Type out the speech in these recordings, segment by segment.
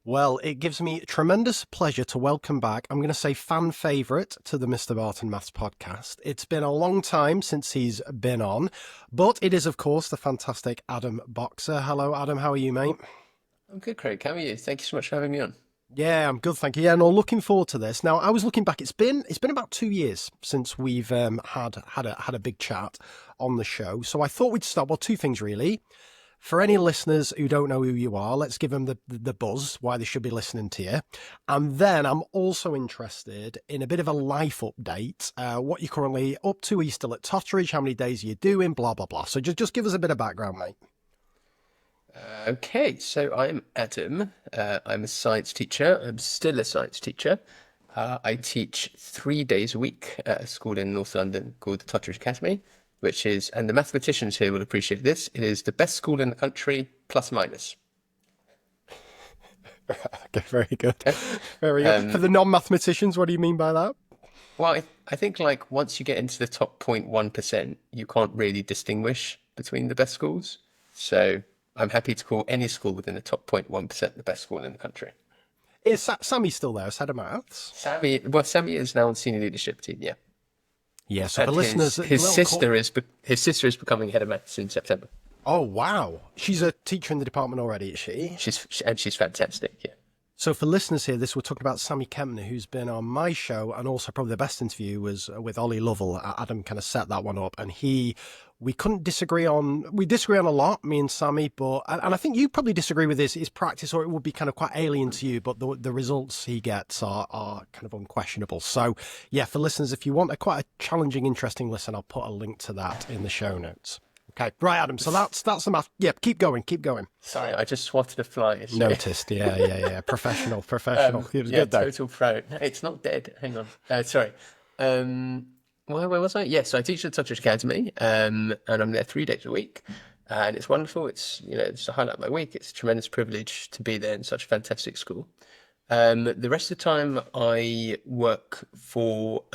Well, it gives me tremendous pleasure to welcome back, I'm going to say fan favourite to the Mr. Barton Maths podcast. It's been a long time since he's been on, but it is, of course, the fantastic Adam Boxer. Hello, Adam. How are you, mate? I'm good, Craig. How are you? Thank you so much for having me on. Yeah, I'm good, thank you. Yeah, no, looking forward to this. Now, I was looking back. It's been about 2 years since we've had a big chat on the show. So I thought we'd start. Well, two things really. For any listeners who don't know who you are, let's give them the buzz, why they should be listening to you. And then I'm also interested in a bit of a life update, what you're currently up to. Are you still at Totteridge? How many days are you doing? Blah, blah, blah. So just give us a bit of background, mate. Okay, so I'm Adam. I'm a science teacher. I'm still a science teacher. I teach 3 days a week at a school in North London called the Totteridge Academy, which is, and the mathematicians here will appreciate this, it is the best school in the country, plus minus. Okay, very good. Very good. For Um, the non-mathematicians, what do you mean by that? well, I think like once you get into the top 0.1%, you can't really distinguish between the best schools. So I'm happy to call any school within the top 0.1% the best school in the country. Is Sammy still there as head of maths? Sammy is now on senior leadership team, yeah. Yeah, so for And listeners, his sister is becoming head of maths in September. oh, wow. She's a teacher in the department already, is she? She's fantastic, yeah. So for listeners here, this we're talking about Sammy Kempner, who's been on my show, and also probably the best interview was with Ollie Lovell. Adam kind of set that one up, and we disagree on a lot, me and Sammy, but and I think you probably disagree with his practice, or it would be kind of quite alien to you, but the results he gets are kind of unquestionable. So yeah, for listeners, if you want a quite a challenging, interesting listen, I'll put a link to that in the show notes. Okay, right, Adam. So that's the math. Yeah, keep going. Sorry, I just swatted a fly. Noticed. Yeah. Professional. It was Yeah, good though. total pro. It's not dead. Hang on. Sorry. Where was I? Yes, so I teach at Touch Academy, and I'm there 3 days a week, and it's wonderful. It's the highlight of my week. It's a tremendous privilege to be there in such a fantastic school. The rest of the time I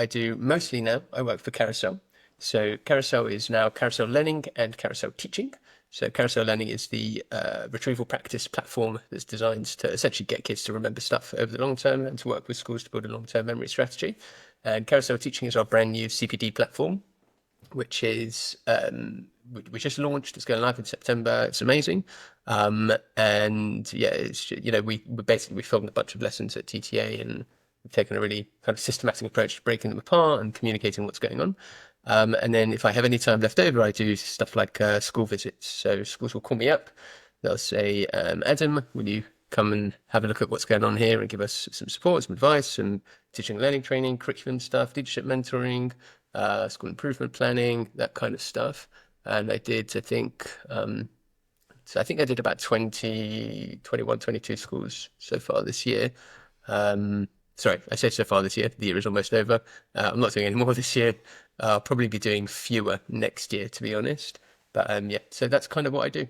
do mostly now, I work for Carousel. So Carousel is now Carousel Learning and Carousel Teaching. So Carousel Learning is the retrieval practice platform that's designed to essentially get kids to remember stuff over the long term and to work with schools to build a long-term memory strategy. And Carousel Teaching is our brand new CPD platform, which is we just launched. It's going live in September. It's amazing, and yeah, we filmed a bunch of lessons at TTA, and we've taken a really kind of systematic approach to breaking them apart and communicating what's going on. And then if I have any time left over, I do stuff like school visits. So schools will call me up. They'll say, Adam, will you come and have a look at what's going on here and give us some support, some advice, some teaching and learning training, curriculum stuff, leadership mentoring, school improvement planning, that kind of stuff. And I did, I think I did about 20, 21, 22 schools so far this year. Sorry, I said so far this year. The year is almost over. I'm not doing any more this year. I'll probably be doing fewer next year, to be honest. But yeah, so that's kind of what I do.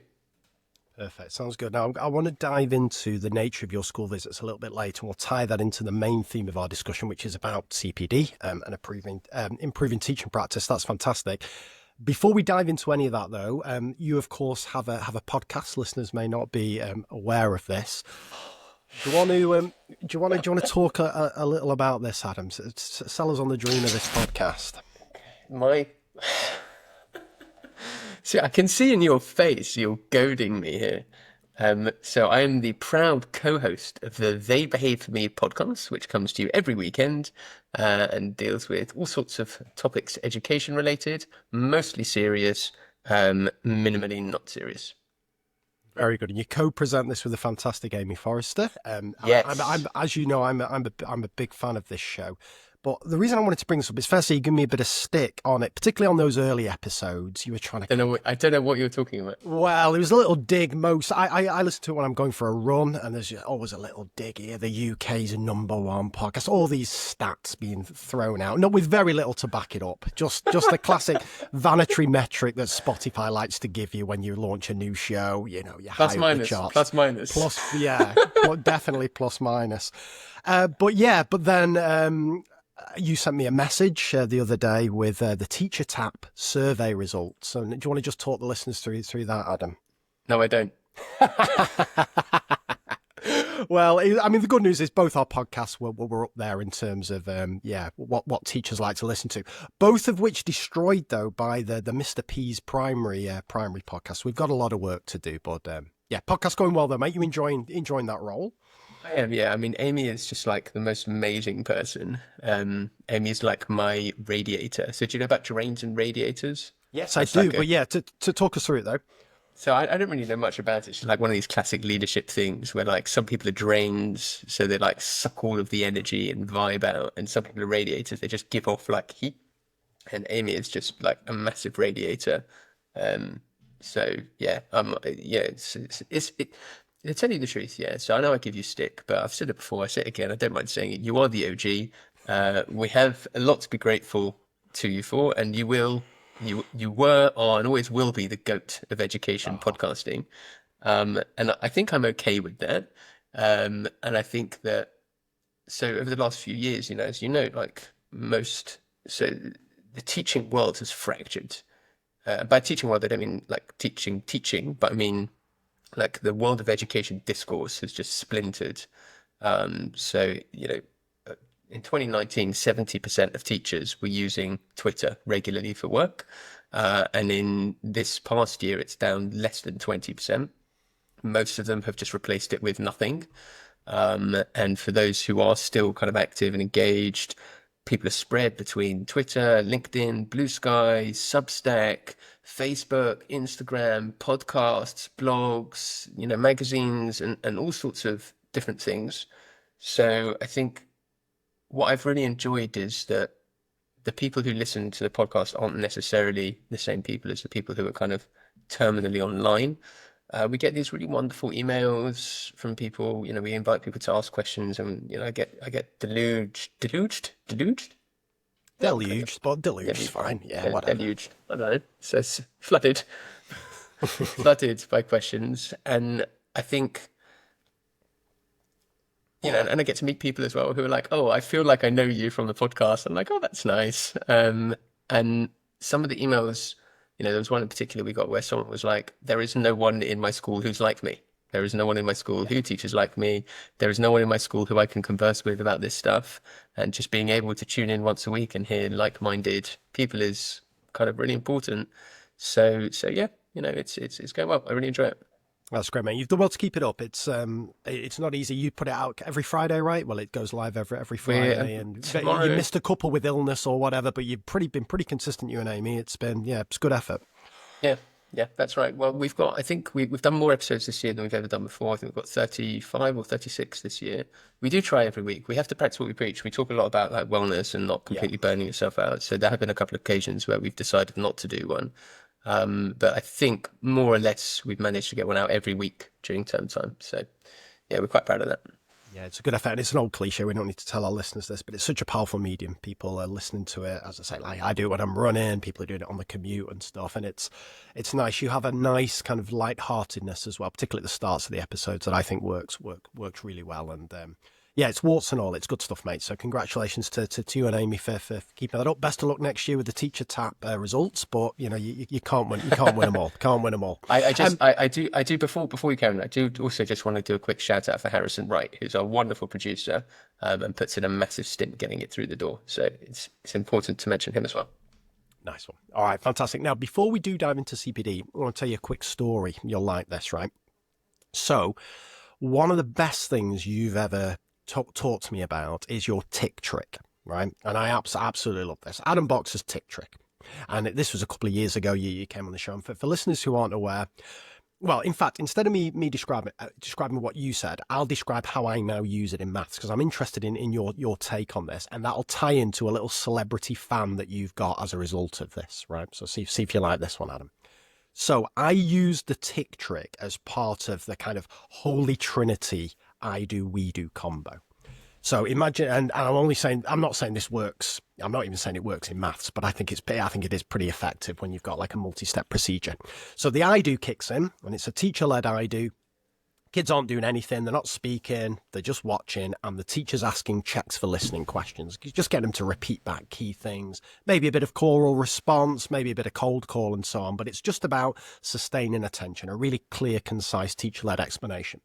Perfect. Sounds good. Now, I want to dive into the nature of your school visits a little bit later, and we'll tie that into the main theme of our discussion, which is about CPD and improving teaching practice. That's fantastic. Before we dive into any of that, though, you of course have a podcast. Listeners may not be aware of this. Do you want to talk a little about this, Adam? Sell us on the dream of this podcast. My See, I can see in your face you're goading me here. So I am the proud co-host of the They Behave For Me podcast, which comes to you every weekend and deals with all sorts of topics education related, mostly serious, minimally not serious. Very good. And you co-present this with the fantastic Amy Forrester. Yes. I'm as you know, I'm a big fan of this show. But the reason I wanted to bring this up is firstly, you give me a bit of stick on it, particularly on those early episodes. You were trying to. I don't know what you're talking about. Well, it was a little dig. I listen to it when I'm going for a run, and there's always a little dig here. The UK's #1 podcast. All these stats being thrown out, not with very little to back it up. Just the classic vanity metric that Spotify likes to give you when you launch a new show. You know, you Plus high up minus. the charts. Plus minus. Plus, yeah, definitely plus minus. But then. You sent me a message the other day with the Teacher Tap survey results. And do you want to just talk the listeners through that, Adam? No, I don't. Well, I mean, the good news is both our podcasts were up there in terms of, what teachers like to listen to. Both of which destroyed, though, by the Mr. P's primary podcast. We've got a lot of work to do, but podcast going well, though, mate. You enjoying that role? I am, yeah. I mean, Amy is just like the most amazing person. Amy is like my radiator. So do you know about drains and radiators? Yes, I It's do. like a, But yeah, to talk us through it, though. So I don't really know much about it. It's like one of these classic leadership things where like some people are drains, so they like suck all of the energy and vibe out, and some people are radiators, they just give off like heat. And Amy is just like a massive radiator. Um, so yeah, to tell you the truth, yeah. So I know I give you stick, but I've said it before, I say it again, I don't mind saying it. You are the OG. We have a lot to be grateful to you for, and you were, are, and always will be the GOAT of education podcasting. And I think I'm okay with that. And I think that so over the last few years, as you know, like so the teaching world has fractured. By teaching world, I don't mean like teaching, but I mean like the world of education discourse has just splintered. So, in 2019, 70% of teachers were using Twitter regularly for work. And in this past year, it's down less than 20%. Most of them have just replaced it with nothing. And for those who are still kind of active and engaged, people are spread between Twitter, LinkedIn, Blue Sky, Substack, Facebook, Instagram, podcasts, blogs, magazines, and all sorts of different things. So I think what I've really enjoyed is that the people who listen to the podcast aren't necessarily the same people as the people who are kind of terminally online. We get these really wonderful emails from people. We invite people to ask questions, and I get deluged. Deluged, but deluged, fine. Yeah, whatever. Deluged. I don't know. So it's flooded, flooded by questions, and I think. And I get to meet people as well who are like, "Oh, I feel like I know you from the podcast." I'm like, "Oh, that's nice." And some of the emails, there was one in particular we got where someone was like, "There is no one in my school who's like me. There is no one in my school who teaches like me. There is no one in my school who I can converse with about this stuff." And just being able to tune in once a week and hear like-minded people is kind of really important. So yeah, it's going well. I really enjoy it. That's great, mate. You've done well to keep it up. It's not easy. You put it out every Friday, right? Well, it goes live every Friday, and tomorrow, you missed a couple with illness or whatever, but you've been pretty consistent, you and Amy. It's good effort. Yeah, that's right. Well, I think we've done more episodes this year than we've ever done before. I think we've got 35 or 36 this year. We do try every week. We have to practice what we preach. We talk a lot about like wellness and not completely burning yourself out. So there have been a couple of occasions where we've decided not to do one. But I think more or less we've managed to get one out every week during term time. So yeah, we're quite proud of that. Yeah, it's a good effect. It's an old cliche. We don't need to tell our listeners this, but it's such a powerful medium. People are listening to it. As I say, like I do it when I'm running. People are doing it on the commute and stuff. And it's nice. You have a nice kind of lightheartedness as well, particularly at the starts of the episodes that I think works really well. And it's warts and all. It's good stuff, mate. So congratulations to you and Amy for keeping that up. Best of luck next year with the teacher tap results, but you can't win. You can't win them all. Can't win them all. I do before you carry on, I do also just want to do a quick shout out for Harrison Wright, who's our wonderful producer, and puts in a massive stint getting it through the door. So it's important to mention him as well. Nice one. All right, fantastic. Now, before we do dive into CPD, I want to tell you a quick story. You'll like this, right? So, one of the best things you've ever taught to me about is your tick trick, right? And I absolutely love this. Adam Boxer's tick trick. And this was a couple of years ago. You came on the show. And for listeners who aren't aware, well, in fact, instead of me describing what you said, I'll describe how I now use it in maths, because I'm interested in your take on this, and that'll tie into a little celebrity fan that you've got as a result of this, right? So see if you like this one, Adam. So I use the tick trick as part of the kind of holy trinity I do, we do combo. So imagine, and I'm not saying this works. I'm not even saying it works in maths, but I think it is pretty effective when you've got like a multi-step procedure. So the I do kicks in, and it's a teacher-led I do. Kids aren't doing anything. They're not speaking. They're just watching, and the teacher's asking checks for listening questions. You just get them to repeat back key things, maybe a bit of choral response, maybe a bit of cold call and so on. But it's just about sustaining attention, a really clear, concise teacher-led explanation.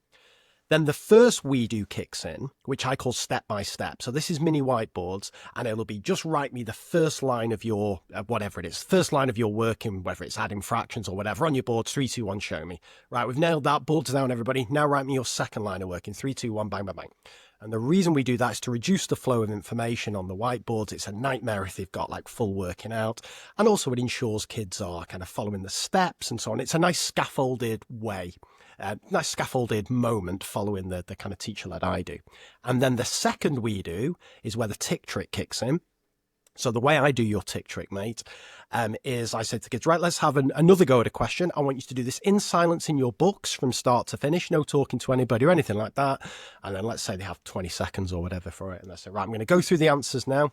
Then the first we do kicks in, which I call step by step. So this is mini whiteboards, and it'll be just write me the first line of your, whatever it is, first line of your working, whether it's adding fractions or whatever, on your board, 3, 2, 1, show me. Right, we've nailed that, boards down, everybody. Now write me your second line of working, 3, 2, 1, bang, bang, bang. And the reason we do that is to reduce the flow of information on the whiteboards. It's a nightmare if they've got like full working out. And also it ensures kids are kind of following the steps and so on. It's a nice scaffolded way, nice scaffolded moment following the kind of teacher-led I do. And then the second we do is where the tick trick kicks in. So the way I do your tick trick, mate, is I say to kids, right, let's have another go at a question. I want you to do this in silence in your books from start to finish, no talking to anybody or anything like that. And then let's say they have 20 seconds or whatever for it. And they say, right, I'm going to go through the answers now.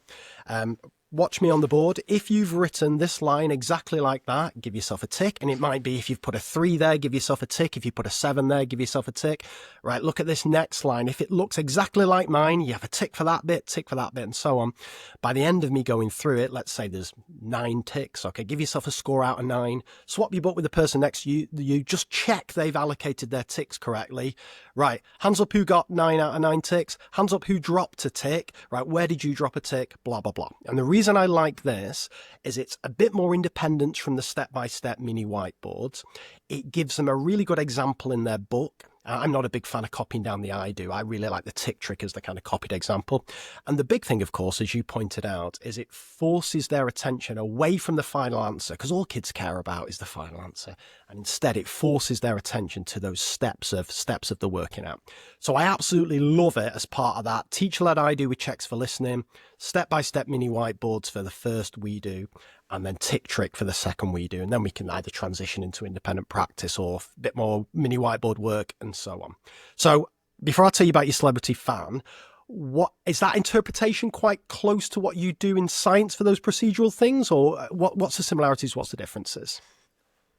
Watch me on the board. If you've written this line exactly like that, give yourself a tick. And it might be if you've put a 3 there, give yourself a tick. If you put a 7 there, give yourself a tick. Right, look at this next line. If it looks exactly like mine, you have a tick for that bit, and so on. By the end of me going through it, let's say there's 9 ticks. Okay, give yourself a score out of 9. Swap your book with the person next to you. Just check they've allocated their ticks correctly. Right, hands up who got 9 out of 9 ticks. Hands up who dropped a tick. Right, where did you drop a tick? Blah, blah, blah. And the reason I like this is it's a bit more independence from the step-by-step mini whiteboards. It gives them a really good example in their book. I'm not a big fan of copying down the I do. I really like the tick trick as the kind of copied example. And the big thing, of course, as you pointed out, is it forces their attention away from the final answer, because all kids care about is the final answer. And instead, it forces their attention to those steps of the working out. So I absolutely love it as part of that. Teacher-led I do with checks for listening, step-by-step mini whiteboards for the first we do, and then tick trick for the second we do. And then we can either transition into independent practice or a bit more mini whiteboard work and so on. So before I tell you about your celebrity fan, what is that interpretation quite close to what you do in science for those procedural things? Or what's the similarities? What's the differences?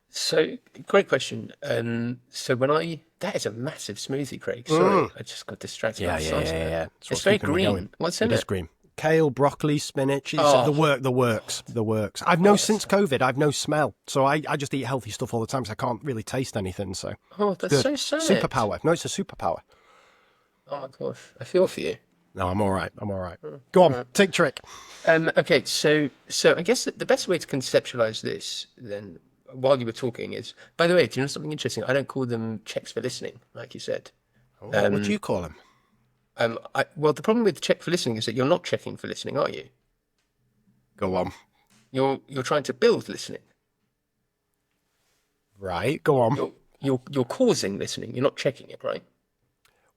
So, great question. So that is a massive smoothie, Craig. Sorry, I just got distracted by the size of it. It's very green. What's in it? It is green. Kale, broccoli, spinach, the works. I've no, since COVID, I've no smell. So I just eat healthy stuff all the time, so I can't really taste anything. So that's good. So sad. Superpower. No, it's a superpower. Oh my gosh, I feel for you. No, I'm all right. Go on, tick trick. Okay, so I guess the best way to conceptualize this then, while you were talking, is, by the way, do you know something interesting? I don't call them checks for listening, like you said. What do you call them? Well, the problem with check for listening is that you're not checking for listening, are you? Go on. You're trying to build listening. Right. Go on. You're causing listening. You're not checking it, right?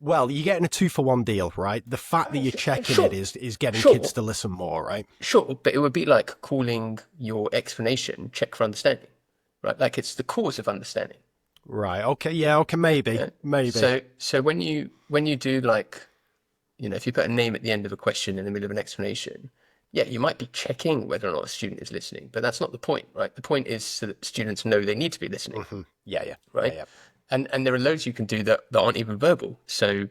Well, you're getting a 2-for-1 deal, right? The fact that you're checking it is getting kids to listen more, right? Sure, but it would be like calling your explanation check for understanding, right? Like it's the cause of understanding. Right. Okay. Yeah. Okay. Maybe. Yeah? Maybe. So when you do, like, if you put a name at the end of a question in the middle of an explanation, yeah, you might be checking whether or not a student is listening, but that's not the point, right? The point is so that students know they need to be listening. Mm-hmm. Yeah. Right. Yeah. And there are loads you can do that aren't even verbal. So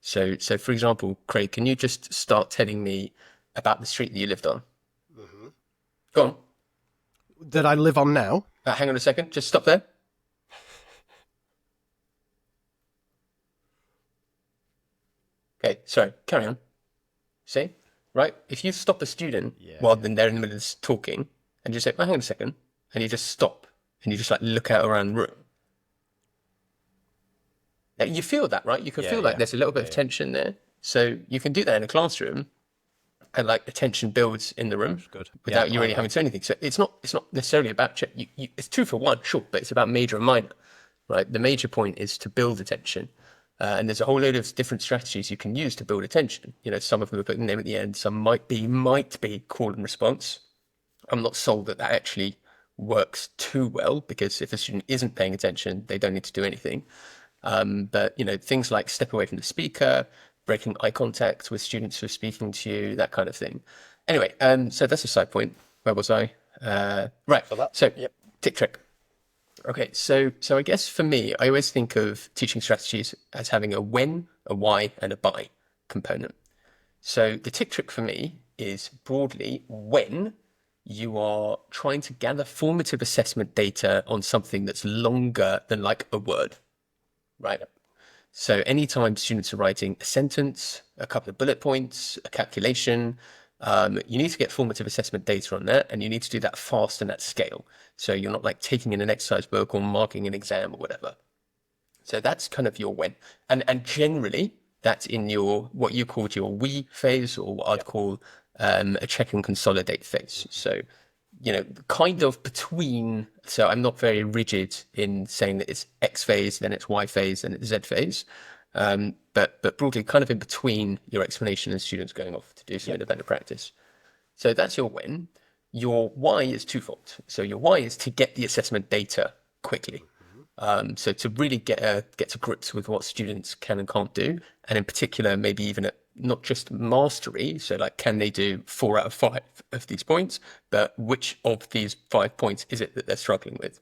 for example, Craig, can you just start telling me about the street that you lived on? Mm-hmm. Go on. That I live on now? Hang on a second. Just stop there. Okay, sorry, carry on. See? Right? If you stop a student while they're in the middle of talking and just say, hang on a second, and you just stop and you just like look out around the room. Now, you feel that, right? You can feel like there's a little bit of tension there. So you can do that in a classroom and like the tension builds in the room without you really having to do anything. So it's not necessarily about check. It's 2-for-1, sure, but it's about major and minor, right? The major point is to build attention. And there's a whole load of different strategies you can use to build attention. Some of them are putting the name at the end. Some might be call and response. I'm not sold that actually works too well, because if a student isn't paying attention, they don't need to do anything. But things like step away from the speaker, breaking eye contact with students who are speaking to you, that kind of thing. Anyway, so that's a side point. Where was I? Right. So tick trick. Okay, so I guess for me, I always think of teaching strategies as having a when, a why, and a by component. So the tick trick for me is broadly when you are trying to gather formative assessment data on something that's longer than like a word, right? So anytime students are writing a sentence, a couple of bullet points, a calculation, you need to get formative assessment data on that, and you need to do that fast and at scale. So you're not like taking in an exercise book or marking an exam or whatever. So that's kind of your when. And generally, that's in your what you called your we phase, or what I'd call a check and consolidate phase. So, kind of between. So I'm not very rigid in saying that it's X phase, then it's Y phase, then it's Z phase. But broadly, kind of in between your explanation and students going off to do some independent practice. So that's your when. Your why is twofold. So your why is to get the assessment data quickly. So to really get to grips with what students can and can't do, and in particular, maybe even at not just mastery. So like, can they do 4 out of 5 of these points? But which of these 5 points is it that they're struggling with?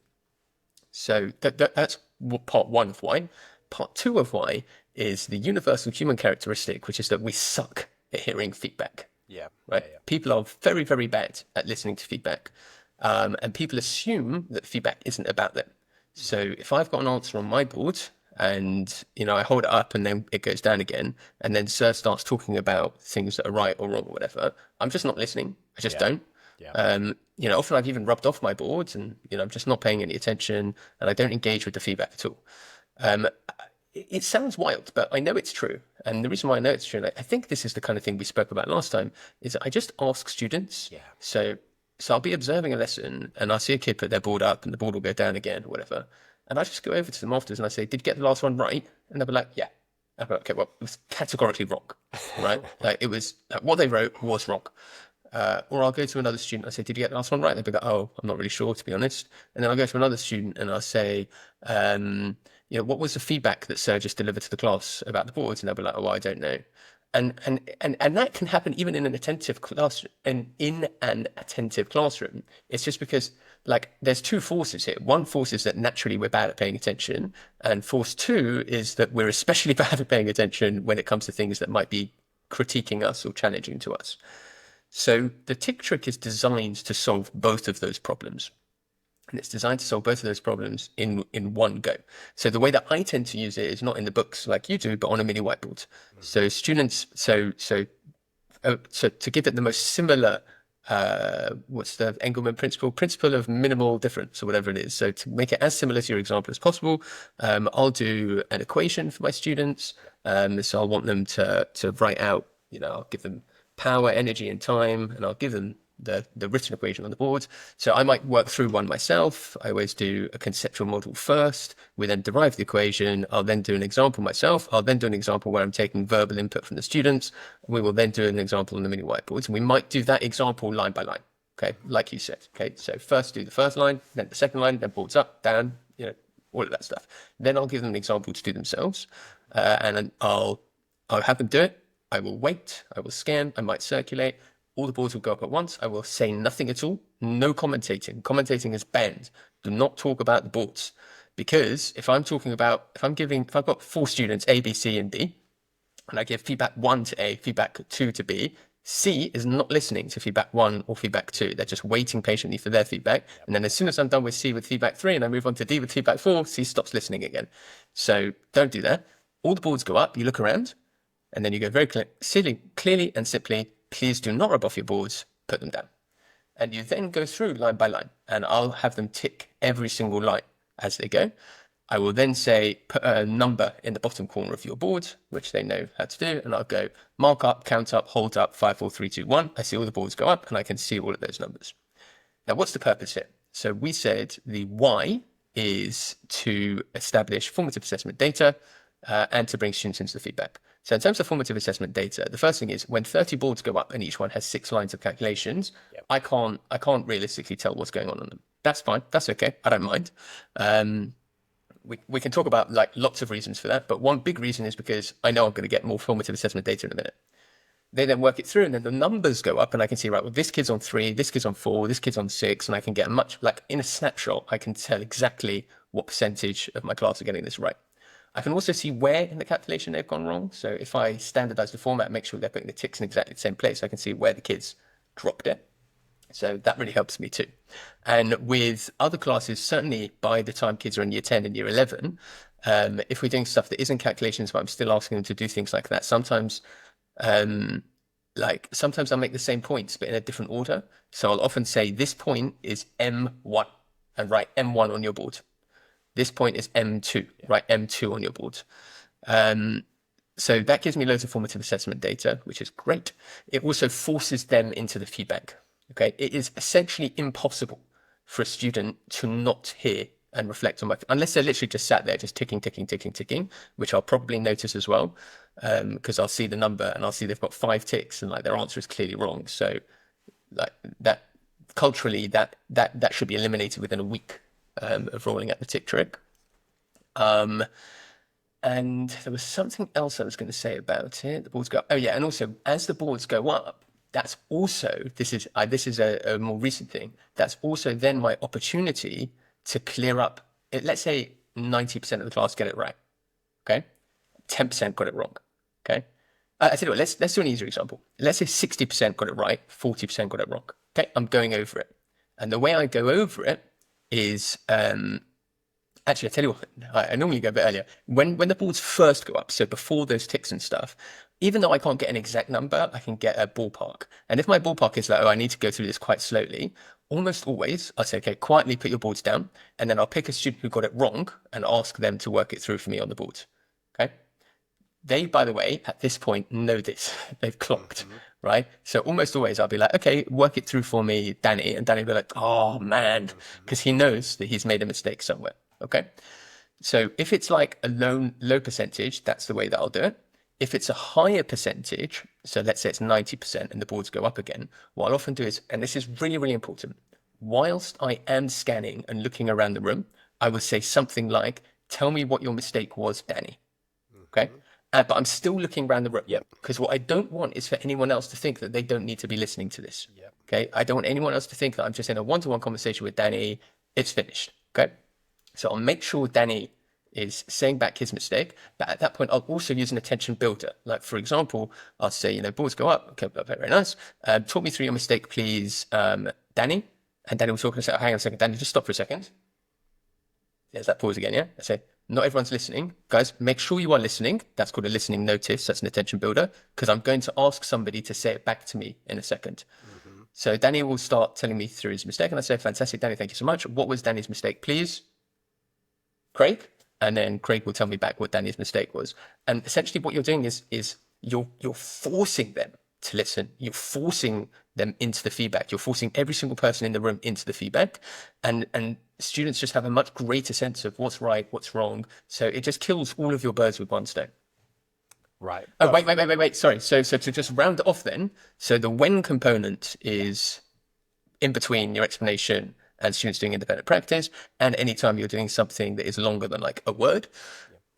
So that's part one of why. Part two of why is the universal human characteristic, which is that we suck at hearing feedback. Yeah. Right. Yeah. People are very, very bad at listening to feedback. And people assume that feedback isn't about them. So if I've got an answer on my board and, I hold it up and then it goes down again, and then Sir starts talking about things that are right or wrong or whatever, I'm just not listening. I just don't. Yeah. Often I've even rubbed off my boards and, I'm just not paying any attention and I don't engage with the feedback at all. It sounds wild, but I know it's true. And the reason why I know it's true, and I think this is the kind of thing we spoke about last time, is that I just ask students. Yeah. So I'll be observing a lesson and I'll see a kid put their board up and the board will go down again or whatever. And I just go over to them afterwards and I say, did you get the last one right? And they'll be like, yeah. I'll be like, okay, well, it was categorically wrong, right? Like it was, what they wrote was wrong. Or I'll go to another student. I say, did you get the last one right? They'll be like, oh, I'm not really sure, to be honest. And then I'll go to another student and I'll say, what was the feedback that Sir just delivered to the class about the boards? And they'll be like, oh, I don't know. And that can happen even in an attentive class. And in an attentive classroom, it's just because like there's two forces here. One force is that naturally we're bad at paying attention, and force two is that we're especially bad at paying attention when it comes to things that might be critiquing us or challenging to us. So the tick trick is designed to solve both of those problems. And it's designed to solve both of those problems in one go. So the way that I tend to use it is not in the books like you do, but on a mini whiteboard. So students, so to give it the most similar, what's the Engelman principle of minimal difference or whatever it is. So to make it as similar to your example as possible, I'll do an equation for my students. So I'll want them to write out, I'll give them power, energy, and time, and I'll give them the written equation on the board. So I might work through one myself. I always do a conceptual model first. We then derive the equation. I'll then do an example myself. I'll then do an example where I'm taking verbal input from the students. We will then do an example on the mini whiteboards. And we might do that example line by line. Okay, like you said. Okay, so first do the first line, then the second line, then boards up, down, all of that stuff. Then I'll give them an example to do themselves. And then I'll have them do it. I will wait. I will scan. I might circulate. All the boards will go up at once. I will say nothing at all. No commentating. Commentating is banned. Do not talk about the boards. Because if I've got 4 students, A, B, C, and D, and I give feedback 1 to A, feedback 2 to B, C is not listening to feedback 1 or feedback 2. They're just waiting patiently for their feedback. And then as soon as I'm done with C with feedback 3 and I move on to D with feedback 4, C stops listening again. So don't do that. All the boards go up. You look around, and then you go very clearly and simply, please do not rub off your boards, put them down. And you then go through line by line, and I'll have them tick every single line as they go. I will then say, put a number in the bottom corner of your board, which they know how to do, and I'll go mark up, count up, hold up, 5, 4, 3, 2, 1. I see all the boards go up, and I can see all of those numbers. Now, what's the purpose here? So we said the why is to establish formative assessment data and to bring students into the feedback. So in terms of formative assessment data, the first thing is when 30 boards go up and each one has 6 lines of calculations, I can't realistically tell what's going on them. That's fine. That's okay. I don't mind. We can talk about like lots of reasons for that, but one big reason is because I know I'm going to get more formative assessment data in a minute. They then work it through and then the numbers go up and I can see, right, well, this kid's on 3, this kid's on 4, this kid's on 6, and I can get in a snapshot, I can tell exactly what percentage of my class are getting this right. I can also see where in the calculation they've gone wrong. So if I standardize the format, make sure they're putting the ticks in exactly the same place, I can see where the kids dropped it. So that really helps me too. And with other classes, certainly by the time kids are in year 10 and year 11, If we're doing stuff that isn't calculations, but I'm still asking them to do things like that, sometimes sometimes I'll make the same points, but in a different order. So I'll often say this point is M1 and write M1 on your board. This point is M2, write M2 on your board. So that gives me loads of formative assessment data, which is great. It also forces them into the feedback. Okay, it is essentially impossible for a student to not hear and reflect on unless they're literally just sat there, just ticking, ticking, ticking, ticking, which I'll probably notice as well, because I'll see the number and I'll see they've got 5 ticks and like their answer is clearly wrong. So like that culturally, that should be eliminated within a week of rolling out the tick trick. And there was something else I was going to say about it. The boards go up. Oh yeah, and also as the boards go up, that's also this is a more recent thing. That's also then my opportunity to clear up. Let's say 90% of the class get it right. Okay, 10% got it wrong. Okay, I tell you what. Let's do an easier example. Let's say 60% got it right, 40% got it wrong. Okay, I'm going over it, and the way I go over it is actually, I tell you what, I normally go a bit earlier. When the boards first go up, so before those ticks and stuff, even though I can't get an exact number, I can get a ballpark. And if my ballpark is like, oh, I need to go through this quite slowly, almost always I'll say, okay, quietly put your boards down. And then I'll pick a student who got it wrong and ask them to work it through for me on the board. Okay. They, by the way, at this point know this. They've clocked, right? So almost always I'll be like, okay, work it through for me, Danny. And Danny will be like, oh man, because he knows that he's made a mistake somewhere. Okay, so if it's like a low percentage, that's the way that I'll do it. If it's a higher percentage, so let's say it's 90% and the boards go up again, what I'll often do is, and this is really, really important, whilst I am scanning and looking around the room, I will say something like, tell me what your mistake was, Danny. Okay, but I'm still looking around the room. Yep. Because what I don't want is for anyone else to think that they don't need to be listening to this. Yep. Okay, I don't want anyone else to think that I'm just in a one-to-one conversation with Danny. It's finished. Okay. So I'll make sure Danny is saying back his mistake, but at that point, I'll also use an attention builder. Like, for example, I'll say, boards go up. Okay, very nice. Talk me through your mistake, please, Danny. And Danny will talk and say, hang on a second, Danny, just stop for a second. There's that pause again, yeah? I say, not everyone's listening. Guys, make sure you are listening. That's called a listening notice. That's an attention builder, because I'm going to ask somebody to say it back to me in a second. So Danny will start telling me through his mistake, and I say, fantastic, Danny, thank you so much. What was Danny's mistake, please? Craig, and then Craig will tell me back what Danny's mistake was. And essentially what you're doing is you're forcing them to listen. You're forcing them into the feedback. You're forcing every single person in the room into the feedback. And students just have a much greater sense of what's right, what's wrong. So it just kills all of your birds with one stone. Right. Oh, wait. Sorry. So to just round it off then, so the when component is in between your explanation and students doing independent practice, and anytime you're doing something that is longer than like a word.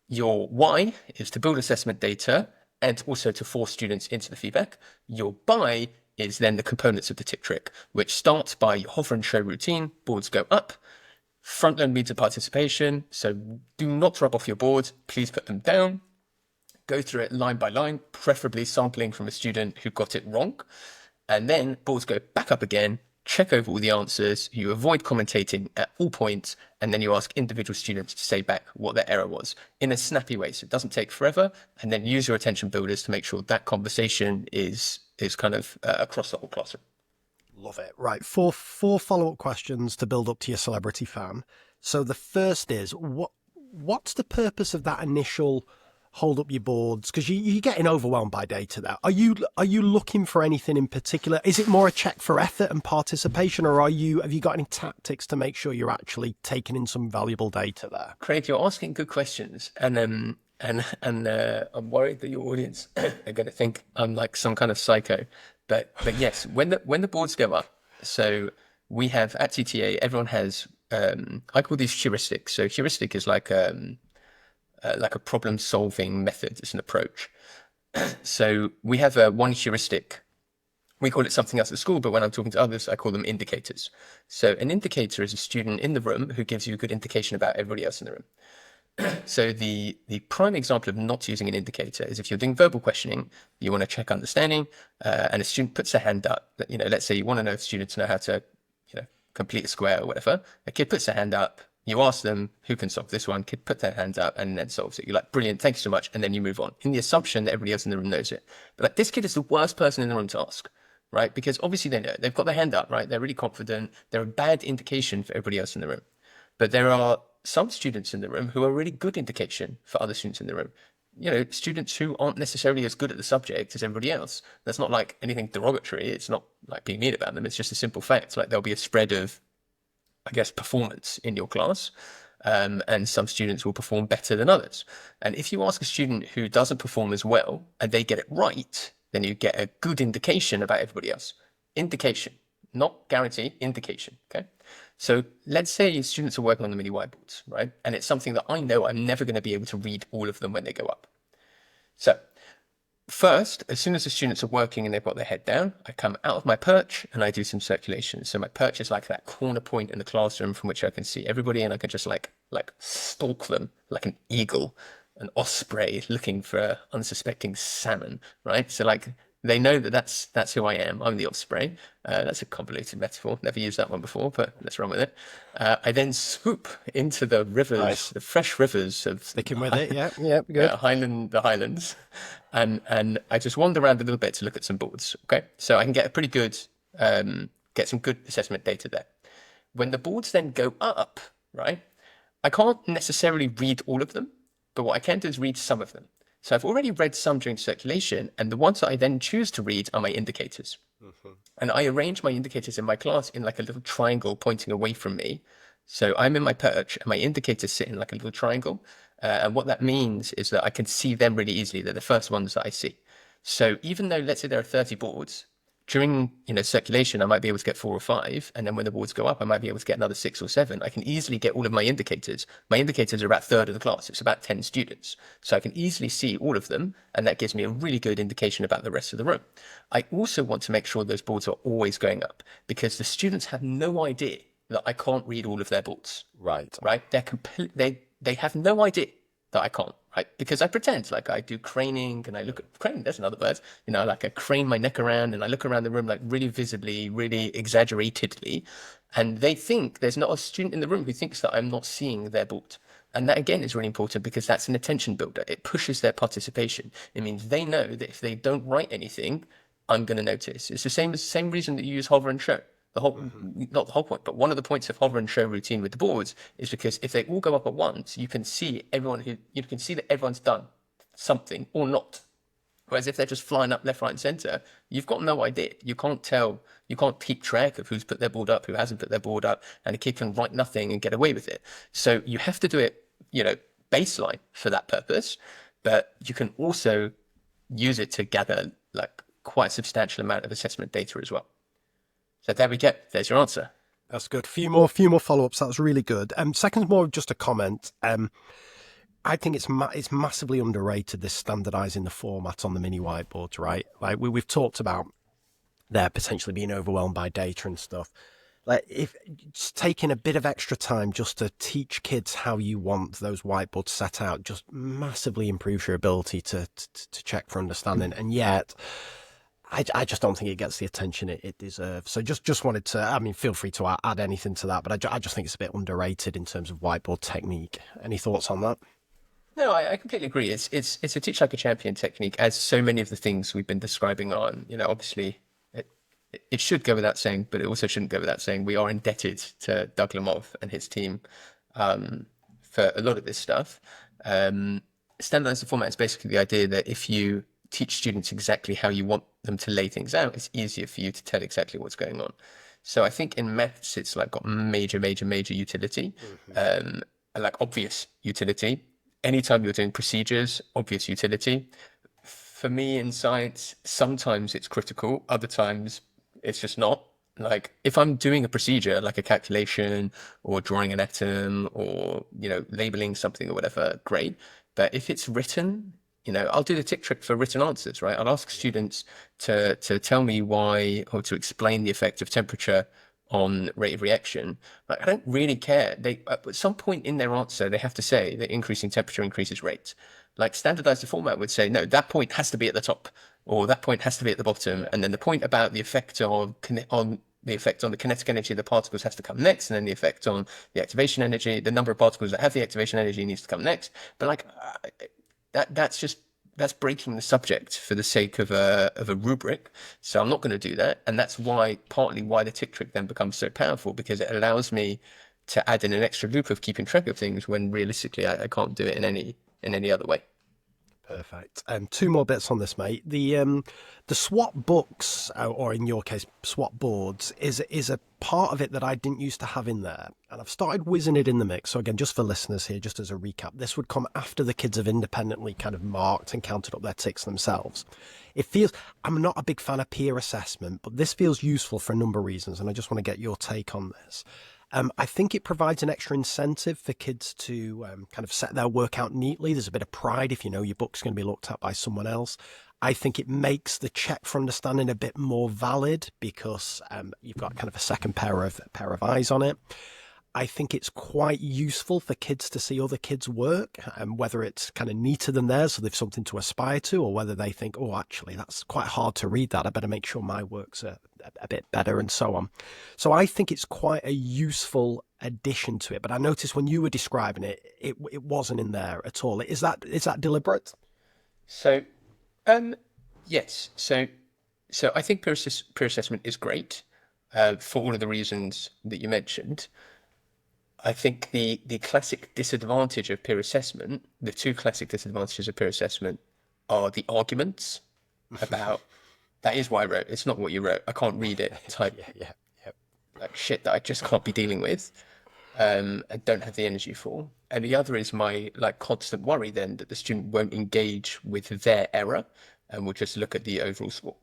Your why is to build assessment data and also to force students into the feedback. Your by is then the components of the tick trick, which starts by your hover and show routine, boards go up, front load means of participation, so do not rub off your board, please put them down, go through it line by line, preferably sampling from a student who got it wrong, and then boards go back up again, check over all the answers, you avoid commentating at all points, and then you ask individual students to say back what their error was in a snappy way, so it doesn't take forever, and then use your attention builders to make sure that conversation is kind of across the whole classroom. Love it. Right, four follow-up questions to build up to your celebrity fan. So the first is, what's the purpose of that initial hold up your boards, because you're getting overwhelmed by data there. Are you looking for anything in particular? Is it more a check for effort and participation, or have you got any tactics to make sure you're actually taking in some valuable data there? Craig, you're asking good questions, and I'm worried that your audience are going to think I'm like some kind of psycho. But yes, when the boards go up, so we have at CTA, everyone has I call these heuristics. So heuristic is like a problem-solving method. It's an approach. So we have one heuristic. We call it something else at school, but when I'm talking to others, I call them indicators. So an indicator is a student in the room who gives you a good indication about everybody else in the room. So the prime example of not using an indicator is if you're doing verbal questioning, you want to check understanding, and a student puts a hand up. Let's say you want to know if students know how to, complete a square or whatever. A kid puts a hand up. You ask them who can solve this one, kid put their hand up and then solves it. You're like, brilliant, thank you so much. And then you move on in the assumption that everybody else in the room knows it. But like, this kid is the worst person in the room to ask, right? Because obviously they know it. They've got their hand up, right? They're really confident. They're a bad indication for everybody else in the room. But there are some students in the room who are a really good indication for other students in the room. You know, students who aren't necessarily as good at the subject as everybody else. That's not like anything derogatory. It's not like being mean about them. It's just a simple fact. Like there'll be a spread of, I guess, performance in your class. And some students will perform better than others. And if you ask a student who doesn't perform as well and they get it right, then you get a good indication about everybody else. Indication, not guarantee, indication, okay? So let's say students are working on the mini whiteboards, right? And it's something that I know I'm never going to be able to read all of them when they go up. So first, as soon as the students are working and they've got their head down, I come out of my perch and I do some circulation. So my perch is like that corner point in the classroom from which I can see everybody and I can just like stalk them like an eagle, an osprey looking for unsuspecting salmon, right? So like they know that that's who I am. I'm the osprey. That's a convoluted metaphor. Never used that one before, but let's run with it. I then swoop into the rivers, Nice. the fresh rivers of Sticking with it, yeah, good. the Highlands, and I just wander around a little bit to look at some boards. Okay, so I can get a pretty good, get some good assessment data there. When the boards then go up, right, I can't necessarily read all of them, but what I can do is read some of them. So I've already read some during circulation, and the ones that I then choose to read are my indicators. And I arrange my indicators in my class in like a little triangle pointing away from me. So I'm in my perch, and my indicators sit in like a little triangle. And what that means is that I can see them really easily. They're the first ones that I see. So even though, let's say there are 30 boards, during circulation, I might be able to get 4 or 5, and then when the boards go up, I might be able to get another 6 or 7. I can easily get all of my indicators. My indicators are about a third of the class. It's about 10 students. So I can easily see all of them, and that gives me a really good indication about the rest of the room. I also want to make sure those boards are always going up, because the students have no idea that I can't read all of their boards. Right. Right? They have no idea that I can't, right? Because I pretend like I do craning and I look at crane, there's another word, like I crane my neck around and I look around the room like really visibly, really exaggeratedly. And they think there's not a student in the room who thinks that I'm not seeing their board. And that again is really important because that's an attention builder. It pushes their participation. It means they know that if they don't write anything, I'm going to notice. It's the same reason that you use hover and show. The whole, not the whole point, but one of the points of hover and show routine with the boards is because if they all go up at once, you can see you can see that everyone's done something or not. Whereas if they're just flying up left, right, and center, you've got no idea. You can't keep track of who's put their board up, who hasn't put their board up, and a kid can write nothing and get away with it. So you have to do it, baseline for that purpose, but you can also use it to gather like quite a substantial amount of assessment data as well. So there we go. There's your answer. That's good. Few more follow-ups. That's really good. Second's more of just a comment. I think it's massively underrated, this standardizing the format on the mini whiteboards, right? Like we've talked about there potentially being overwhelmed by data and stuff. Like if it's taking a bit of extra time just to teach kids how you want those whiteboards set out, just massively improves your ability to check for understanding. And yet, I just don't think it gets the attention it deserves. So just wanted to, feel free to add anything to that, but I just think it's a bit underrated in terms of whiteboard technique. Any thoughts on that? No, I completely agree. It's a teach like a champion technique, as so many of the things we've been describing on. Obviously, it should go without saying, but it also shouldn't go without saying. We are indebted to Doug Lemov and his team for a lot of this stuff. Standardized format is basically the idea that if you teach students exactly how you want them to lay things out, it's easier for you to tell exactly what's going on. So I think in maths, it's like got major utility, like obvious utility. Anytime you're doing procedures, obvious utility. For me in science, sometimes it's critical, other times it's just not. Like if I'm doing a procedure like a calculation or drawing an atom or, labeling something or whatever, great. But if it's written, I'll do the tick trick for written answers, right? I'll ask students to tell me why or to explain the effect of temperature on rate of reaction. Like, I don't really care. They at some point in their answer, they have to say that increasing temperature increases rate. Like standardized format would say, no, that point has to be at the top or that point has to be at the bottom. And then the point about the effect on the effect on the kinetic energy of the particles has to come next, and then the effect on the activation energy, the number of particles that have the activation energy needs to come next. But like that's breaking the subject for the sake of a rubric. So I'm not going to do that, and that's partly why the tick trick then becomes so powerful, because it allows me to add in an extra loop of keeping track of things when realistically I can't do it in any other way. Perfect. Two more bits on this, mate. The swap books, or in your case, swap boards, is a part of it that I didn't used to have in there, and I've started whizzing it in the mix. So again, just for listeners here, just as a recap, this would come after the kids have independently kind of marked and counted up their ticks themselves. It feels, I'm not a big fan of peer assessment, but this feels useful for a number of reasons, and I just want to get your take on this. I think it provides an extra incentive for kids to kind of set their work out neatly. There's a bit of pride if you know your book's going to be looked at by someone else. I think it makes the check for understanding a bit more valid because you've got kind of a second pair of eyes on it. I think it's quite useful for kids to see other kids' work, and whether it's kind of neater than theirs, so they've something to aspire to, or whether they think, oh, actually, that's quite hard to read that. I better make sure my work's a bit better, and so on. So I think it's quite a useful addition to it. But I noticed when you were describing it, it wasn't in there at all. Is that deliberate? So, yes. So I think peer assessment is great for all of the reasons that you mentioned. I think the classic disadvantage of peer assessment, the two classic disadvantages of peer assessment, are the arguments about that is what I wrote. It's not what you wrote. I can't read it. Type Yeah. like shit that I just can't be dealing with, and don't have the energy for. And the other is my like constant worry then that the student won't engage with their error and will just look at the overall score.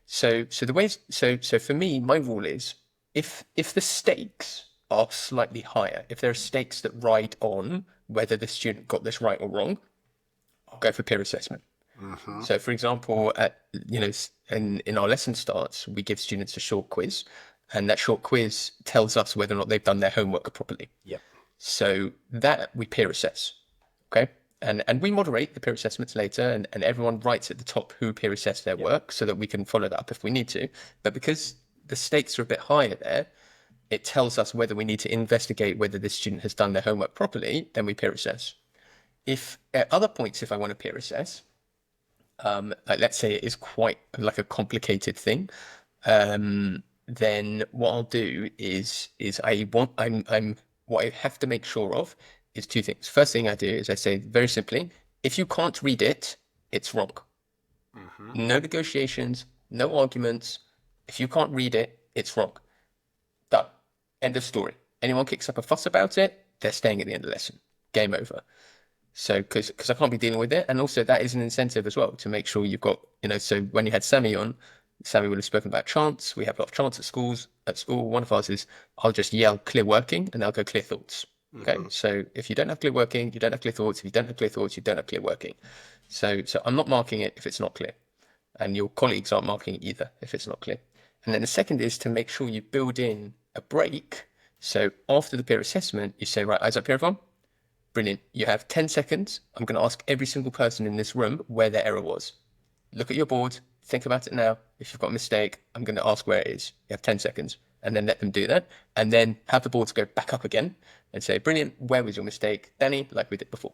So for me, my rule is if the stakes are slightly higher, if there are stakes that ride on whether the student got this right or wrong, I'll go for peer assessment. Mm-hmm. So, for example, in our lesson starts, we give students a short quiz, and that short quiz tells us whether or not they've done their homework properly. Yep. So that we peer assess, okay? And we moderate the peer assessments later, and everyone writes at the top who peer assessed their work so that we can follow that up if we need to. But because the stakes are a bit higher there, it tells us whether we need to investigate whether this student has done their homework properly, then we peer assess. If at other points, if I want to peer assess, like let's say it is quite like a complicated thing, then what I'll do is what I have to make sure of is two things. First thing I do is I say very simply, if you can't read it, it's wrong. Mm-hmm. No negotiations, no arguments. If you can't read it, it's wrong. Done. End of story. Anyone kicks up a fuss about it, they're staying at the end of the lesson. Game over. So, because I can't be dealing with it. And also that is an incentive as well to make sure you've got, so when you had Sammy on, Sammy would have spoken about chants. We have a lot of chants at school. One of ours is, I'll just yell clear working and they'll go clear thoughts. Okay. Mm-hmm. So if you don't have clear working, you don't have clear thoughts. If you don't have clear thoughts, you don't have clear working. So I'm not marking it if it's not clear. And your colleagues aren't marking it either if it's not clear. And then the second is to make sure you build in a break. So after the peer assessment, you say, right, eyes up here, everyone. Brilliant. You have 10 seconds. I'm going to ask every single person in this room where their error was. Look at your board. Think about it now. If you've got a mistake, I'm going to ask where it is. You have 10 seconds. And then let them do that. And then have the boards go back up again and say, brilliant, where was your mistake? Danny, like we did before.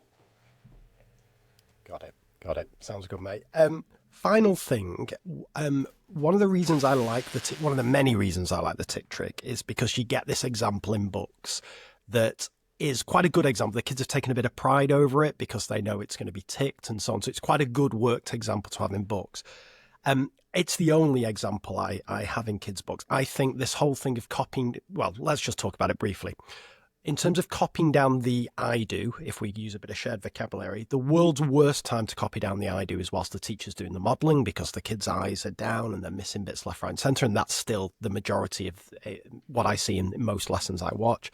Got it. Sounds good, mate. Final thing, one of the reasons I like one of the many reasons I like the tick trick is because you get this example in books that is quite a good example. The kids have taken a bit of pride over it because they know it's going to be ticked and so on. So it's quite a good worked example to have in books. It's the only example I have in kids' books. I think this whole thing of copying, well, let's just talk about it briefly. In terms of copying down the I do, if we use a bit of shared vocabulary, the world's worst time to copy down the I do is whilst the teacher's doing the modelling because the kids' eyes are down and they're missing bits left, right and centre. And that's still the majority of what I see in most lessons I watch.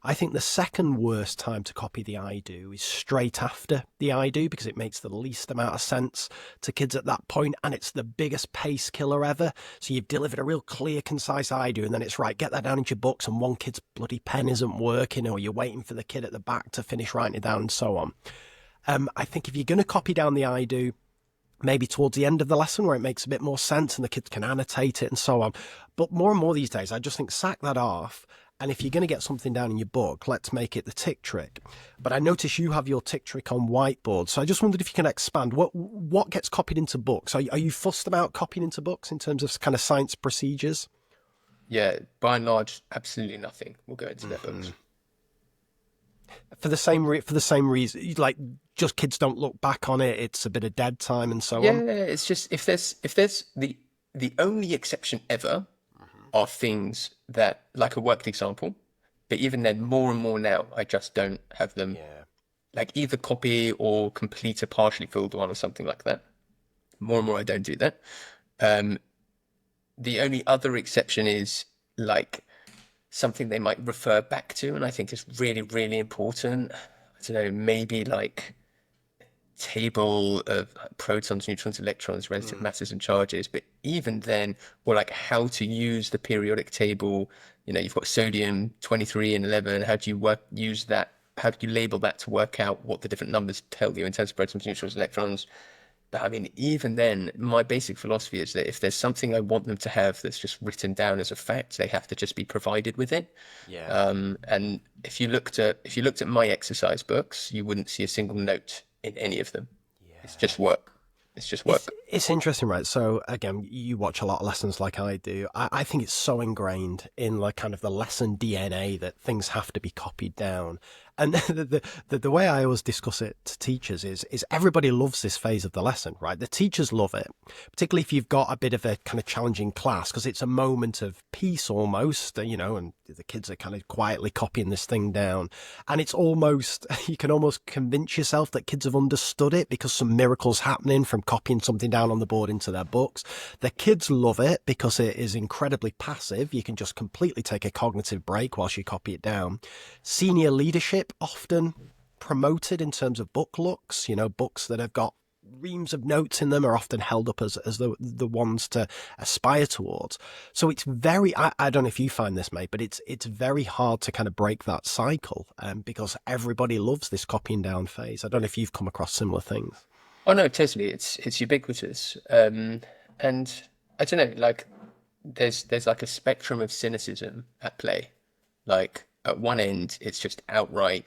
I think the second worst time to copy the I do is straight after the I do because it makes the least amount of sense to kids at that point and it's the biggest pace killer ever. So you've delivered a real clear, concise I do and then it's right, get that down into your books and one kid's bloody pen isn't working or you're waiting for the kid at the back to finish writing it down and so on. I think if you're going to copy down the I do, maybe towards the end of the lesson where it makes a bit more sense and the kids can annotate it and so on. But more and more these days, I just think sack that off. And if you're going to get something down in your book, let's make it the tick trick. But I notice you have your tick trick on Whiteboard. So I just wondered if you can expand. What gets copied into books? Are you fussed about copying into books in terms of kind of science procedures? Yeah, by and large, absolutely nothing will go into their books. For the same reason, like just kids don't look back on it. It's a bit of dead time and so Yeah, on. it's just if there's the only exception ever are things that, like a worked example, but even then, more and more now, I just don't have them like either copy or complete a partially filled one or something like that. More and more, I don't do that. The only other exception is like something they might refer back to, and I think is really, really important. I don't know, maybe like table of protons, neutrons, electrons, relative masses and charges. But even then, or like how to use the periodic table, you've got sodium 23 and 11. How do you use that? How do you label that to work out what the different numbers tell you in terms of protons, neutrons, electrons? But I mean, even then, my basic philosophy is that if there's something I want them to have that's just written down as a fact, they have to just be provided with it. And if you looked at my exercise books, you wouldn't see a single note in any of them. It's just work. It's just work. It's interesting, right? So again, you watch a lot of lessons like I do. I think it's so ingrained in like kind of the lesson DNA that things have to be copied down. And the way I always discuss it to teachers is everybody loves this phase of the lesson, right? The teachers love it, particularly if you've got a bit of a kind of challenging class, because it's a moment of peace almost, and the kids are kind of quietly copying this thing down. And it's almost, you can almost convince yourself that kids have understood it because some miracle's happening from copying something down on the board into their books. The kids love it because it is incredibly passive. You can just completely take a cognitive break whilst you copy it down. Senior leadership often promoted in terms of book looks, books that have got reams of notes in them are often held up as the ones to aspire towards. So it's very, I don't know if you find this, mate, but it's very hard to kind of break that cycle because everybody loves this copying down phase. I don't know if you've come across similar things. Oh no, totally. It's ubiquitous. And I don't know, like there's like a spectrum of cynicism at play. Like at one end, it's just outright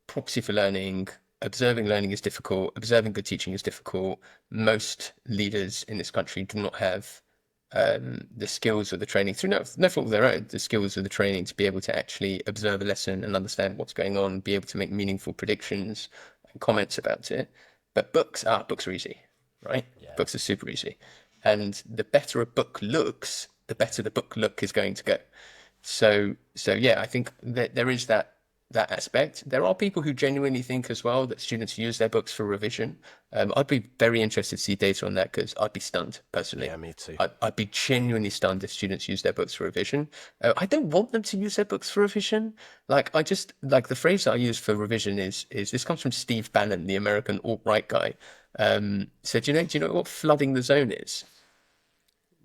proxy for learning. Observing learning is difficult. Observing good teaching is difficult. Most leaders in this country do not have the skills or the training, through no fault of their own, the skills or the training to be able to actually observe a lesson and understand what's going on, be able to make meaningful predictions and comments about it. But books are easy, right? Yeah. Books are super easy. And the better a book looks, the better the book look is going to go. So yeah, I think that there is that aspect. There are people who genuinely think as well that students use their books for revision. I'd be very interested to see data on that because I'd be stunned personally. Yeah, me too. I'd be genuinely stunned if students use their books for revision. I don't want them to use their books for revision. Like the phrase that I use for revision is this comes from Steve Bannon, the American alt-right guy. So do you know what flooding the zone is?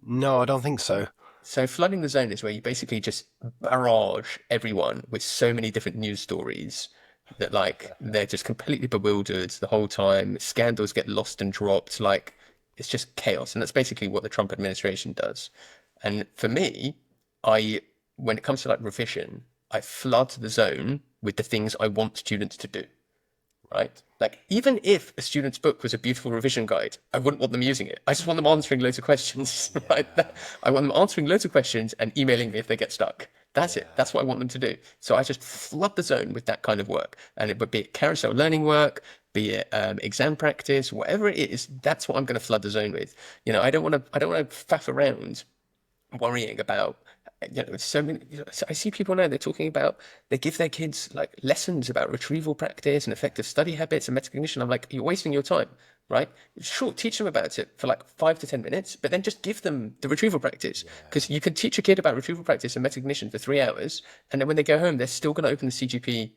No, I don't think so. So flooding the zone is where you basically just barrage everyone with so many different news stories that they're just completely bewildered the whole time. Scandals get lost and dropped. Like it's just chaos. And that's basically what the Trump administration does. And for me, when it comes to like revision, I flood the zone with the things I want students to do. Right? Like, even if a student's book was a beautiful revision guide, I wouldn't want them using it. I just want them answering loads of questions. Right? I want them answering loads of questions and emailing me if they get stuck. That's it. That's what I want them to do. So I just flood the zone with that kind of work. And it would be carousel learning work, be it exam practice, whatever it is, that's what I'm going to flood the zone with. I don't want to faff around worrying about so many. I see people now, they're talking about, they give their kids like lessons about retrieval practice and effective study habits and metacognition. I'm like, you're wasting your time, right? Sure, teach them about it for like 5 to 10 minutes, but then just give them the retrieval practice, because you can teach a kid about retrieval practice and metacognition for 3 hours, and then when they go home, they're still going to open the CGP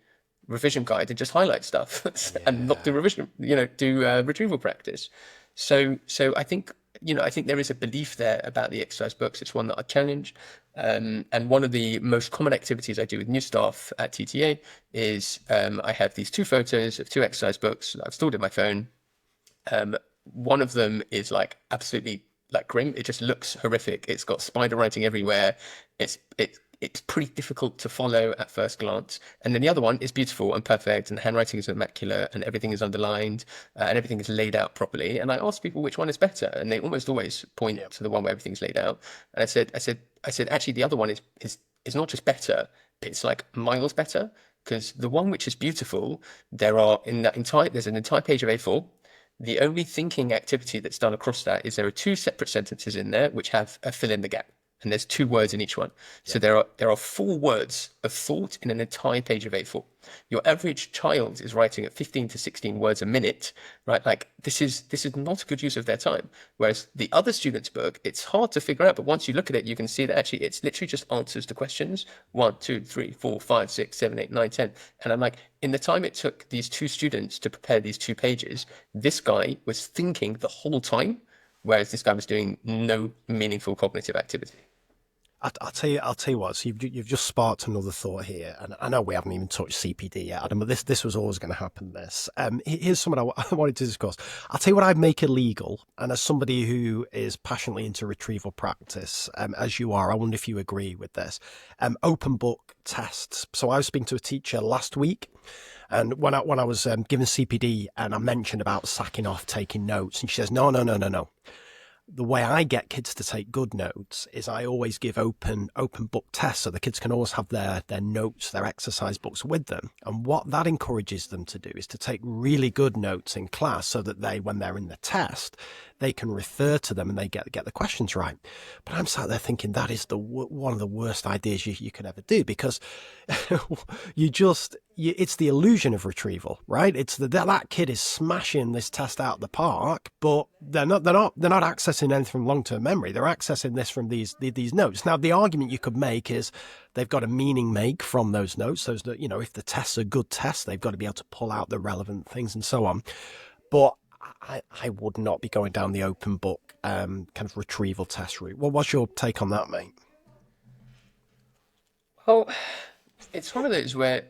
revision guide and just highlight stuff and not do revision, do retrieval practice. So I think there is a belief there about the exercise books. It's one that I challenge. And one of the most common activities I do with new staff at TTA is I have these 2 photos of 2 exercise books that I've stored in my phone. one of them is like absolutely like grim. It just looks horrific. It's got spider writing everywhere. It's pretty difficult to follow at first glance. And then the other one is beautiful and perfect, and the handwriting is immaculate, and everything is underlined, and everything is laid out properly. And I ask people which one is better, and they almost always point to the one where everything's laid out. And I said, actually, the other one is not just better; it's like miles better. Because the one which is beautiful, there's an entire page of A4. The only thinking activity that's done across that is there are two separate sentences in there which have a fill in the gap. And there's 2 words in each one. So there are 4 words of thought in an entire page of A4. Your average child is writing at 15 to 16 words a minute, right? Like this is not a good use of their time. Whereas the other student's book, it's hard to figure out, but once you look at it, you can see that actually it's literally just answers to questions 1, 2, 3, 4, 5, 6, 7, 8, 9, 10. And I'm like, in the time it took these 2 students to prepare these 2 pages, this guy was thinking the whole time, whereas this guy was doing no meaningful cognitive activity. I'll tell you what. So you've just sparked another thought here, and I know we haven't even touched CPD yet, Adam. But this was always going to happen. Here's something I wanted to discuss. I'll tell you what I'd make illegal, and as somebody who is passionately into retrieval practice, as you are, I wonder if you agree with this. Open book tests. So I was speaking to a teacher last week. And when I was given CPD, and I mentioned about sacking off, taking notes, and she says, no. The way I get kids to take good notes is I always give open book tests, so the kids can always have their notes, their exercise books with them. And what that encourages them to do is to take really good notes in class, so that when they're in the test, they can refer to them and they get the questions right. But I'm sat there thinking that is one of the worst ideas you could ever do, because it's the illusion of retrieval, right? It's that kid is smashing this test out of the park, but they're not accessing anything from long-term memory. They're accessing this from these notes. Now, the argument you could make is they've got a meaning make from those notes. Those that, if the tests are good tests, they've got to be able to pull out the relevant things and so on. But I would not be going down the open book kind of retrieval test route. Well, what's your take on that, mate? Well, it's one of those where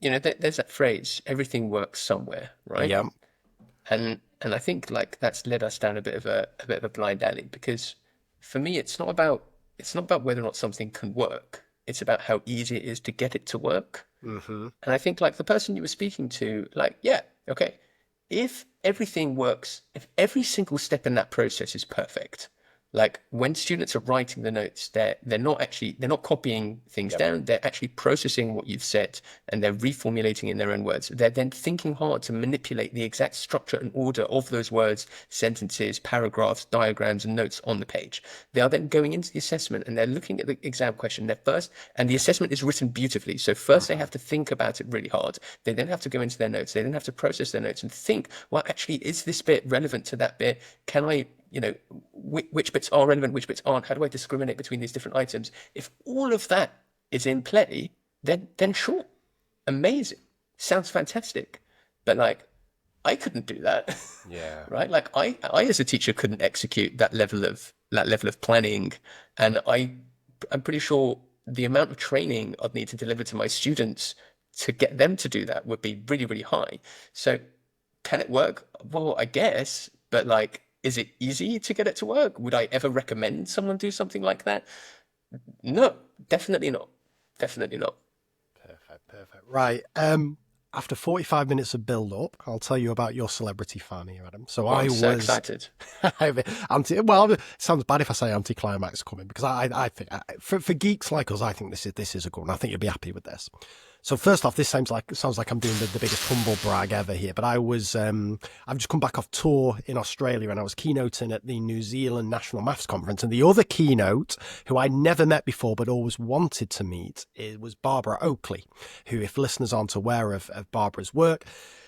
there's that phrase, everything works somewhere, right? Yeah. And I think like that's led us down a bit of a blind alley, because for me it's not about whether or not something can work. It's about how easy it is to get it to work. Mm-hmm. And I think like the person you were speaking to, like, yeah, okay, if everything works, if every single step in that process is perfect, like when students are writing the notes, they're not copying things down. They're actually processing what you've said, and they're reformulating in their own words. They're then thinking hard to manipulate the exact structure and order of those words, sentences, paragraphs, diagrams, and notes on the page. They are then going into the assessment and they're looking at the exam question. And the assessment is written beautifully. So first they have to think about it really hard. They then have to go into their notes. They then have to process their notes and think, well, actually, is this bit relevant to that bit? Can I, which bits are relevant, which bits aren't? How do I discriminate between these different items? If all of that is in play, then sure, amazing, sounds fantastic. But like, I couldn't do that. Yeah. Right? Like I as a teacher couldn't execute that level of planning, and I'm pretty sure the amount of training I'd need to deliver to my students to get them to do that would be really, really high. So can it work? Well, I guess, but like, is it easy to get it to work? Would I ever recommend someone do something like that? No, definitely not. Definitely not. Perfect. Right. After 45 minutes of build-up, I'll tell you about your celebrity fan here, Adam. So I'm so excited. Well, it sounds bad if I say anticlimax coming, because I think for geeks like us, I think this is a good one. I think you'll be happy with this. So first off, this sounds like I'm doing the biggest humble brag ever here, but I've just come back off tour in Australia, and I was keynoting at the New Zealand National Maths Conference, and the other keynote, who I'd never met before but always wanted to meet, was Barbara Oakley, who, if listeners aren't aware of Barbara's work,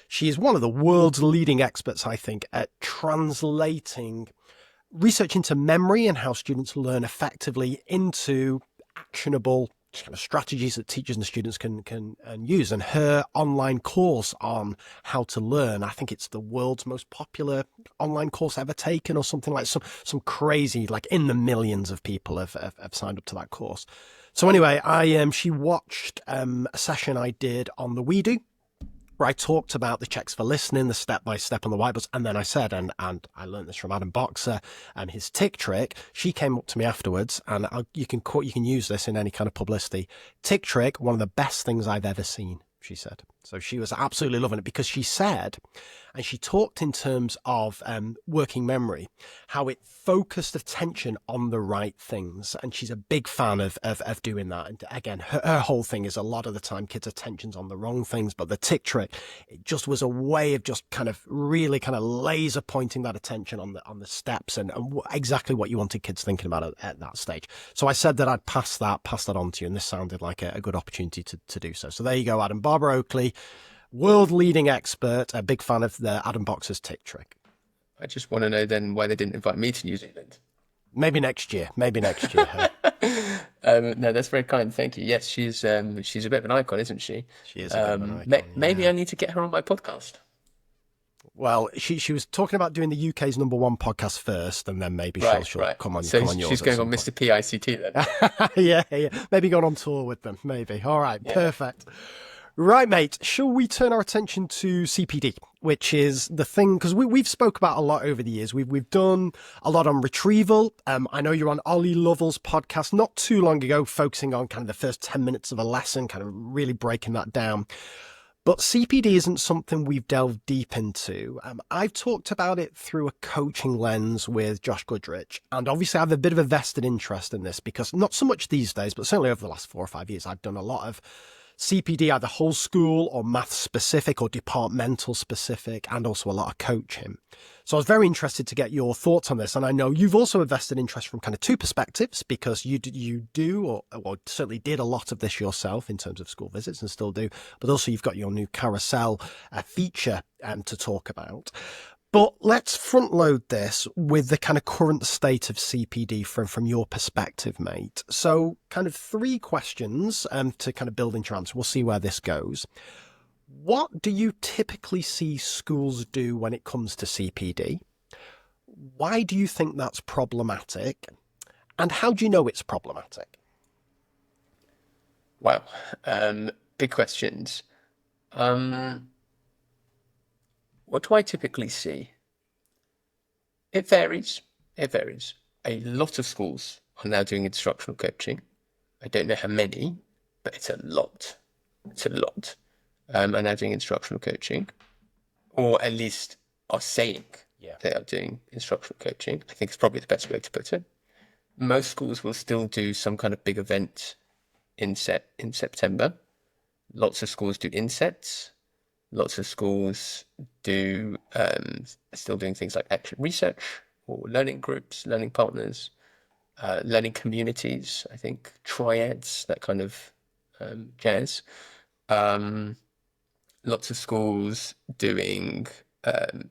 she is one of the world's leading experts, I think, at translating research into memory and how students learn effectively into actionable kind of strategies that teachers and students can use. And her online course on how to learn, I think it's the world's most popular online course ever taken, or something like some crazy, like in the millions of people have signed up to that course. So anyway, she watched a session I did on the We Do, where I talked about the checks for listening, the step by step on the whiteboards, and then I said, and I learned this from Adam Boxer and his tick trick. She came up to me afterwards, and you can use this in any kind of publicity. Tick trick, one of the best things I've ever seen, she said. So she was absolutely loving it, because she said, and she talked in terms of working memory, how it focused attention on the right things. And she's a big fan of doing that. And again, her whole thing is, a lot of the time kids' attention's on the wrong things, but the tick trick, it just was a way of just kind of really kind of laser pointing that attention on the steps and exactly what you wanted kids thinking about at that stage. So I said that I'd pass that on to you, and this sounded like a good opportunity to do so. So there you go, Adam. Barbara Oakley, world-leading expert, a big fan of the Adam Boxer's tick trick. I just want to know then why they didn't invite me to New Zealand. Maybe next year. No, that's very kind. Thank you. Yes, she's a bit of an icon, isn't she? she is a bit of an icon. Maybe I need to get her on my podcast. Well, she was talking about doing the UK's #1 podcast first, and then maybe she'll come on. So come on yours. She's going on Mr. PICT then. yeah. Maybe going on tour with them. Maybe. All right. Yeah. Perfect. Right, mate. Shall we turn our attention to CPD, which is the thing, because we've spoke about a lot over the years. We've done a lot on retrieval. I know you're on Ollie Lovell's podcast not too long ago, focusing on kind of the first 10 minutes of a lesson, kind of really breaking that down. But CPD isn't something we've delved deep into. I've talked about it through a coaching lens with Josh Goodrich, and obviously I have a bit of a vested interest in this, because not so much these days, but certainly over the last 4 or 5 years, I've done a lot of CPD, either whole school or math specific or departmental specific, and also a lot of coaching. So I was very interested to get your thoughts on this. And I know you've also invested interest from kind of two perspectives, because you do, or certainly did a lot of this yourself in terms of school visits and still do, but also you've got your new Carousel feature to talk about. But let's front load this with the kind of current state of CPD from your perspective, mate. So kind of 3 questions to kind of build into your answer. We'll see where this goes. What do you typically see schools do when it comes to CPD? Why do you think that's problematic? And how do you know it's problematic? Wow. Big questions. What do I typically see? It varies. A lot of schools are now doing instructional coaching. I don't know how many, but it's a lot. Are now doing instructional coaching, or at least are saying they are doing instructional coaching. I think it's probably the best way to put it. Most schools will still do some kind of big event in September. Lots of schools do insets. Lots of schools do still doing things like action research or learning groups, learning partners, learning communities, I think, triads, that kind of jazz. Lots of schools doing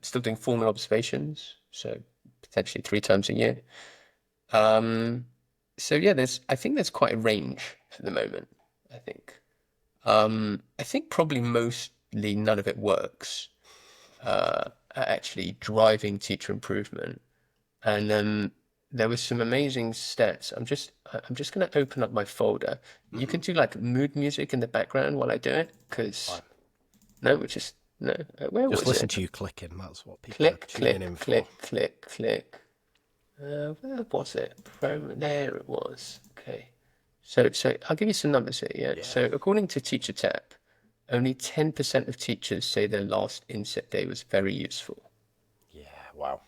still doing formal observations, so potentially 3 times a year. So yeah, I think there's quite a range at the moment. I think probably mostly none of it works at actually driving teacher improvement. And there was some amazing stats. I'm just going to open up my folder. Mm-hmm. You can do like mood music in the background while I do it, because no, which is no. Where just was listen it? to you clicking. That's what people are tuning in for. Click. Where was it? There it was. Okay. So I'll give you some numbers here. Yeah. So according to Teacher Tap, only 10% of teachers say their last inset day was very useful. Yeah. Wow.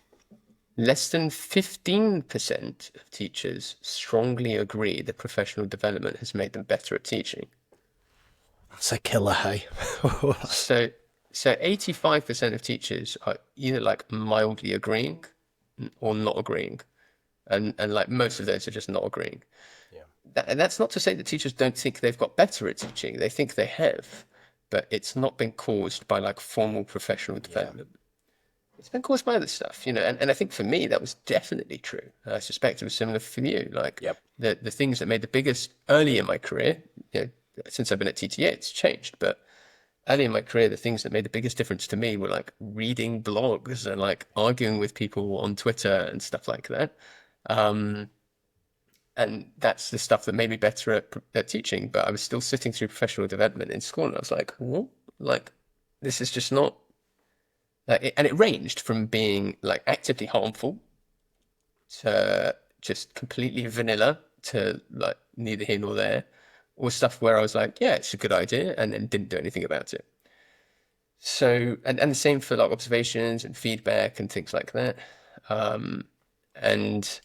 Less than 15% of teachers strongly agree that professional development has made them better at teaching. That's a killer, hey? So 85% of teachers are either like mildly agreeing or not agreeing. And like most of those are just not agreeing. Yeah. And that's not to say that teachers don't think they've got better at teaching. They think they have, but it's not been caused by like formal professional development. It's been caused by other stuff, and I think for me, that was definitely true. I suspect it was similar for you. Like the things that made the biggest early in my career, since I've been at TTA, it's changed. But early in my career, the things that made the biggest difference to me were like reading blogs and like arguing with people on Twitter and stuff like that. And that's the stuff that made me better at teaching. But I was still sitting through professional development in school, and I was like, what? Like, this is just not like, and it ranged from being like actively harmful to just completely vanilla to like neither here nor there, or stuff where I was like, yeah, it's a good idea, and then didn't do anything about it. So, and the same for like observations and feedback and things like that. Um, and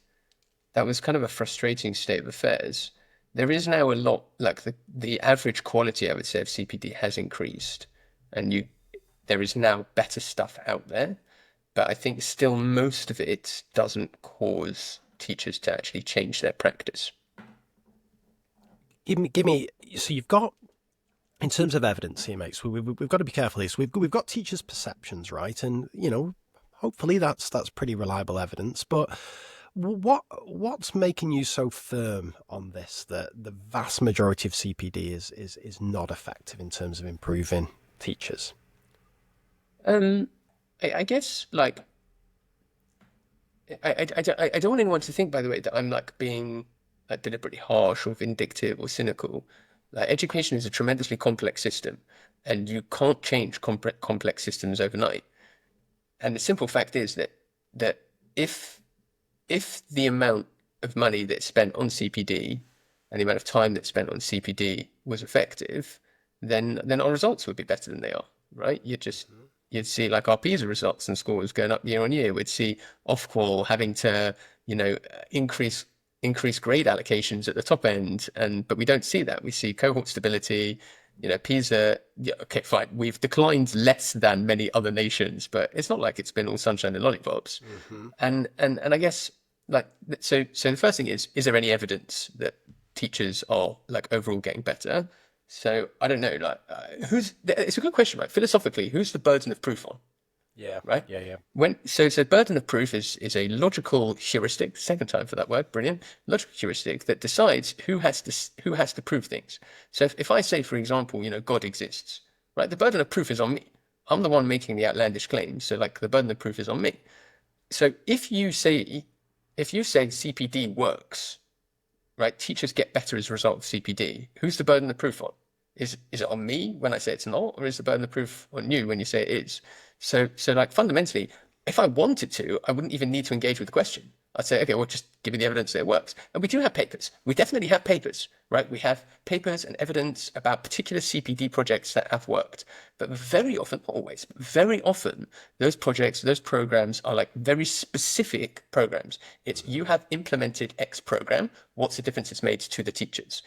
that was kind of a frustrating state of affairs. There is now a lot, like the average quality, I would say, of CPD has increased, and there is now better stuff out there. But I think still most of it doesn't cause teachers to actually change their practice. Give me. So you've got, in terms of evidence here, mates, we've got to be careful here. So we've got teachers' perceptions, right? And hopefully that's pretty reliable evidence. But what's making you so firm on this that the vast majority of CPD is not effective in terms of improving teachers? I guess like I don't want anyone to think, by the way, that I'm like being like deliberately harsh or vindictive or cynical. Like education is a tremendously complex system, and you can't change complex systems overnight. And the simple fact is that if the amount of money that's spent on CPD and the amount of time that's spent on CPD was effective, then our results would be better than they are, right? You'd see like our PISA results and scores going up year on year. We'd see Ofqual having to, increase grade allocations at the top end, but we don't see that. We see cohort stability. PISA, yeah, okay, fine. We've declined less than many other nations, but it's not like it's been all sunshine and lollipops. Mm-hmm. And I guess like so the first thing is there any evidence that teachers are like overall getting better? So I don't know, like it's a good question, right? Philosophically, who's the burden of proof on? Yeah. Right? Yeah. So burden of proof is a logical heuristic, second time for that word, brilliant. Logical heuristic that decides who has to prove things. So if I say, for example, God exists, right? The burden of proof is on me. I'm the one making the outlandish claims, so like the burden of proof is on me. So if you say CPD works, right? Teachers get better as a result of CPD. Who's the burden of proof on? Is it on me when I say it's not, or is the burden of proof on you when you say it is? So like fundamentally, if I wanted to, I wouldn't even need to engage with the question. I'd say, okay, well, just give me the evidence that it works. And we do have papers. We definitely have papers, right? We have papers and evidence about particular CPD projects that have worked. But very often, not always, but very often, those projects, those programs are like very specific programs. It's you have implemented X program. What's the difference it's made to the teachers?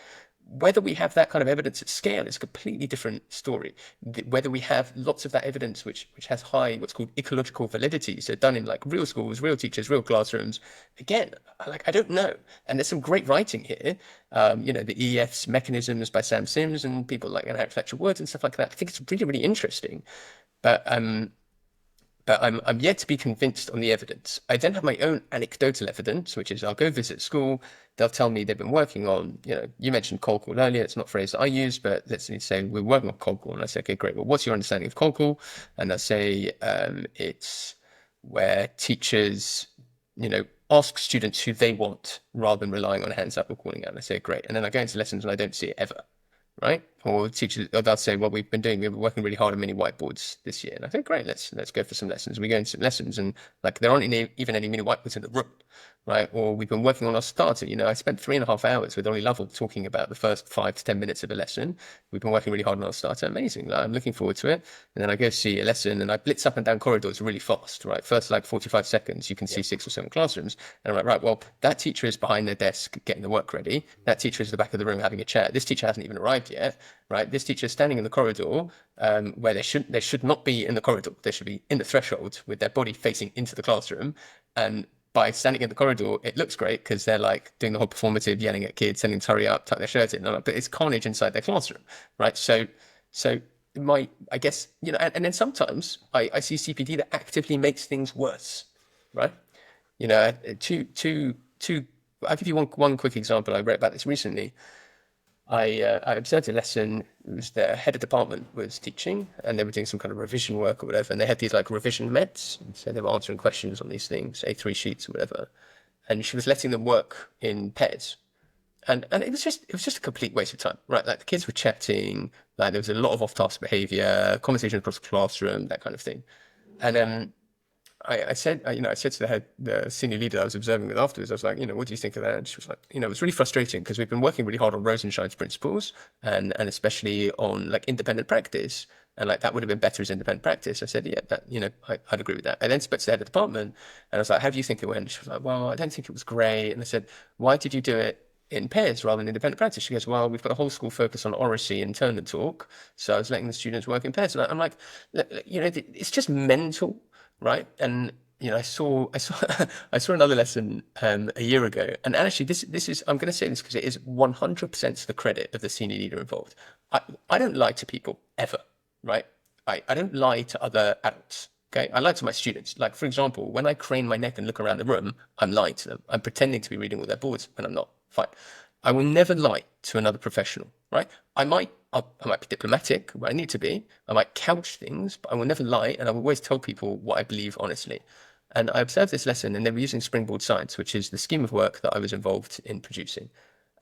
Whether we have that kind of evidence at scale is a completely different story. Whether we have lots of that evidence which has high what's called ecological validity, so done in like real schools, real teachers, real classrooms, again, I don't know. And there's some great writing here. The EF's Mechanisms by Sam Sims and people like Eric Fletcher Wood and stuff like that. I think it's really, really interesting. But I'm yet to be convinced on the evidence. I then have my own anecdotal evidence, which is I'll go visit school. They'll tell me they've been working on, you mentioned cold call earlier. It's not a phrase that I use, but let's say we're working on cold call. And I say, okay, great. Well, what's your understanding of cold call? And I say it's where teachers, ask students who they want rather than relying on hands up or calling out. And I say, great. And then I go into lessons and I don't see it ever. Right? Or teachers, or they'll say, well, we've been working really hard on mini whiteboards this year. And I think, great, let's go for some lessons. We go into some lessons and like there aren't even any mini whiteboards in the room, right? Or we've been working on our starter. I spent 3.5 hours with Ollie Lovell talking about the first 5 to 10 minutes of a lesson. We've been working really hard on our starter. Amazing. Like, I'm looking forward to it. And then I go see a lesson and I blitz up and down corridors really fast, right? First, like 45 seconds, you can see 6 or 7 classrooms. And I'm like, right, well, that teacher is behind their desk getting the work ready. That teacher is at the back of the room having a chat. This teacher hasn't even arrived yet, right? This teacher is standing in the corridor where they should not be in the corridor. They should be in the threshold with their body facing into the classroom. And by standing in the corridor, it looks great because they're like doing the whole performative, yelling at kids, telling them to hurry up, tuck their shirt in. But it's carnage inside their classroom, right? So I guess, and then sometimes I see CPD that actively makes things worse, right? I'll give you one quick example. I read about this recently. I observed a lesson. It was the head of department was teaching, and they were doing some kind of revision work or whatever. And they had these like revision meds, so they were answering questions on these things, A3 sheets or whatever. And she was letting them work in pairs. And it was just a complete waste of time, right? Like the kids were chatting, like there was a lot of off-task behavior, conversation across the classroom, that kind of thing. And I said, I said to the senior leader I was observing with afterwards, I was like, what do you think of that? And she was like, it was really frustrating because we've been working really hard on Rosenshine's principles and especially on like independent practice. And like that would have been better as independent practice. I said, yeah, that, I'd agree with that. I then spoke to the head of the department and I was like, how do you think it went? She was like, well, I don't think it was great. And I said, why did you do it in pairs rather than independent practice? She goes, well, we've got a whole school focus on oracy and turn and talk. So I was letting the students work in pairs. And I'm like, it's just mental. Right. And, I saw I saw another lesson a year ago. And actually, this is, I'm going to say this because it is 100% to the credit of the senior leader involved. I don't lie to people ever. Right. I don't lie to other adults. Okay. I lie to my students. Like, for example, when I crane my neck and look around the room, I'm lying to them. I'm pretending to be reading all their boards when I'm not. Fine. I will never lie to another professional, right? I might be diplomatic where I need to be. I might couch things, but I will never lie. And I will always tell people what I believe honestly. And I observed this lesson and they were using Springboard Science, which is the scheme of work that I was involved in producing.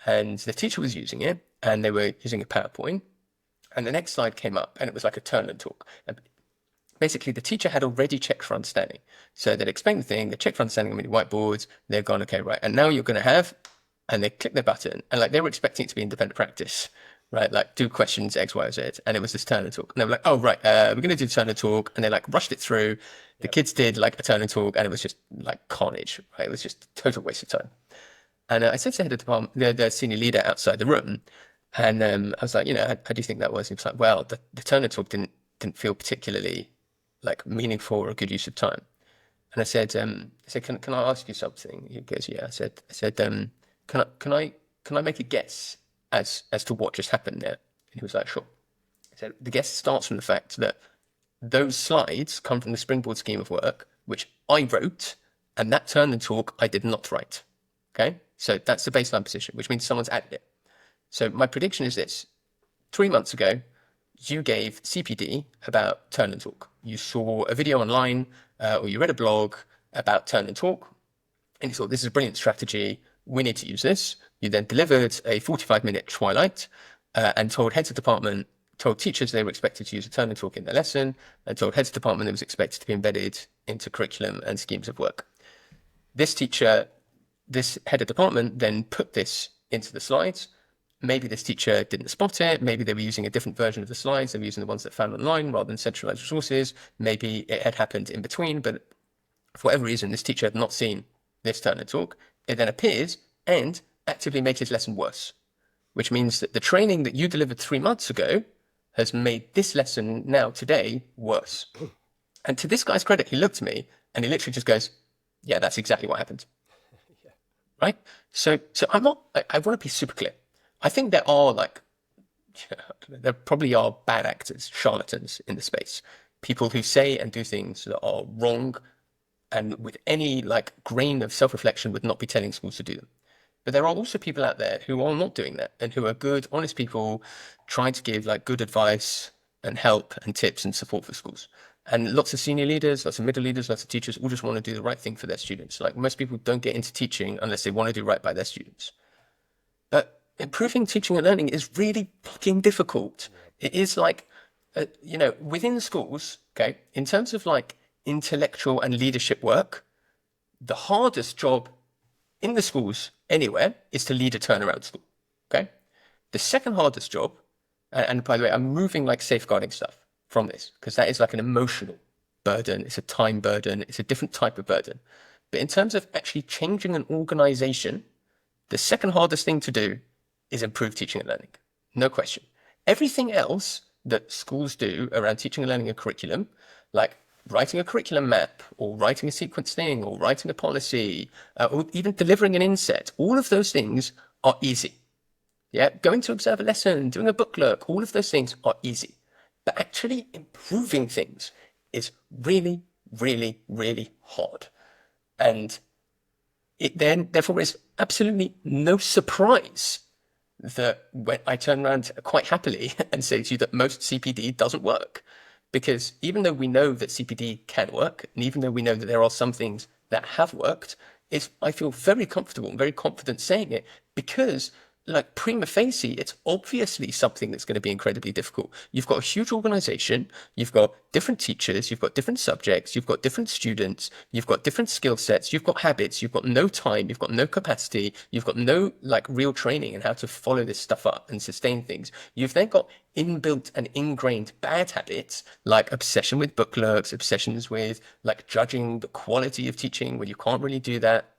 And the teacher was using it and they were using a PowerPoint. And the next slide came up and it was like a turn and talk. And basically, the teacher had already checked for understanding. So they'd explained the thing, they checked for understanding on many whiteboards, they've gone, okay, right. And now you're going to have, and they click their button, and like they were expecting it to be independent practice, right? Like do questions X, Y, Z, and it was this turn and talk. And they were like, oh right, we're going to do turn and talk, and they like rushed it through. The kids did like a turn and talk, and it was just like carnage, right? It was just a total waste of time. And I said to the head of the department, the senior leader outside the room, and I was like, how do you think that was? And he was like, well, the turn and talk didn't feel particularly like meaningful or a good use of time. And I said, can I ask you something? He goes, yeah. I said, can I make a guess as to what just happened there? And he was like, sure. I said, the guess starts from the fact that those slides come from the Springboard scheme of work, which I wrote, and that turn and talk I did not write. Okay, so that's the baseline position, which means someone's added it. So my prediction is this: 3 months ago, you gave CPD about turn and talk. You saw a video online or you read a blog about turn and talk, and you thought, this is a brilliant strategy. We need to use this. You then delivered a 45-minute twilight and told heads of department, told teachers they were expected to use a turn and talk in their lesson, and told heads of department it was expected to be embedded into curriculum and schemes of work. This teacher, this head of department then put this into the slides. Maybe this teacher didn't spot it. Maybe they were using a different version of the slides. They were using the ones that found online rather than centralized resources. Maybe it had happened in between, but for whatever reason, this teacher had not seen this turn and talk. It then appears and actively makes his lesson worse, which means that the training that you delivered 3 months ago has made this lesson now today worse. And to this guy's credit, he looked at me and he literally just goes, yeah, that's exactly what happened. Yeah. Right? So I want to be super clear. I think there are there probably are bad actors, charlatans in the space, people who say and do things that are wrong and with any grain of self-reflection would not be telling schools to do them. But there are also people out there who are not doing that and who are good, honest people trying to give good advice and help and tips and support for schools. And lots of senior leaders, lots of middle leaders, lots of teachers all just want to do the right thing for their students. Most people don't get into teaching unless they want to do right by their students. But improving teaching and learning is really fucking difficult. It is within schools, okay, in terms of intellectual and leadership work, the hardest job in the schools anywhere is to lead a turnaround school, okay? The second hardest job, and by the way, I'm moving safeguarding stuff from this because that is an emotional burden. It's a time burden. It's a different type of burden. But in terms of actually changing an organization, the second hardest thing to do is improve teaching and learning. No question. Everything else that schools do around teaching and learning a curriculum, like writing a curriculum map or writing a sequence thing or writing a policy or even delivering an inset, all of those things are easy. Yeah, going to observe a lesson, doing a book look, all of those things are easy. But actually improving things is really, really, really hard. And it then, therefore, is absolutely no surprise that when I turn around quite happily and say to you that most CPD doesn't work. Because even though we know that CPD can work, and even though we know that there are some things that have worked, I feel very comfortable and very confident saying it because like prima facie, it's obviously something that's going to be incredibly difficult. You've got a huge organization, you've got different teachers, you've got different subjects, you've got different students, you've got different skill sets, you've got habits, you've got no time, you've got no capacity, you've got no like real training in how to follow this stuff up and sustain things. You've then got inbuilt and ingrained bad habits like obsession with book lurks, obsessions with like judging the quality of teaching when you can't really do that,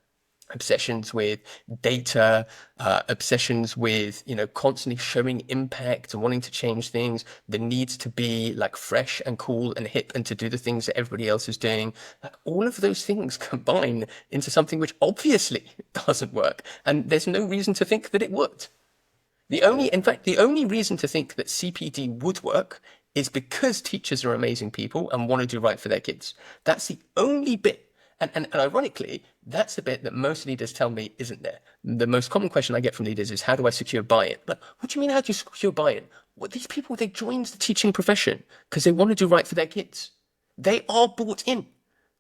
obsessions with data, obsessions with, constantly showing impact and wanting to change things, the need to be like fresh and cool and hip and to do the things that everybody else is doing. Like all of those things combine into something which obviously doesn't work. And there's no reason to think that it would. In fact, the only reason to think that CPD would work is because teachers are amazing people and want to do right for their kids. That's the only bit. And ironically, that's the bit that most leaders tell me isn't there. The most common question I get from leaders is, how do I secure buy-in? But what do you mean, how do you secure buy-in? Well, these people, they joined the teaching profession because they want to do right for their kids. They are bought in,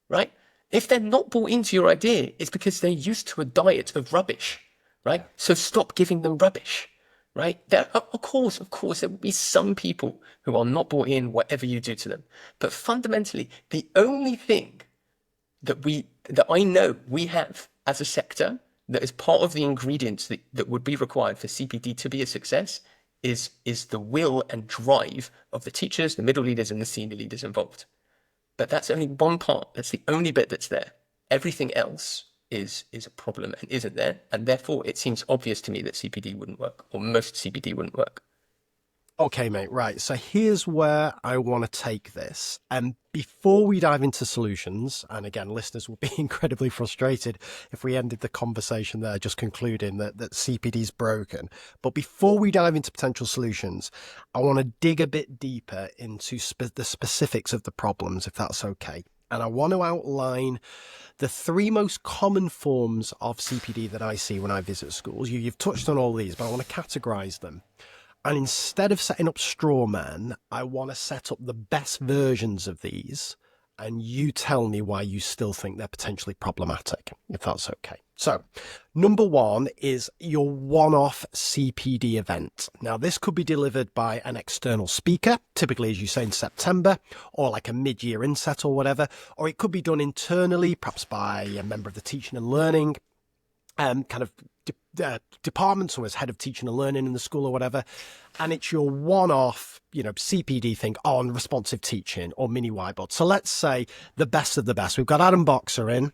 right? If they're not bought into your idea, it's because they're used to a diet of rubbish, right? So stop giving them rubbish, right? Of course, there will be some people who are not bought in whatever you do to them. But fundamentally, the only thing that I know we have as a sector that is part of the ingredients that would be required for CPD to be a success is the will and drive of the teachers, the middle leaders, and the senior leaders involved. But that's only one part. That's the only bit that's there. Everything else is a problem and isn't there. And therefore, it seems obvious to me that CPD wouldn't work, or most CPD wouldn't work. Okay, mate, right. So here's where I want to take this. And before we dive into solutions, and again, listeners will be incredibly frustrated if we ended the conversation there, just concluding that CPD is broken. But before we dive into potential solutions, I want to dig a bit deeper into the specifics of the problems, if that's okay. And I want to outline the three most common forms of CPD that I see when I visit schools. You've touched on all these, but I want to categorize them. And instead of setting up straw men, I want to set up the best versions of these. And you tell me why you still think they're potentially problematic, if that's okay. So, number one is your one-off CPD event. Now, this could be delivered by an external speaker, typically, as you say, in September, or like a mid-year inset or whatever. Or it could be done internally, perhaps by a member of the teaching and learning department, so as head of teaching and learning in the school or whatever, and it's your one-off, CPD thing on responsive teaching or mini whiteboard. So let's say the best of the best. We've got Adam Boxer in.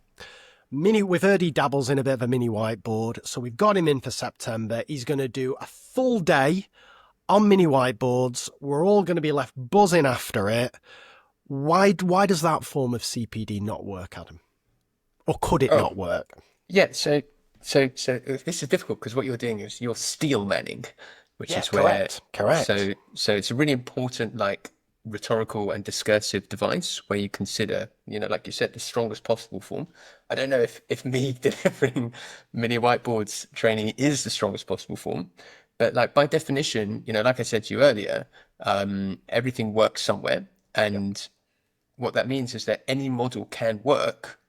We've heard he dabbles in a bit of a mini whiteboard, so we've got him in for September. He's going to do a full day on mini whiteboards. We're all going to be left buzzing after it. Why does that form of CPD not work, Adam? Or could it not work? Yeah, so this is difficult because what you're doing is you're steel manning, which is where correct. So it's a really important like rhetorical and discursive device where you consider, like you said, the strongest possible form. I don't know if me delivering mini whiteboards training is the strongest possible form, but like by definition, like I said to you earlier, everything works somewhere, and what that means is that any model can work,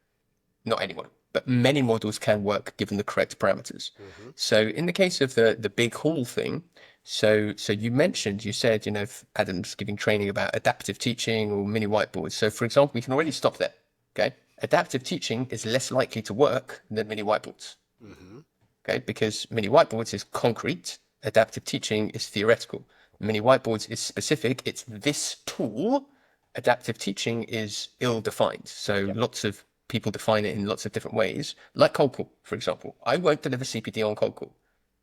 not any model, but many models can work given the correct parameters. Mm-hmm. So in the case of the big hall thing, so you said, if Adam's giving training about adaptive teaching or mini whiteboards. So for example, we can already stop there. Okay. Adaptive teaching is less likely to work than mini whiteboards. Mm-hmm. Okay. Because mini whiteboards is concrete. Adaptive teaching is theoretical. Mini whiteboards is specific. It's this tool. Adaptive teaching is ill-defined. So lots of people define it in lots of different ways, like cold call, for example. I won't deliver CPD on cold call.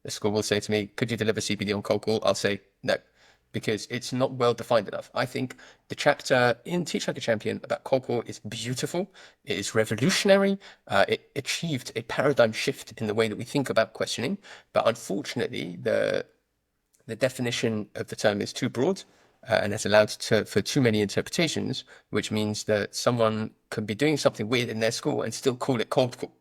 The school will say to me, could you deliver CPD on cold call? I'll say no, because it's not well defined enough. I think the chapter in Teach Like a Champion about cold call is beautiful. It is revolutionary. It achieved a paradigm shift in the way that we think about questioning. But unfortunately, the definition of the term is too broad. And has allowed for too many interpretations, which means that someone can be doing something weird in their school and still call it cold call.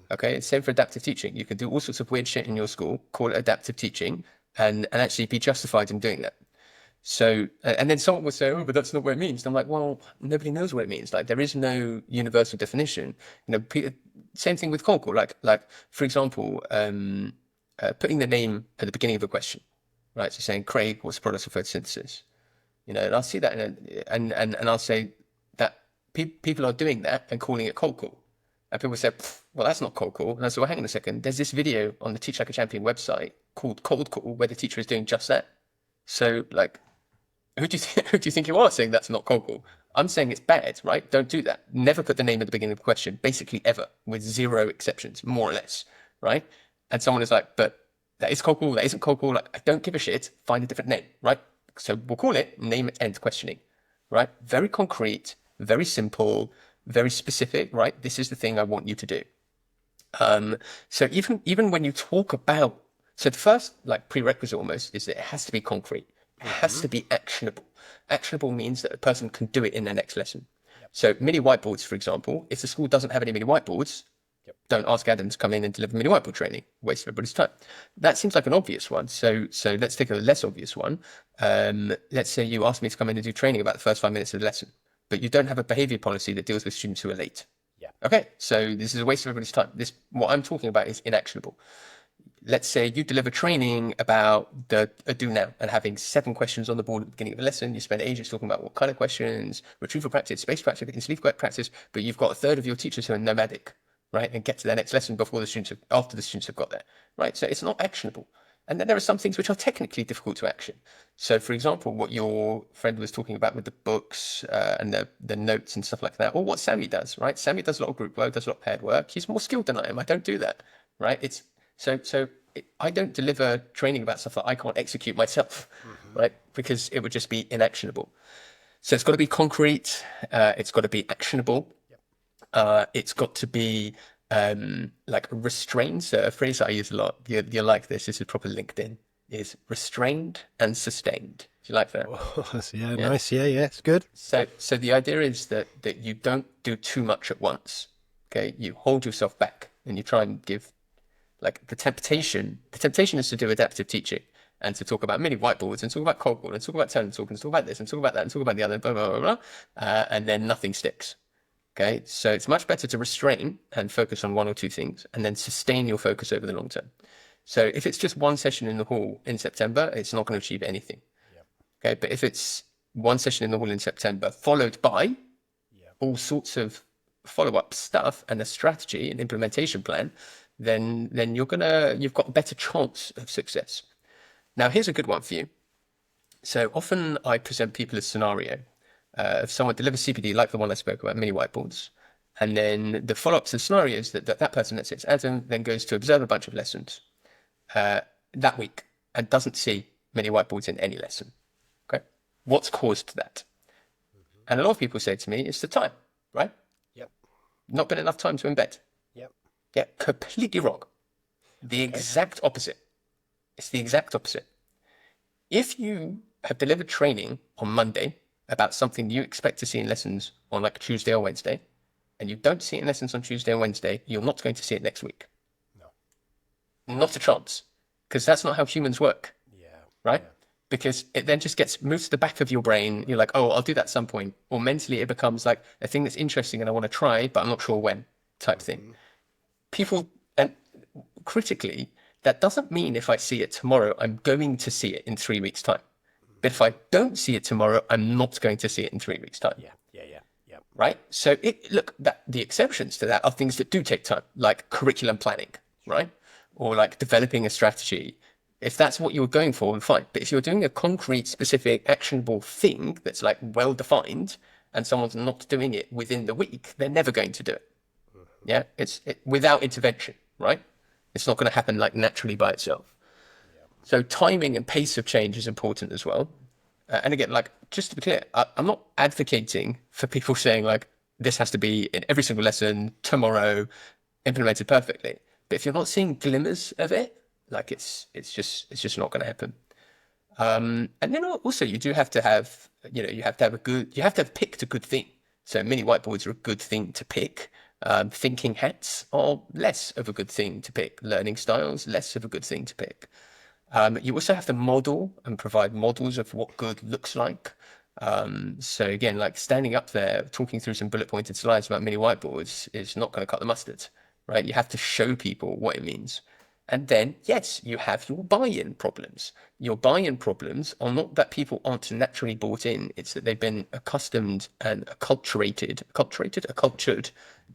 Okay, same for adaptive teaching. You can do all sorts of weird shit in your school, call it adaptive teaching, and actually be justified in doing that. So, and then someone will say, oh, but that's not what it means. And I'm like, well, nobody knows what it means. Like, there is no universal definition. Same thing with cold call. Like, for example, putting the name at the beginning of a question, right? So saying, Craig, what's the product of photosynthesis? And I'll see that and I'll say that people are doing that and calling it cold call. And people say, well, that's not cold call. And I say, well, hang on a second. There's this video on the Teach Like a Champion website called Cold Call where the teacher is doing just that. So, like, who do you think you are saying that's not cold call? I'm saying it's bad, right? Don't do that. Never put the name at the beginning of the question, basically ever, with zero exceptions, more or less, right? And someone is like, but that is cold call, that isn't cold call. Like, I don't give a shit. Find a different name, right? So we'll call it name end questioning, right? Very concrete, very simple, very specific, right? This is the thing I want you to do. So even when you talk about, so the first like prerequisite almost is that it has to be concrete. It has to be actionable. Actionable means that a person can do it in their next lesson. So mini whiteboards, for example, if the school doesn't have any mini whiteboards, don't ask Adam to come in and deliver mini whiteboard training. Waste everybody's time. That seems like an obvious one. So let's take a less obvious one. Let's say you ask me to come in and do training about the first 5 minutes of the lesson, but you don't have a behavior policy that deals with students who are late. Yeah. Okay. So this is a waste of everybody's time. What I'm talking about is inactionable. Let's say you deliver training about the do now and having 7 questions on the board at the beginning of a lesson. You spend ages talking about what kind of questions, retrieval practice, space practice, interleave practice, but you've got a third of your teachers who are nomadic, right? And get to their next lesson after the students have got there, right? So it's not actionable. And then there are some things which are technically difficult to action. So for example, what your friend was talking about with the books and the notes and stuff like that, or what Sammy does, right? Sammy does a lot of group work, does a lot of paired work. He's more skilled than I am. I don't do that, right? I don't deliver training about stuff that I can't execute myself, right? Because it would just be inactionable. So it's got to be concrete. It's got to be actionable. It's got to be like restrained. So a phrase that I use a lot, you like this is proper LinkedIn, is restrained and sustained. Do you like that? Oh, yeah, nice. Yeah, it's good. So the idea is that you don't do too much at once. Okay, you hold yourself back and you try and give. Like the temptation is to do adaptive teaching and to talk about mini whiteboards and talk about cold call and talk about turn and talk and talk about this and talk about that and talk about the other, blah, blah, blah, blah, and then nothing sticks. Okay. So it's much better to restrain and focus on 1 or 2 things and then sustain your focus over the long term. So if it's just 1 session in the hall in September, it's not going to achieve anything. Okay. But if it's 1 session in the hall in September, followed by all sorts of follow-up stuff and a strategy and implementation plan, then you've got a better chance of success. Now, here's a good one for you. So often I present people a scenario of someone delivers CPD like the one I spoke about, mini whiteboards. And then the follow-up to the scenario is that person, let's say it's Adam, then goes to observe a bunch of lessons that week and doesn't see mini whiteboards in any lesson. Okay, what's caused that? And a lot of people say to me, it's the time, right? Yep. Not been enough time to embed. Yeah, completely wrong. The exact opposite. It's the exact opposite. If you have delivered training on Monday about something you expect to see in lessons on like Tuesday or Wednesday, and you don't see it in lessons on Tuesday or Wednesday, you're not going to see it next week. No. Not a chance. Because that's not how humans work. Yeah. Right? Yeah. Because it then just gets moved to the back of your brain. You're like, oh, I'll do that at some point. Or mentally it becomes like a thing that's interesting and I want to try, but I'm not sure when type thing. People, and critically, that doesn't mean if I see it tomorrow, I'm going to see it in 3 weeks' time. But if I don't see it tomorrow, I'm not going to see it in 3 weeks' time. Yeah. Right? So the exceptions to that are things that do take time, like curriculum planning, right? Or like developing a strategy. If that's what you're going for, then fine. But if you're doing a concrete, specific, actionable thing that's like well-defined and someone's not doing it within the week, they're never going to do it. Yeah, it's without intervention, right? It's not going to happen like naturally by itself. Yeah. So timing and pace of change is important as well. And again, like just to be clear, I'm not advocating for people saying like this has to be in every single lesson tomorrow, implemented perfectly. But if you're not seeing glimmers of it, like it's just not going to happen. And then also you do have to have, you have to have picked a good thing. So mini whiteboards are a good thing to pick. Thinking hats are less of a good thing to pick. Learning styles, less of a good thing to pick. You also have to model and provide models of what good looks like. So again, like standing up there, talking through some bullet pointed slides about mini whiteboards is not going to cut the mustard, right? You have to show people what it means. And then, yes, you have your buy-in problems. Your buy-in problems are not that people aren't naturally bought in. It's that they've been accustomed and accultured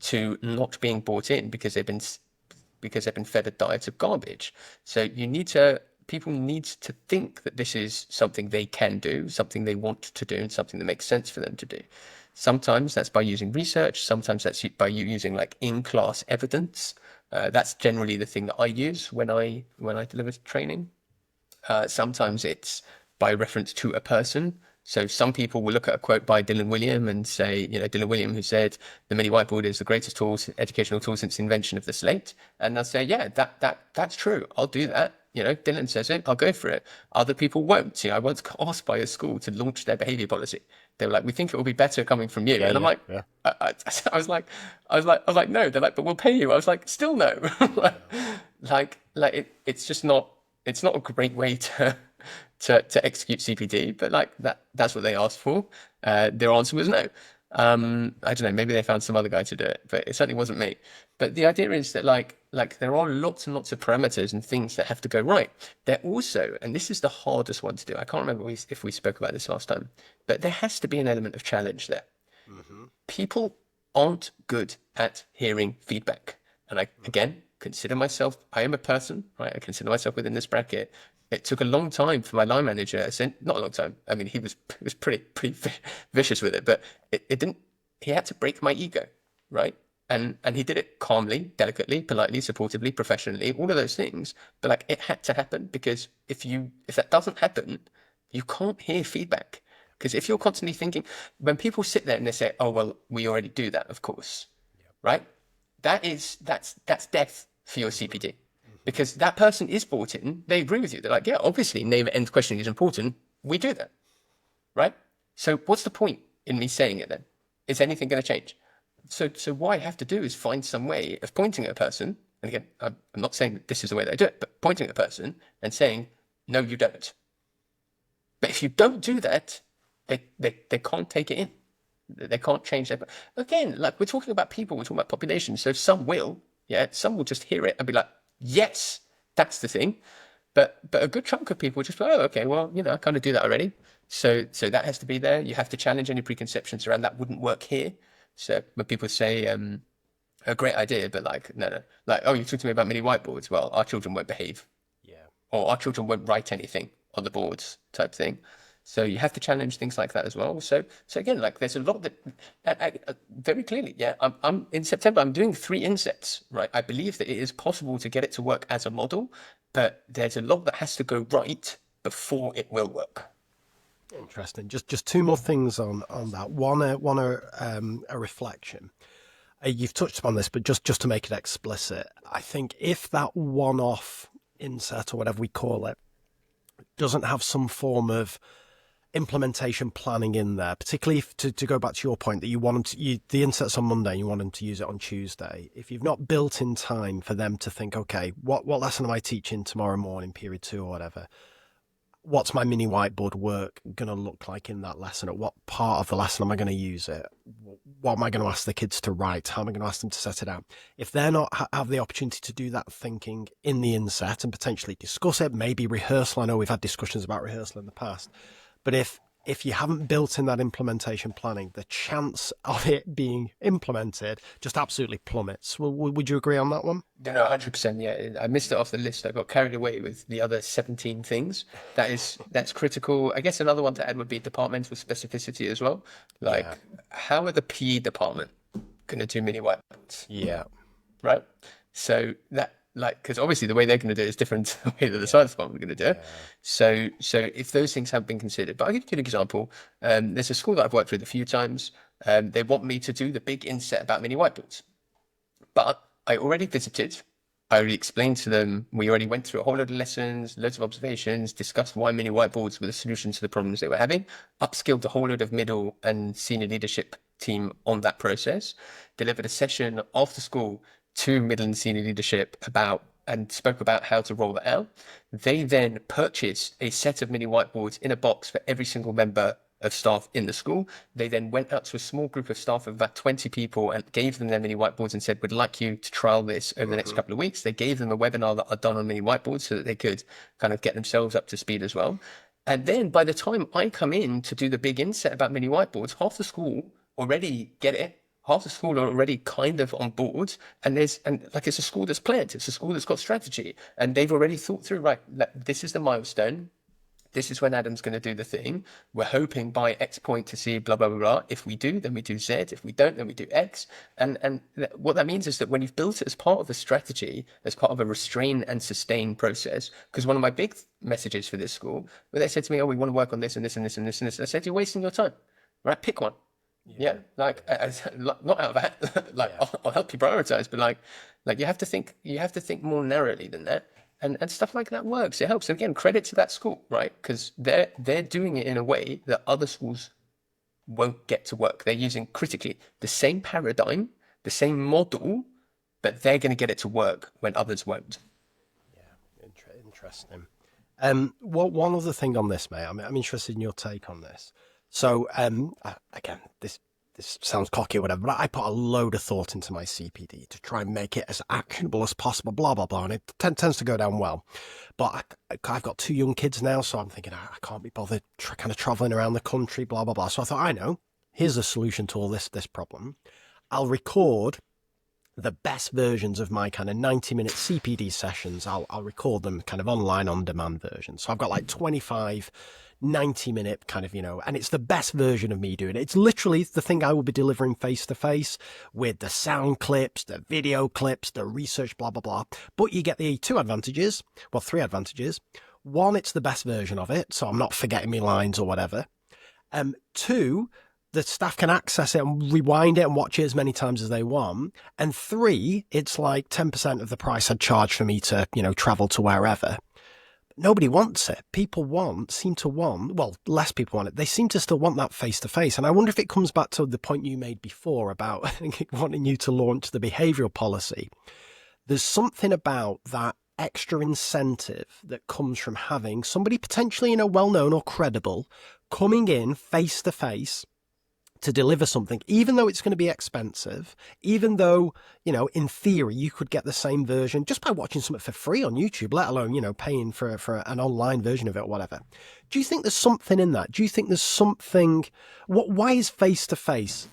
to not being bought in because they've been fed a diet of garbage. So people need to think that this is something they can do, something they want to do, and something that makes sense for them to do. Sometimes that's by using research. Sometimes that's by using like in-class evidence. That's generally the thing that I use when I deliver training. Sometimes it's by reference to a person. So some people will look at a quote by Dylan Wiliam and say, Dylan Wiliam, who said the mini whiteboard is the greatest educational tool since the invention of the slate. And they'll say, yeah, that's true. I'll do that. Dylan says it, I'll go for it. Other people won't. I once got asked by a school to launch their behavior policy. They were like, we think it will be better coming from you. And I'm like, I was like, no. They're like, but we'll pay you. I was like, still no. It's just not. It's not a great way to execute CPD, but like that's what they asked for. Their answer was no. I don't know, maybe they found some other guy to do it, but it certainly wasn't me. But the idea is that like there are lots and lots of parameters and things that have to go right. There also, and this is the hardest one to do, I can't remember if we spoke about this last time, but there has to be an element of challenge there. Mm-hmm. People aren't good at hearing feedback. And again, consider myself, I am a person, right? I consider myself within this bracket. It took a long time for my line manager, not a long time. I mean, he was pretty vicious with it, but it didn't, he had to break my ego, right? And he did it calmly, delicately, politely, supportively, professionally, all of those things. But like, it had to happen, because if that doesn't happen, you can't hear feedback. Because if you're constantly thinking, when people sit there and they say, oh, well, we already do that, of course, right? That's death for your CPD, because that person is bought in. They agree with you. They're like, yeah, obviously name it, end questioning is important. We do that, right? So what's the point in me saying it then? Is anything going to change? So what I have to do is find some way of pointing at a person. And again, I'm not saying that this is the way they do it, but pointing at a person and saying, no, you don't. But if you don't do that, they can't take it in. They can't change that. Again, like we're talking about people, we're talking about population. So some will just hear it and be like, yes, that's the thing. But a good chunk of people just go, oh, okay, well, I kind of do that already. So that has to be there. You have to challenge any preconceptions around that wouldn't work here. So when people say, a great idea, but like, no. Like, oh, you talked to me about mini whiteboards. Well, our children won't behave. Yeah. Or our children won't write anything on the boards type thing. So you have to challenge things like that as well. So again, like there's a lot that very clearly, yeah, I'm in September, I'm doing 3 insets, right? I believe that it is possible to get it to work as a model, but there's a lot that has to go right before it will work. Interesting. Just 2 more things on that. One, a reflection. You've touched upon this, but just to make it explicit, I think if that one-off inset or whatever we call it doesn't have some form of implementation planning in there, particularly if, to go back to your point that you want them to the inset's on Monday and you want them to use it on Tuesday, if you've not built in time for them to think, okay, what lesson am I teaching tomorrow morning, period 2 or whatever, what's my mini whiteboard work going to look like in that lesson? At what part of the lesson am I going to use it? What am I going to ask the kids to write? How am I going to ask them to set it out? If they're not have the opportunity to do that thinking in the inset and potentially discuss it, maybe rehearsal. I know we've had discussions about rehearsal in the past. But if you haven't built in that implementation planning, the chance of it being implemented just absolutely plummets. Would you agree on that one? No, 100%. Yeah, I missed it off the list. I got carried away with the other 17 things. That's critical. I guess another one to add would be departmental specificity as well. Like, how are the PE department going to do mini whiteboards? Yeah. Right. So that, like, because obviously the way they're going to do it is different to the way that the science department are going to do it. So if those things have been considered, but I'll give you an example. There's a school that I've worked with a few times. They want me to do the big inset about mini whiteboards, but I already visited. I already explained to them. We already went through a whole load of lessons, loads of observations, discussed why mini whiteboards were the solution to the problems they were having, upskilled a whole load of middle and senior leadership team on that process, delivered a session after school to middle and senior leadership and spoke about how to roll it out. They then purchased a set of mini whiteboards in a box for every single member of staff in the school. They then went out to a small group of staff of about 20 people and gave them their mini whiteboards and said, we'd like you to trial this over the next couple of weeks. They gave them a webinar that are done on mini whiteboards so that they could kind of get themselves up to speed as well. And then by the time I come in to do the big inset about mini whiteboards, half the school already get it. Half the school are already kind of on board, and it's a school that's planned. It's a school that's got strategy, and they've already thought through, right, this is the milestone. This is when Adam's going to do the thing. We're hoping by X point to see blah, blah, blah, blah. If we do, then we do Z. If we don't, then we do X. And what that means is that when you've built it as part of a strategy, as part of a restrain and sustain process, because one of my big messages for this school, where they said to me, oh, we want to work on this and this and this and this and this. I said, you're wasting your time, right? Pick one. Yeah, like not out of that. Like I'll help you prioritize, but like you have to think more narrowly than that, and stuff like that works. It helps. And again, credit to that school, right? Because they're doing it in a way that other schools won't get to work. They're using critically the same paradigm, the same model, but they're going to get it to work when others won't. Yeah, interesting. One other thing on this, mate. I'm interested in your take on this. So, again, this sounds cocky or whatever, but I put a load of thought into my CPD to try and make it as actionable as possible, blah, blah, blah, and it tends to go down well. But I've got 2 young kids now, so I'm thinking, I can't be bothered kind of traveling around the country, blah, blah, blah. So I thought, I know, here's a solution to all this problem. I'll record the best versions of my kind of 90-minute CPD sessions. I'll record them kind of online on-demand versions. So I've got like 25 90-minute kind of, and it's the best version of me doing it. It's literally the thing I will be delivering face to face with the sound clips, the video clips, the research, blah, blah, blah. But you get the 3 advantages. 1, it's the best version of it, so I'm not forgetting my lines or whatever. 2, the staff can access it and rewind it and watch it as many times as they want. And 3, it's like 10% of the price I'd charge for me to, travel to wherever. Nobody wants it. Seem to want, well, less people want it. They seem to still want that face-to-face. And I wonder if it comes back to the point you made before about wanting you to launch the behavioural policy. There's something about that extra incentive that comes from having somebody potentially, well-known or credible coming in face-to-face to deliver something, even though it's going to be expensive, even though, in theory, you could get the same version just by watching something for free on YouTube, let alone, paying for an online version of it or whatever. Do you think there's something in that? Do you think there's something, why is face-to-face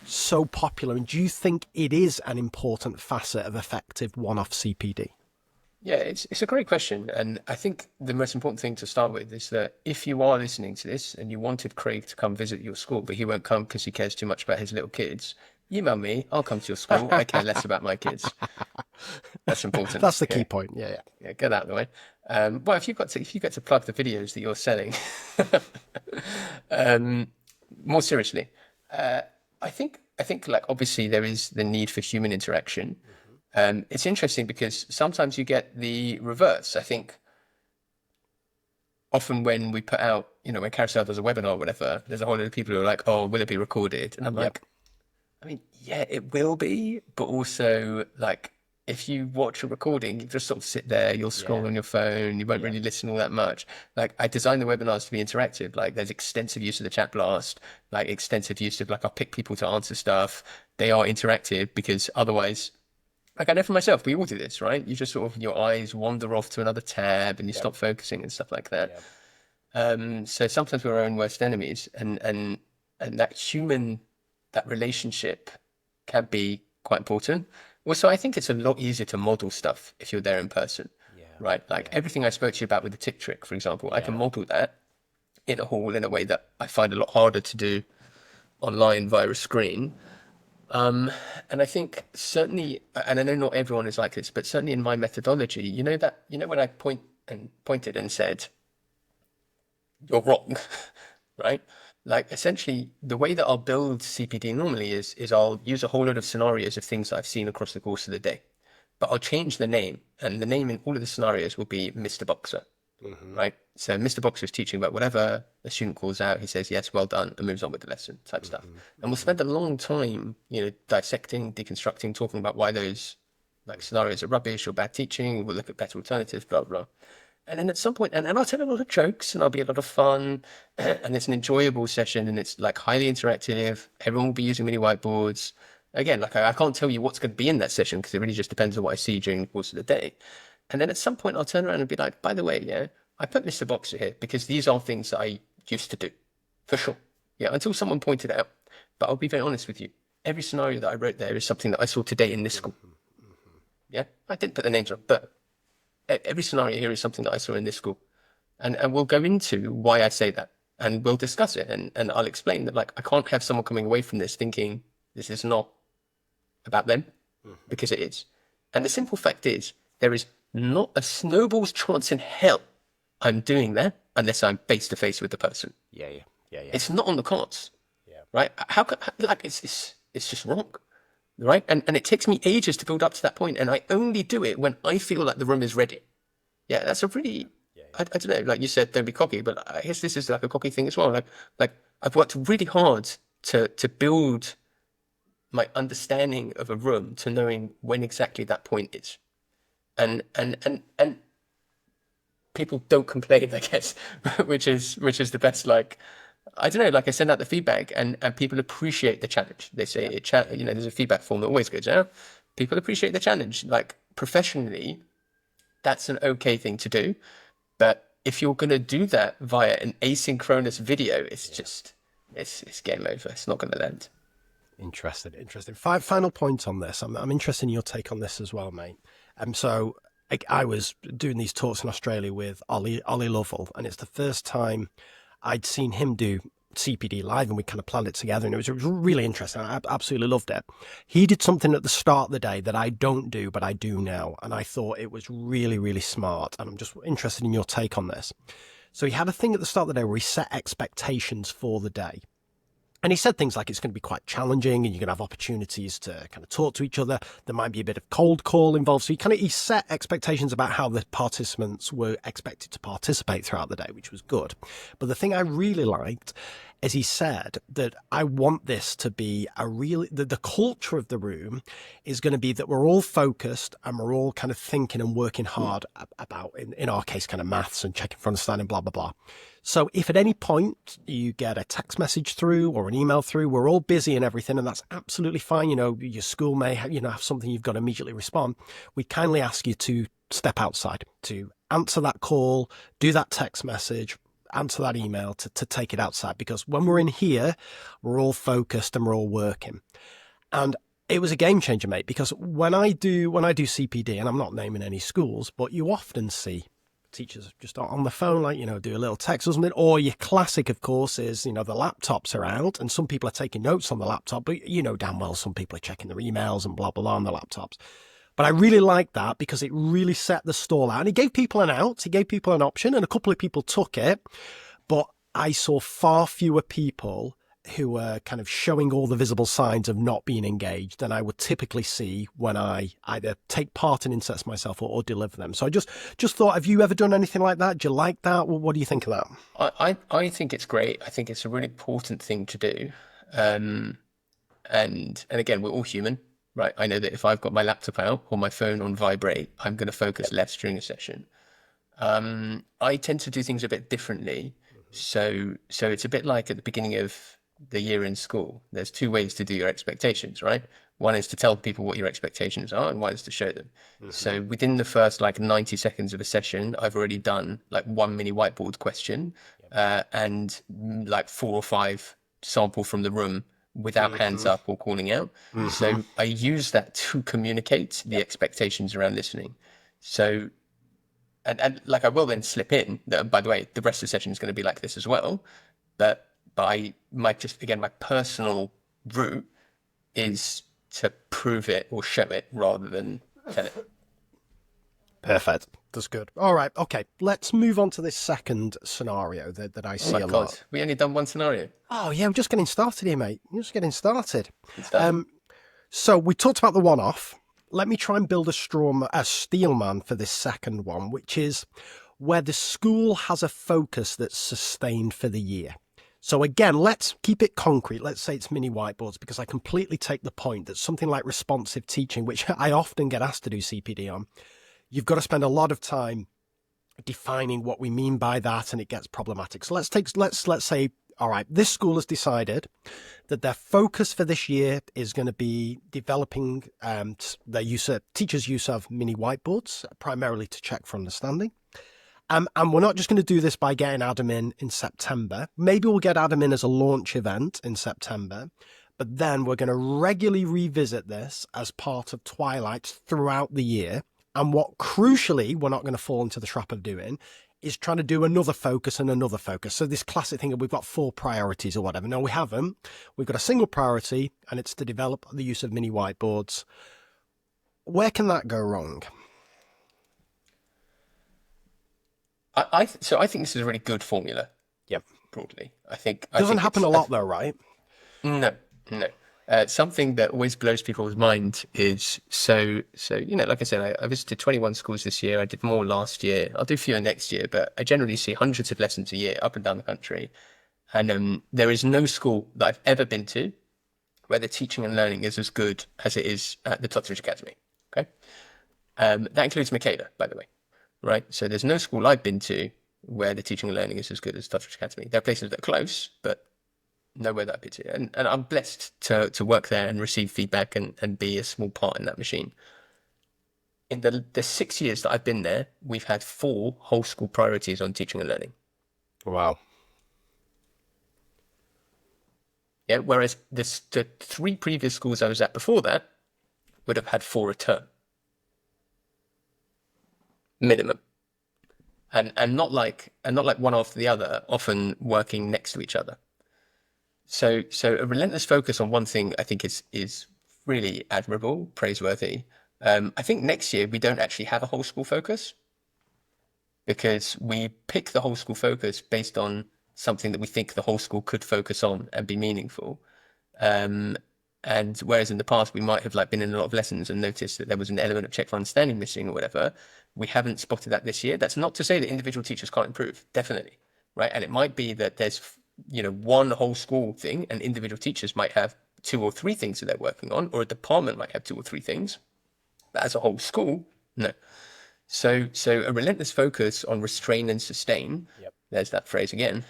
so popular? And do you think it is an important facet of effective one-off CPD? Yeah, it's a great question. And I think the most important thing to start with is that if you are listening to this and you wanted Craig to come visit your school, but he won't come because he cares too much about his little kids, email me. I'll come to your school. I care less about my kids. That's important. That's the key point. Yeah. Get that out of the way. Well, if you get to plug the videos that you're selling, more seriously, I think like obviously there is the need for human interaction. It's interesting because sometimes you get the reverse. I think often when we put out, when Carousel does a webinar or whatever, there's a whole lot of people who are like, oh, will it be recorded? And I'm like, I mean, yeah, it will be. But also, like, if you watch a recording, you just sort of sit there, you'll scroll on your phone, you won't really listen all that much. Like, I designed the webinars to be interactive. Like, there's extensive use of the chat blast, like extensive use of, like, I'll pick people to answer stuff. They are interactive because otherwise... Like I know for myself, we all do this, right? You just sort of, your eyes wander off to another tab and you stop focusing and stuff like that. So sometimes we're our own worst enemies, and that relationship can be quite important. Also, I think it's a lot easier to model stuff if you're there in person, right? Like everything I spoke to you about with the tick trick, for example, I can model that in a hall in a way that I find a lot harder to do online via a screen. And I think certainly, and I know not everyone is like this, but certainly in my methodology, when I pointed and said, you're wrong, right? Like essentially the way that I'll build CPD normally is I'll use a whole lot of scenarios of things that I've seen across the course of the day, but I'll change the name, and the name in all of the scenarios will be Mr. Boxer. Right. So Mr. Boxer is teaching about whatever a student calls out. He says, yes, well done, and moves on with the lesson type stuff. And we'll spend a long time, dissecting, deconstructing, talking about why those like scenarios are rubbish or bad teaching. We'll look at better alternatives, blah, blah. And then at some point, and I'll tell a lot of jokes and I'll be a lot of fun and it's an enjoyable session and it's like highly interactive. Everyone will be using mini whiteboards. Again, like I can't tell you what's going to be in that session because it really just depends on what I see during the course of the day. And then at some point I'll turn around and be like, by the way, yeah, I put Mr. Boxer here because these are things that I used to do for sure. Yeah, until someone pointed it out. But I'll be very honest with you. Every scenario that I wrote there is something that I saw today in this school. Yeah, I didn't put the names on, but every scenario here is something that I saw in this school. And we'll go into why I say that and we'll discuss it. And I'll explain that, like, I can't have someone coming away from this thinking this is not about them because it is. And the simple fact is there is not a snowball's chance in hell I'm doing that unless I'm face to face with the person. Yeah. It's not on the cards. Yeah. Right? How like it's just wrong. Right? And it takes me ages to build up to that point, and I only do it when I feel like the room is ready. Yeah, that's a really I don't know, like you said, don't be cocky, but I guess this is like a cocky thing as well. Like I've worked really hard to build my understanding of a room to knowing when exactly that point is. And people don't complain, I guess, which is the best. Like, I don't know, like I send out the feedback and people appreciate the challenge. They say, there's a feedback form that always goes out. People appreciate the challenge. Like professionally, that's an okay thing to do. But if you're going to do that via an asynchronous video, it's just, it's game over. It's not going to land. Interesting. Final point on this. I'm interested in your take on this as well, mate. So I was doing these talks in Australia with Ollie Lovell, and it's the first time I'd seen him do CPD live, and we kind of planned it together, and it was really interesting. I absolutely loved it. He did something at the start of the day that I don't do, but I do now, and I thought it was really, really smart, and I'm just interested in your take on this. So he had a thing at the start of the day where he set expectations for the day. And he said things like it's going to be quite challenging and you're going to have opportunities to kind of talk to each other. There might be a bit of cold call involved. So he set expectations about how the participants were expected to participate throughout the day, which was good. But the thing I really liked is he said that I want this to be the culture of the room is going to be that we're all focused and we're all kind of thinking and working hard about, in our case, kind of maths and checking for understanding, blah, blah, blah. So if at any point you get a text message through or an email through, we're all busy and everything, and that's absolutely fine. Your school may have something you've got to immediately respond. We kindly ask you to step outside, to answer that call, do that text message, answer that email, to take it outside, because when we're in here, we're all focused and we're all working. And it was a game changer, mate, because when I do CPD, and I'm not naming any schools, but you often see teachers just on the phone, like, do a little text or something. Or your classic, of course, is, the laptops are out and some people are taking notes on the laptop, but damn well some people are checking their emails and blah, blah, blah on the laptops. But I really liked that because it really set the stall out. And it gave people an out, it gave people an option, and a couple of people took it. But I saw far fewer people who were kind of showing all the visible signs of not being engaged than I would typically see when I either take part in insets myself or deliver them. So I just thought, have you ever done anything like that? Do you like that? Well, what do you think of that? I think it's great. I think it's a really important thing to do. And again, we're all human, right? I know that if I've got my laptop out or my phone on vibrate, I'm going to focus less during a session. I tend to do things a bit differently. So it's a bit like at the beginning of the year in school. There's two ways to do your expectations, right? One is to tell people what your expectations are, and one is to show them. So within the first 90 seconds of a session, I've already done one mini whiteboard question and 4 or 5 sample from the room without hands up or calling out. So I use that to communicate the expectations around listening. So and I will then slip in that, by the way, the rest of the session is going to be like this as well, but my personal route is to prove it or show it rather than tell it. Perfect. That's good. All right. Okay. Let's move on to this second scenario that I see a lot. We only done one scenario. Oh, yeah. I'm just getting started here, mate. You're just getting started. So we talked about the one-off. Let me try and build a steel man for this second one, which is where the school has a focus that's sustained for the year. So again, let's keep it concrete. Let's say it's mini whiteboards, because I completely take the point that something like responsive teaching, which I often get asked to do CPD on, you've got to spend a lot of time defining what we mean by that, and it gets problematic. So let's say, all right, this school has decided that their focus for this year is going to be developing their teachers' use of mini whiteboards, primarily to check for understanding. And we're not just going to do this by getting Adam in September. Maybe we'll get Adam in as a launch event in September, but then we're going to regularly revisit this as part of Twilight throughout the year. And what crucially we're not going to fall into the trap of doing is trying to do another focus and another focus. So this classic thing of we've got 4 priorities or whatever. No, we haven't. We've got a single priority, and it's to develop the use of mini whiteboards. Where can that go wrong? So I think this is a really good formula. Yep. Broadly, Doesn't happen a lot though, right? No. Something that always blows people's mind is so like I said, I visited 21 schools this year. I did more last year. I'll do fewer next year, but I generally see hundreds of lessons a year up and down the country. And there is no school that I've ever been to where the teaching and learning is as good as it is at the Totteridge Academy. Okay, that includes Michaela, by the way. Right, so there's no school I've been to where the teaching and learning is as good as Totteridge Academy. There are places that are close, but nowhere that I've been to. And I'm blessed to work there and receive feedback and be a small part in that machine. In the 6 years that I've been there, we've had 4 whole school priorities on teaching and learning. Wow. Yeah, whereas the 3 previous schools I was at before that would have had 4 a term. Minimum. And not like one after the other, often working next to each other. So a relentless focus on one thing I think is really admirable, praiseworthy. I think next year we don't actually have a whole school focus because we pick the whole school focus based on something that we think the whole school could focus on and be meaningful. And whereas in the past we might have been in a lot of lessons and noticed that there was an element of check for understanding missing or whatever, we haven't spotted that this year. That's not to say that individual teachers can't improve, definitely, right? And it might be that there's one whole school thing, and individual teachers might have 2 or 3 things that they're working on, or a department might have 2 or 3 things. But as a whole school, no. So a relentless focus on restrain and sustain. Yep. There's that phrase again.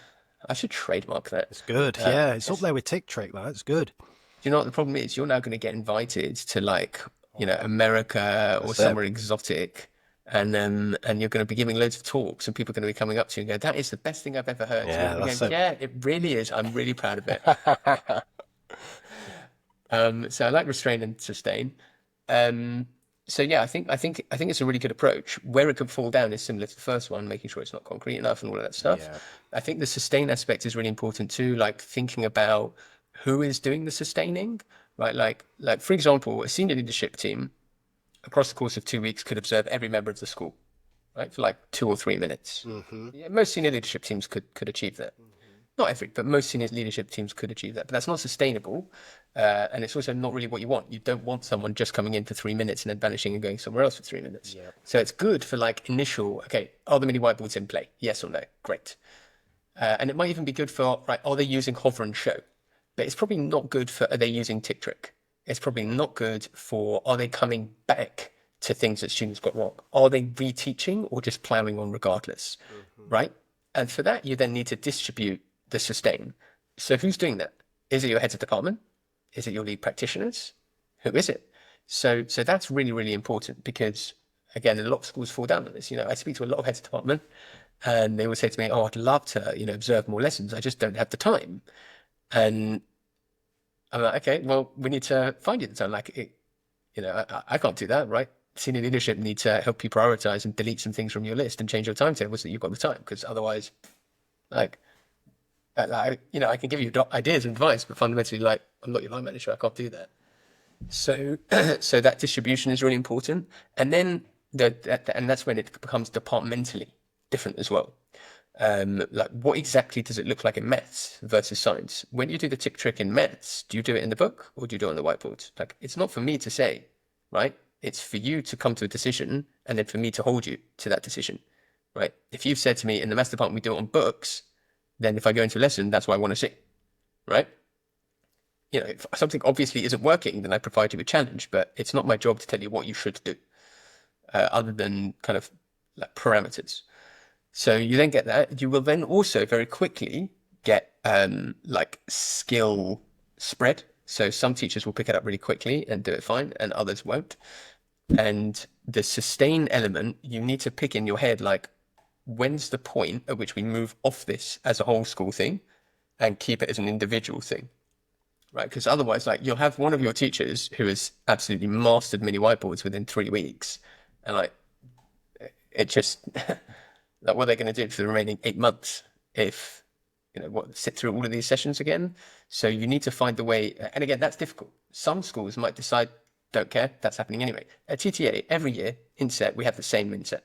I should trademark that. It's good. Yeah, it's up there with Tick Trick. It's good. Do you know what the problem is? You're now going to get invited to America or somewhere exotic, and you're going to be giving loads of talks, and people are going to be coming up to you and go, "That is the best thing I've ever heard." Yeah, that's it. Yeah, it really is. I'm really proud of it. So I like restrain and sustain. So yeah, I think it's a really good approach. Where it could fall down is similar to the first one, making sure it's not concrete enough and all of that stuff. Yeah. I think the sustain aspect is really important too, like thinking about who is doing the sustaining, right? Like for example, a senior leadership team across the course of 2 weeks could observe every member of the school, right? For 2 or 3 minutes. Mm-hmm. Yeah, most senior leadership teams could achieve that. Mm-hmm. Not every, but most senior leadership teams could achieve that. But that's not sustainable. And it's also not really what you want. You don't want someone just coming in for 3 minutes and then vanishing and going somewhere else for 3 minutes. Yeah. So it's good for initial, okay, are the mini whiteboards in play? Yes or no? Great. And it might even be good for, right, are they using hover and show? But it's probably not good for, are they using Tick Trick? It's probably not good for, are they coming back to things that students got wrong? Are they reteaching or just plowing on regardless, right? And for that, you then need to distribute the sustain. So who's doing that? Is it your heads of department? Is it your lead practitioners? Who is it? So that's really, really important because, again, a lot of schools fall down on this. I speak to a lot of heads of department and they will say to me, oh, I'd love to, observe more lessons. I just don't have the time. And I'm like, okay, well, we need to find you the time. I can't do that, right? Senior leadership need to help you prioritize and delete some things from your list and change your timetable so that you've got the time. Because otherwise, I can give you ideas and advice, but fundamentally, I'm not your line manager. I can't do that. So that distribution is really important. And then and that's when it becomes departmentally different as well. What exactly does it look like in maths versus science? When you do the Tick Trick in maths, do you do it in the book or do you do it on the whiteboard? It's not for me to say, right? It's for you to come to a decision and then for me to hold you to that decision, right? If you've said to me in the maths department, we do it on books, then if I go into a lesson, that's what I want to see, right? If something obviously isn't working, then I provide you a challenge, but it's not my job to tell you what you should do, other than kind of parameters. So you then get that. You will then also very quickly get like skill spread. So some teachers will pick it up really quickly and do it fine, and others won't. And the sustain element, you need to pick in your head, like, when's the point at which we move off this as a whole school thing and keep it as an individual thing, right? Because otherwise, like, you'll have one of your teachers who has absolutely mastered mini whiteboards within 3 weeks, and like, it just like, what are they going to do for the remaining 8 months if sit through all of these sessions again? So you need to find the way, and again, that's difficult. Some schools might decide, don't care, that's happening anyway. At TTA, every year, inset, we have the same inset.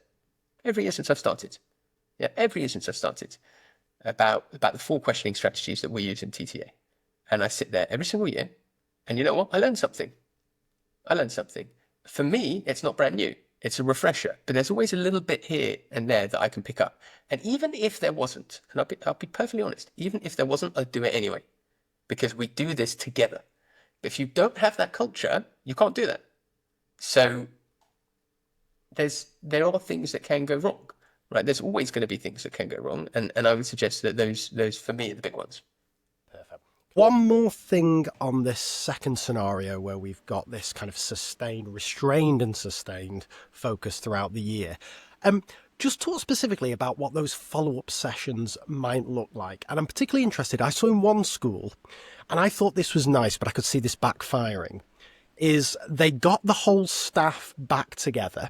Every year since I've started. Yeah, every year since I've started. About the 4 questioning strategies that we use in TTA. And I sit there every single year, and you know what? I learned something. For me, it's not brand new. It's a refresher, but there's always a little bit here and there that I can pick up. And even if there wasn't, and I'll be perfectly honest, even if there wasn't, I'd do it anyway, because we do this together. But if you don't have that culture, you can't do that. So there are things that can go wrong, right? There's always going to be things that can go wrong, and I would suggest that those for me are the big ones. Perfect. One more thing on this second scenario where we've got this kind of restrained and sustained focus throughout the year. Just talk specifically about what those follow-up sessions might look like. And I'm particularly interested, I saw in one school, and I thought this was nice, but I could see this backfiring, is they got the whole staff back together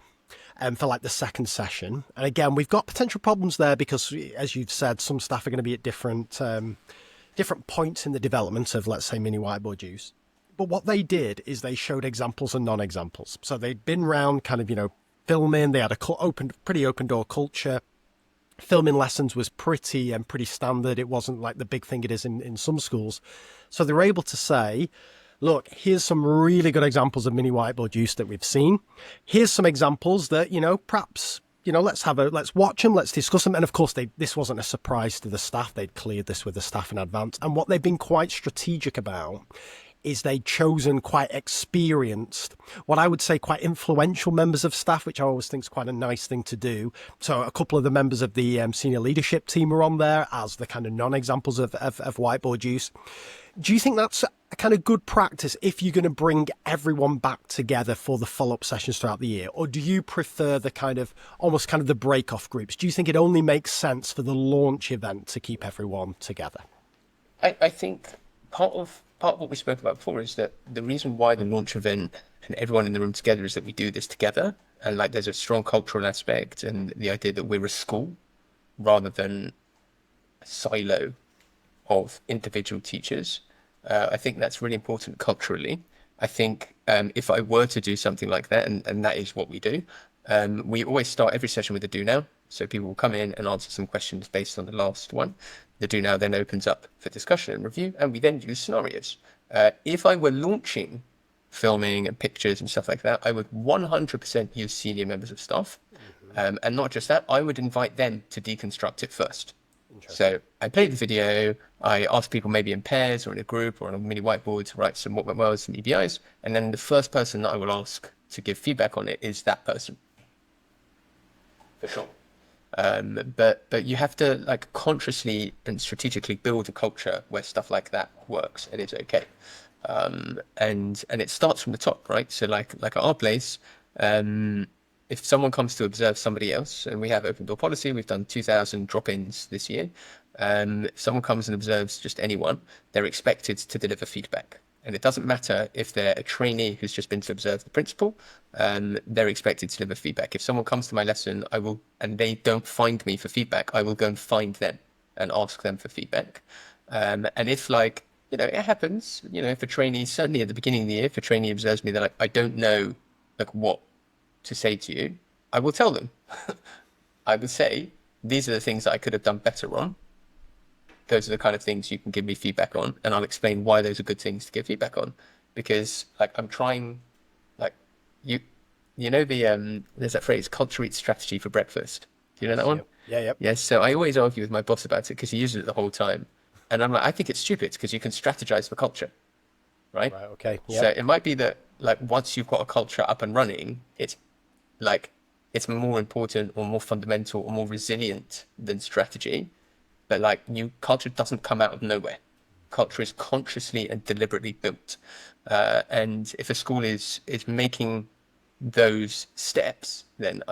for like the second session. And again, we've got potential problems there because, as you've said, some staff are going to be at different points in the development of, let's say, mini whiteboard use. But what they did is they showed examples and non-examples. So they'd been round kind of, filming. They had a pretty open door culture. Filming lessons was pretty standard. It wasn't like the big thing it is in some schools. So they were able to say, look, here's some really good examples of mini whiteboard use that we've seen. Here's some examples that, perhaps, let's watch them, let's discuss them. And of course, this wasn't a surprise to the staff. They'd cleared this with the staff in advance. And what they've been quite strategic about is they'd chosen quite experienced, what I would say quite influential members of staff, which I always think is quite a nice thing to do. So a couple of the members of the senior leadership team were on there as the kind of non-examples of whiteboard use. Do you think that's a kind of good practice if you're going to bring everyone back together for the follow-up sessions throughout the year? Or do you prefer the kind of the break-off groups? Do you think it only makes sense for the launch event to keep everyone together? I think part of what we spoke about before is that the reason why the launch event and everyone in the room together is that we do this together, and like there's a strong cultural aspect and the idea that we're a school rather than a silo of individual teachers. I think that's really important culturally. I think if I were to do something like that, and that is what we do, we always start every session with a do now. So people will come in and answer some questions based on the last one. The do now then opens up for discussion and review, and we then use scenarios. If I were launching filming and pictures and stuff like that, I would 100% use senior members of staff. And not just that, I would invite them to deconstruct it first. So I play the video, I ask people maybe in pairs or in a group or on a mini whiteboard to write some what went well, some EBIs, and then the first person that I will ask to give feedback on it is that person. For sure. But you have to like consciously and strategically build a culture where stuff like that works and it's okay. And it starts from the top, right? So like at our place, if someone comes to observe somebody else, and we have open door policy, we've done 2,000 drop-ins this year. If someone comes and observes just anyone, they're expected to deliver feedback. And it doesn't matter if they're a trainee who's just been to observe the principal, they're expected to deliver feedback. If someone comes to my lesson, and they don't find me for feedback, I will go and find them and ask them for feedback. And if it happens, if a trainee, certainly at the beginning of the year, if a trainee observes me, they're like, I don't know what to say to you, I will tell them. I would say, these are the things that I could have done better on. Those are the kind of things you can give me feedback on, and I'll explain why those are good things to give feedback on. Because I'm trying, there's that phrase, culture eats strategy for breakfast. Do you know that one? Yeah. Yes. So I always argue with my boss about it because he uses it the whole time. And I'm like, I think it's stupid because you can strategize for culture, right? Right, okay. Yep. So it might be that once you've got a culture up and running, it's it's more important or more fundamental or more resilient than strategy. But like culture doesn't come out of nowhere. Culture is consciously and deliberately built. And if a school is making those steps, then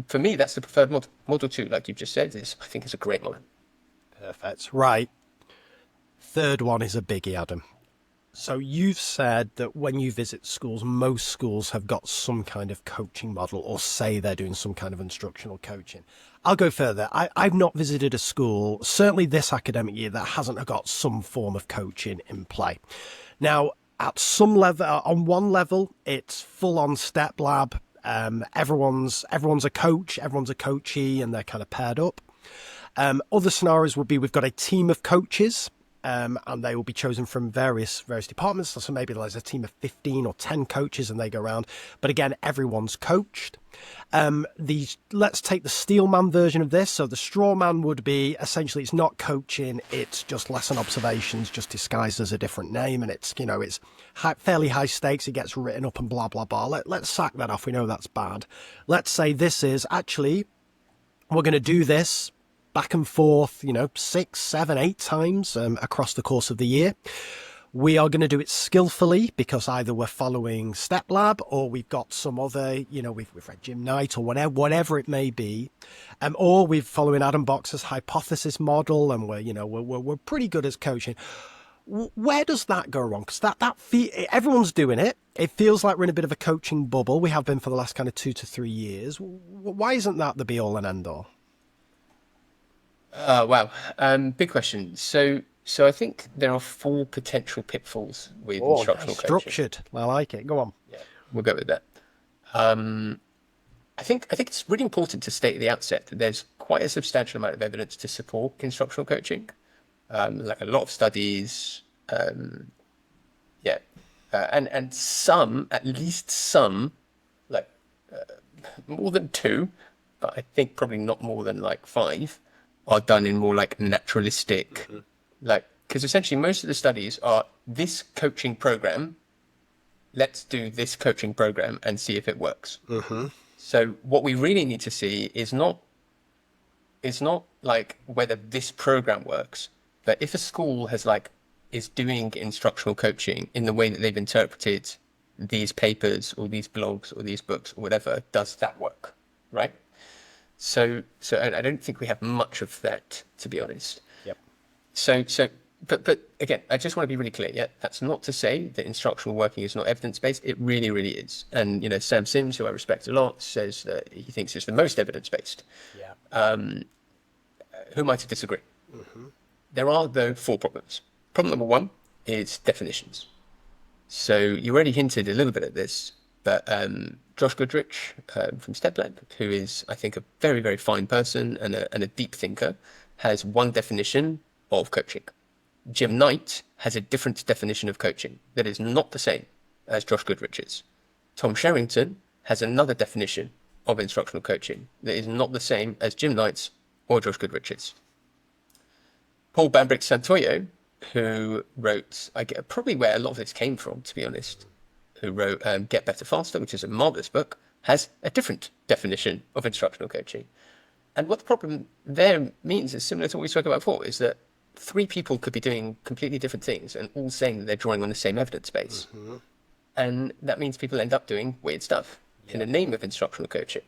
for me, that's the preferred model too. Like you just said, I think it's a great model. Perfect. Right. Third one is a biggie, Adam. So you've said that when you visit schools, most schools have got some kind of coaching model or say they're doing some kind of instructional coaching. I'll go further. I've not visited a school, certainly this academic year, that hasn't got some form of coaching in play. Now, at some level, on one level, it's full on step lab. Everyone's a coach, everyone's a coachee, and they're kind of paired up. Other scenarios would be we've got a team of coaches, and they will be chosen from various departments. So maybe there's a team of 15 or 10 coaches and they go around. But again, everyone's coached. Let's take the steel man version of this. So the straw man would be essentially, it's not coaching, it's just lesson observations, just disguised as a different name. And it's, it's fairly high stakes. It gets written up and blah, blah, blah. Let's sack that off. We know that's bad. Let's say this is actually, we're going to do this back and forth, 6, 7, 8 times across the course of the year. We are going to do it skillfully because either we're following Step Lab or we've got some other, we've read Jim Knight or whatever it may be, or we're following Adam Boxer's hypothesis model, and we're pretty good as coaching. Where does that go wrong? Because everyone's doing it. It feels like we're in a bit of a coaching bubble. We have been for the last kind of 2 to 3 years. Why isn't that the be all and end all? Wow. Big question. So I think there are 4 potential pitfalls with instructional coaching. Structured. I like it. Go on. Yeah, we'll go with that. I think it's really important to state at the outset that there's quite a substantial amount of evidence to support instructional coaching. Like a lot of studies, and some, at least some, like more than 2, but I think probably not more than like 5. Are done in more like naturalistic, because essentially most of the studies are this coaching program. Let's do this coaching program and see if it works. So what we really need to see is not like whether this program works, but if a school is doing instructional coaching in the way that they've interpreted these papers or these blogs or these books or whatever, does that work, right? So I don't think we have much of that, to be honest. Yep. But again, I just want to be really clear. Yeah, that's not to say that instructional working is not evidence-based. It really, really is. And Sam Sims, who I respect a lot, says that he thinks it's the most evidence-based. Yeah. Who am I to disagree? There are, though, 4 problems. Problem number 1 is definitions. So you already hinted a little bit at this, but Josh Goodrich from StepLab, who is, I think, a very, very fine person and a deep thinker, has one definition of coaching. Jim Knight has a different definition of coaching that is not the same as Josh Goodrich's. Tom Sherrington has another definition of instructional coaching that is not the same as Jim Knight's or Josh Goodrich's. Paul Bambrick-Santoyo, who wrote, I get probably where a lot of this came from, to be honest, who wrote Get Better Faster, which is a marvelous book, has a different definition of instructional coaching. And what the problem there means is similar to what we spoke about before, is that 3 people could be doing completely different things and all saying that they're drawing on the same evidence base. And that means people end up doing weird stuff in the name of instructional coaching.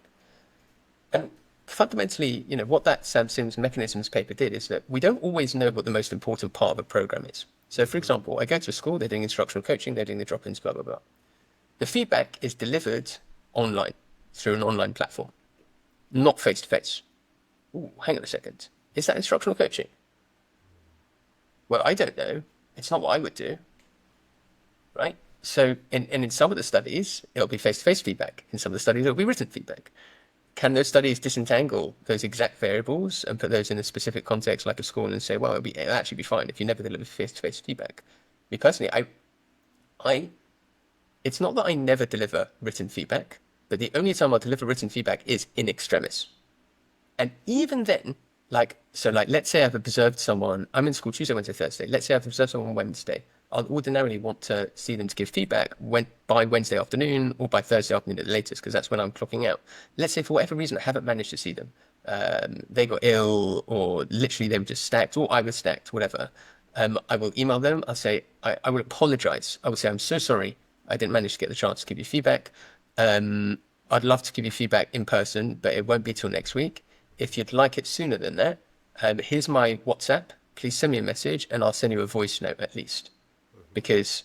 And fundamentally, what that Sam Sims mechanisms paper did is that we don't always know what the most important part of a program is. So, for example, I go to a school, they're doing instructional coaching, they're doing the drop-ins, blah, blah, blah. The feedback is delivered online through an online platform, not face-to-face. Ooh, hang on a second. Is that instructional coaching? Well, I don't know. It's not what I would do, right? So in some of the studies, it'll be face-to-face feedback. In some of the studies, it'll be written feedback. Can those studies disentangle those exact variables and put those in a specific context like a school and say, well, it'll actually be fine if you never deliver face-to-face feedback? Me personally, it's not that I never deliver written feedback, but the only time I'll deliver written feedback is in extremis. And even then, let's say I've observed someone, I'm in school Tuesday, Wednesday, Thursday. Let's say I've observed someone on Wednesday. I'll ordinarily want to see them to give feedback by Wednesday afternoon or by Thursday afternoon at the latest, because that's when I'm clocking out. Let's say for whatever reason I haven't managed to see them, they got ill, or literally they were just stacked, or I was stacked, whatever. I will email them. I'll say, I will apologize. I will say, I'm so sorry. I didn't manage to get the chance to give you feedback. I'd love to give you feedback in person, but it won't be till next week. If you'd like it sooner than that, here's my WhatsApp. Please send me a message and I'll send you a voice note at least. Because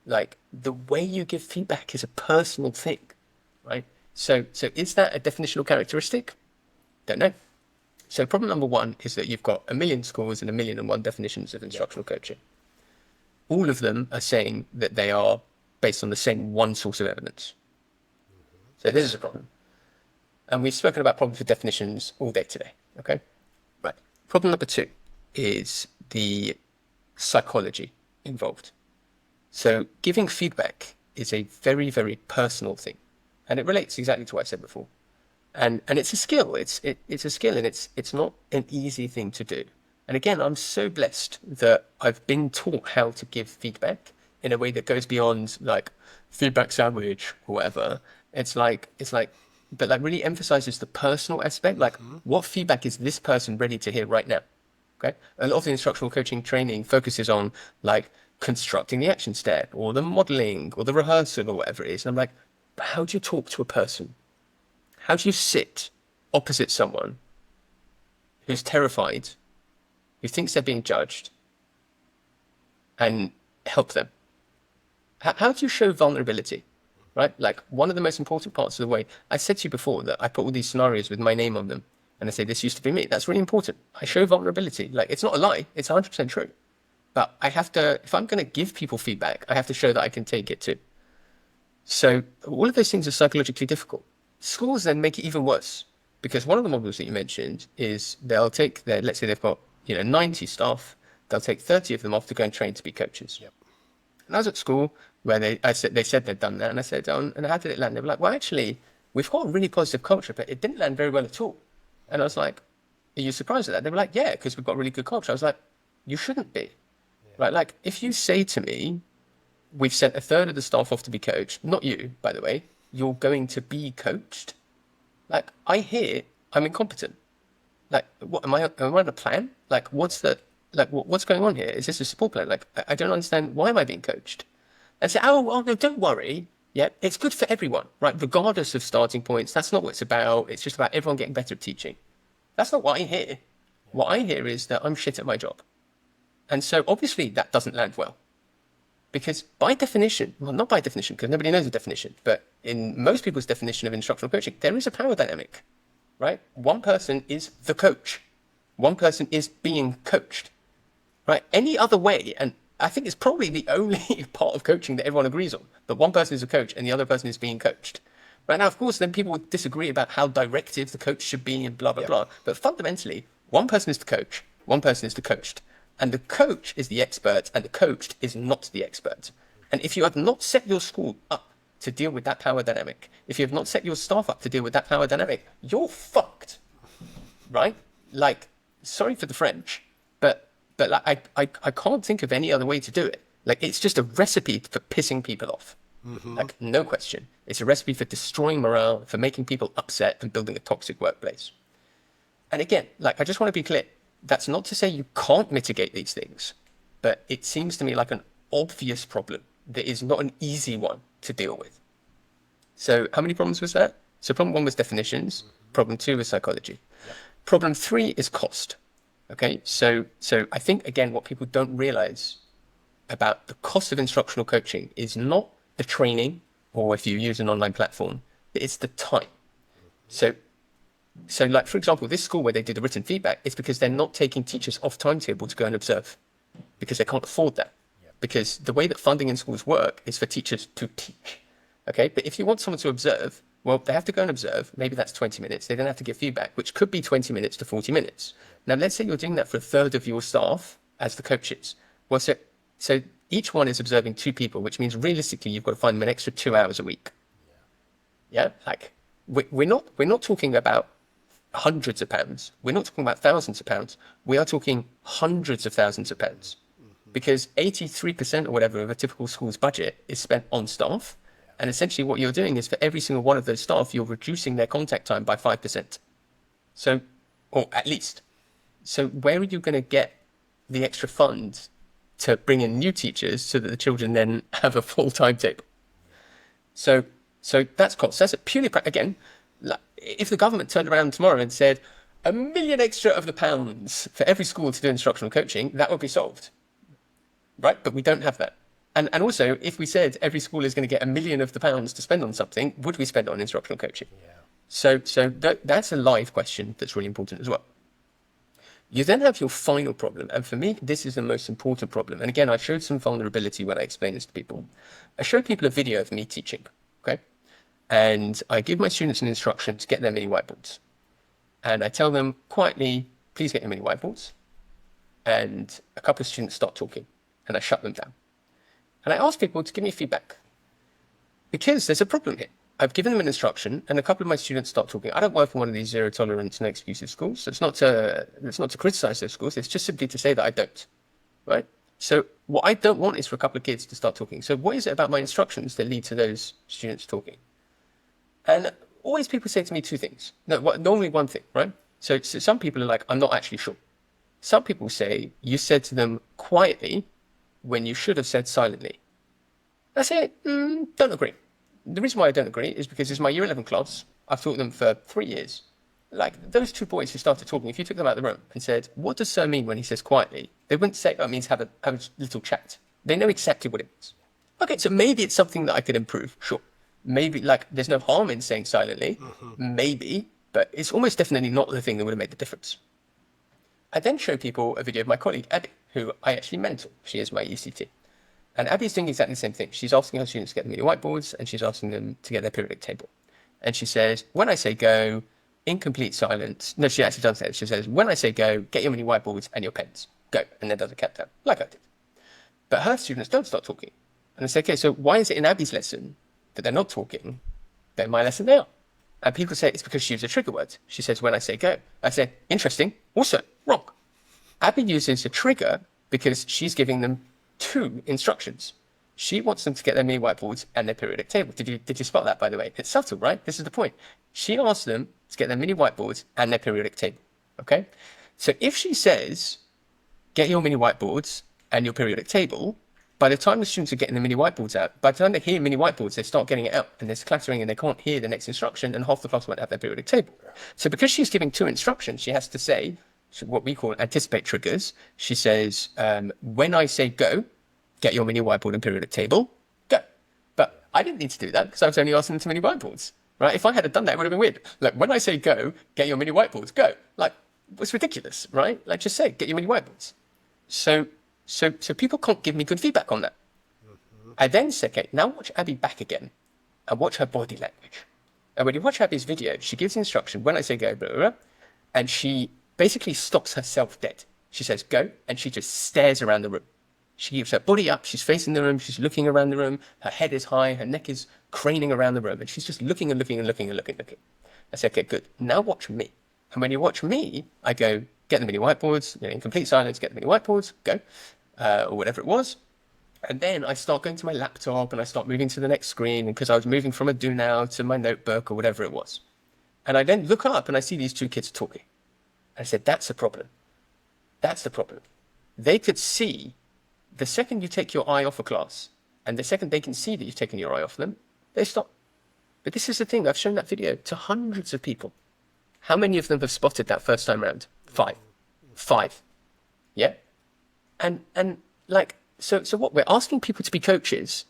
like the way you give feedback is a personal thing, right? So is that a definitional characteristic? Don't know. So problem number one is that you've got 1 million schools and 1,000,001 definitions of instructional coaching. All of them are saying that they are based on the same one source of evidence. So this is a problem. And we've spoken about problems with definitions all day today, okay? Right. Problem number two is the psychology involved. So giving feedback is a very, very personal thing. And it relates exactly to what I said before. And it's a skill. It's a skill, and it's not an easy thing to do. And again, I'm so blessed that I've been taught how to give feedback in a way that goes beyond like feedback sandwich or whatever. It's like, but like really emphasizes the personal aspect. Like, what feedback is this person ready to hear right now? Okay. A lot of the instructional coaching training focuses on like constructing the action step or the modeling or the rehearsal or whatever it is. And I'm like, but how do you talk to a person? How do you sit opposite someone who's terrified, who thinks they're being judged, and help them? How do you show vulnerability, right? Like, one of the most important parts of the way, I said to you before that I put all these scenarios with my name on them, and I say, this used to be me. That's really important. I show vulnerability. Like, it's not a lie. It's 100% true. But I have to, if I'm going to give people feedback, I have to show that I can take it too. So all of those things are psychologically difficult. Schools then make it even worse, because one of the models that you mentioned is they'll take their, let's say they've got 90 staff, they'll take 30 of them off to go and train to be coaches. Yep. And I was at school where they said they'd done that, and I said, and how did it land? They were like, well, actually, we've got a really positive culture, but it didn't land very well at all. And I was like, are you surprised at that? They were like, yeah, because we've got a really good culture. I was like, you shouldn't be, right? Like, if you say to me, we've sent a third of the staff off to be coached, not you, by the way, you're going to be coached. Like, I hear I'm incompetent. Like, what am I on a plan? Like, what's going on here? Is this a support plan? Like, I don't understand. Why am I being coached? And say, oh, no, don't worry. Yeah, it's good for everyone, right? Regardless of starting points. That's not what it's about. It's just about everyone getting better at teaching. That's not what I hear. What I hear is that I'm shit at my job. And so obviously that doesn't land well. Because by definition, well, not by definition, because nobody knows the definition, but in most people's definition of instructional coaching, there is a power dynamic, right? One person is the coach. One person is being coached, right? Any other way, and I think it's probably the only part of coaching that everyone agrees on, that one person is a coach and the other person is being coached. Right now, of course, then people would disagree about how directive the coach should be and blah, blah, blah. But fundamentally, one person is the coach, one person is the coached. And the coach is the expert, and the coached is not the expert. And if you have not set your school up to deal with that power dynamic, if you have not set your staff up to deal with that power dynamic, you're fucked, right? Like, sorry for the French, but like, I can't think of any other way to do it. Like, it's just a recipe for pissing people off. Like, no question. It's a recipe for destroying morale, for making people upset and building a toxic workplace. And again, like, I just want to be clear. That's not to say you can't mitigate these things, but it seems to me like an obvious problem that is not an easy one to deal with. So how many problems was that? So problem one was definitions. Problem two was psychology. Problem three is cost. Okay, so I think, again, what people don't realize about the cost of instructional coaching is not the training, or if you use an online platform, it's the time. So like, for example, this school where they did the written feedback, it's because they're not taking teachers off timetable to go and observe, because they can't afford that. Because the way that funding in schools work is for teachers to teach. Okay, but if you want someone to observe, well, they have to go and observe. Maybe that's 20 minutes. They then have to give feedback, which could be 20 minutes to 40 minutes. Now, let's say you're doing that for a third of your staff as the coaches. Well, so each one is observing 2 people, which means realistically, you've got to find them an extra 2 hours a week. Yeah, like we're not talking about hundreds of pounds. We're not talking about thousands of pounds. We are talking hundreds of thousands of pounds. because 83% or whatever of a typical school's budget is spent on staff. And essentially what you're doing is for every single one of those staff, you're reducing their contact time by 5%. So, or at least. So where are you going to get the extra funds to bring in new teachers so that the children then have a full timetable? So that's cost. That's a purely, again, if the government turned around tomorrow and said, £1 million extra of the pounds for every school to do instructional coaching, that would be solved, right? But we don't have that. And also, if we said every school is going to get £1 million of the pounds to spend on something, would we spend it on instructional coaching? Yeah. So that's a live question that's really important as well. You then have your final problem. And for me, this is the most important problem. And again, I showed some vulnerability when I explained this to people. I showed people a video of me teaching, okay? And I give my students an instruction to get their mini whiteboards. And I tell them quietly, please get your mini whiteboards. And a couple of students start talking and I shut them down. And I ask people to give me feedback because there's a problem here. I've given them an instruction and a couple of my students start talking. I don't work in one of these zero tolerance, no excuses schools. So it's not to criticize those schools. It's just simply to say that I don't, right? So what I don't want is for a couple of kids to start talking. So what is it about my instructions that lead to those students talking? And always people say to me two things. No, normally one thing, right? So some people are like, I'm not actually sure. Some people say, you said to them quietly when you should have said silently. I say, don't agree. The reason why I don't agree is because it's my year 11 class. I've taught them for 3 years. Like those two boys who started talking, if you took them out of the room and said, what does sir mean when he says quietly? They wouldn't say, oh, it means have a little chat. They know exactly what it means. Okay, so maybe it's something that I could improve, sure. Maybe like there's no harm in saying silently, maybe, but it's almost definitely not the thing that would have made the difference. I then show people a video of my colleague, Abby, who I actually mentor. She is my ECT. And Abby's doing exactly the same thing. She's asking her students to get the mini whiteboards and she's asking them to get their periodic table. And she says, when I say go, in complete silence. No, she actually doesn't say it. She says, when I say go, get your mini whiteboards and your pens. Go. And then does a countdown, like I did. But her students don't start talking. And I say, okay, so why is it in Abby's lesson that they're not talking, but in my lesson they are? And people say it's because she used a trigger word. She says, when I say go. I say, interesting. Also, wrong. Abby uses a trigger because she's giving them 2 instructions. She wants them to get their mini whiteboards and their periodic table. Did you spot that, by the way? It's subtle, right? This is the point. She asks them to get their mini whiteboards and their periodic table, okay? So if she says, get your mini whiteboards and your periodic table, by the time the students are getting the mini whiteboards out, by the time they hear mini whiteboards, they start getting it out and there's clattering and they can't hear the next instruction and half the class won't have their periodic table. So because she's giving 2 instructions, she has to say, what we call anticipate triggers. She says, when I say go, get your mini whiteboard and periodic table, go. But I didn't need to do that because I was only asking them to mini whiteboards, right? If I had done that, it would have been weird. Like, when I say go, get your mini whiteboards, go. Like, it's ridiculous, right? Like, just say, get your mini whiteboards. So people can't give me good feedback on that. I then say, okay, now watch Abby back again and watch her body language. And when you watch Abby's video, she gives the instruction, when I say go, blah, blah, blah, and she basically stops herself dead. She says, go, and she just stares around the room. She keeps her body up, she's facing the room, she's looking around the room, her head is high, her neck is craning around the room, and she's just looking and looking and looking and looking and looking. I say, okay, good. Now watch me. And when you watch me, I go, get the mini whiteboards, in complete silence, get the mini whiteboards, go, or whatever it was. And then I start going to my laptop and I start moving to the next screen because I was moving from a do now to my notebook or whatever it was. And I then look up and I see these 2 kids talking. I said, that's the problem. That's the problem. They could see the second you take your eye off a class and the second they can see that you've taken your eye off them, they stop. But this is the thing. I've shown that video to hundreds of people. How many of them have spotted that first time round? 5. 5. Yeah. And like, so what? We're asking people to be coaches,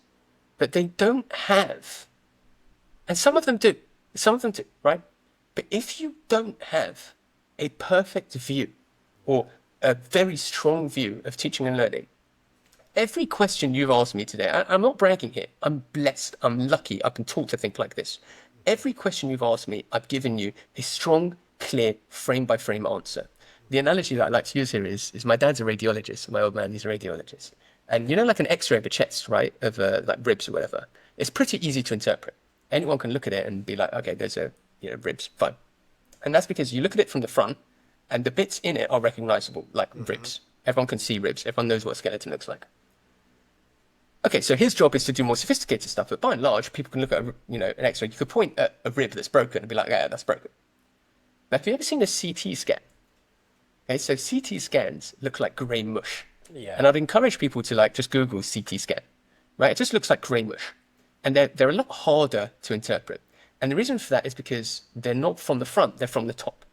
but they don't have, and some of them do, right? But if you don't have a perfect view or a very strong view of teaching and learning, every question you've asked me today, I'm not bragging here, I'm blessed, I'm lucky, I can talk to think like this. Every question you've asked me, I've given you a strong, clear, frame-by-frame answer. The analogy that I like to use here is my dad's a radiologist, my old man, he's a radiologist. And you know, like an x-ray of a chest, right, of like ribs or whatever, it's pretty easy to interpret. Anyone can look at it and be like, okay, there's ribs, fine. And that's because you look at it from the front and the bits in it are recognizable, like ribs. Everyone can see ribs. Everyone knows what a skeleton looks like. Okay, so his job is to do more sophisticated stuff, but by and large, people can look at an X-ray. You could point at a rib that's broken and be like, yeah, that's broken. But have you ever seen a CT scan? Okay, so CT scans look like grey mush. Yeah. And I'd encourage people to like just Google CT scan, right? It just looks like grey mush. And they're a lot harder to interpret. And the reason for that is because they're not from the front, they're from the top.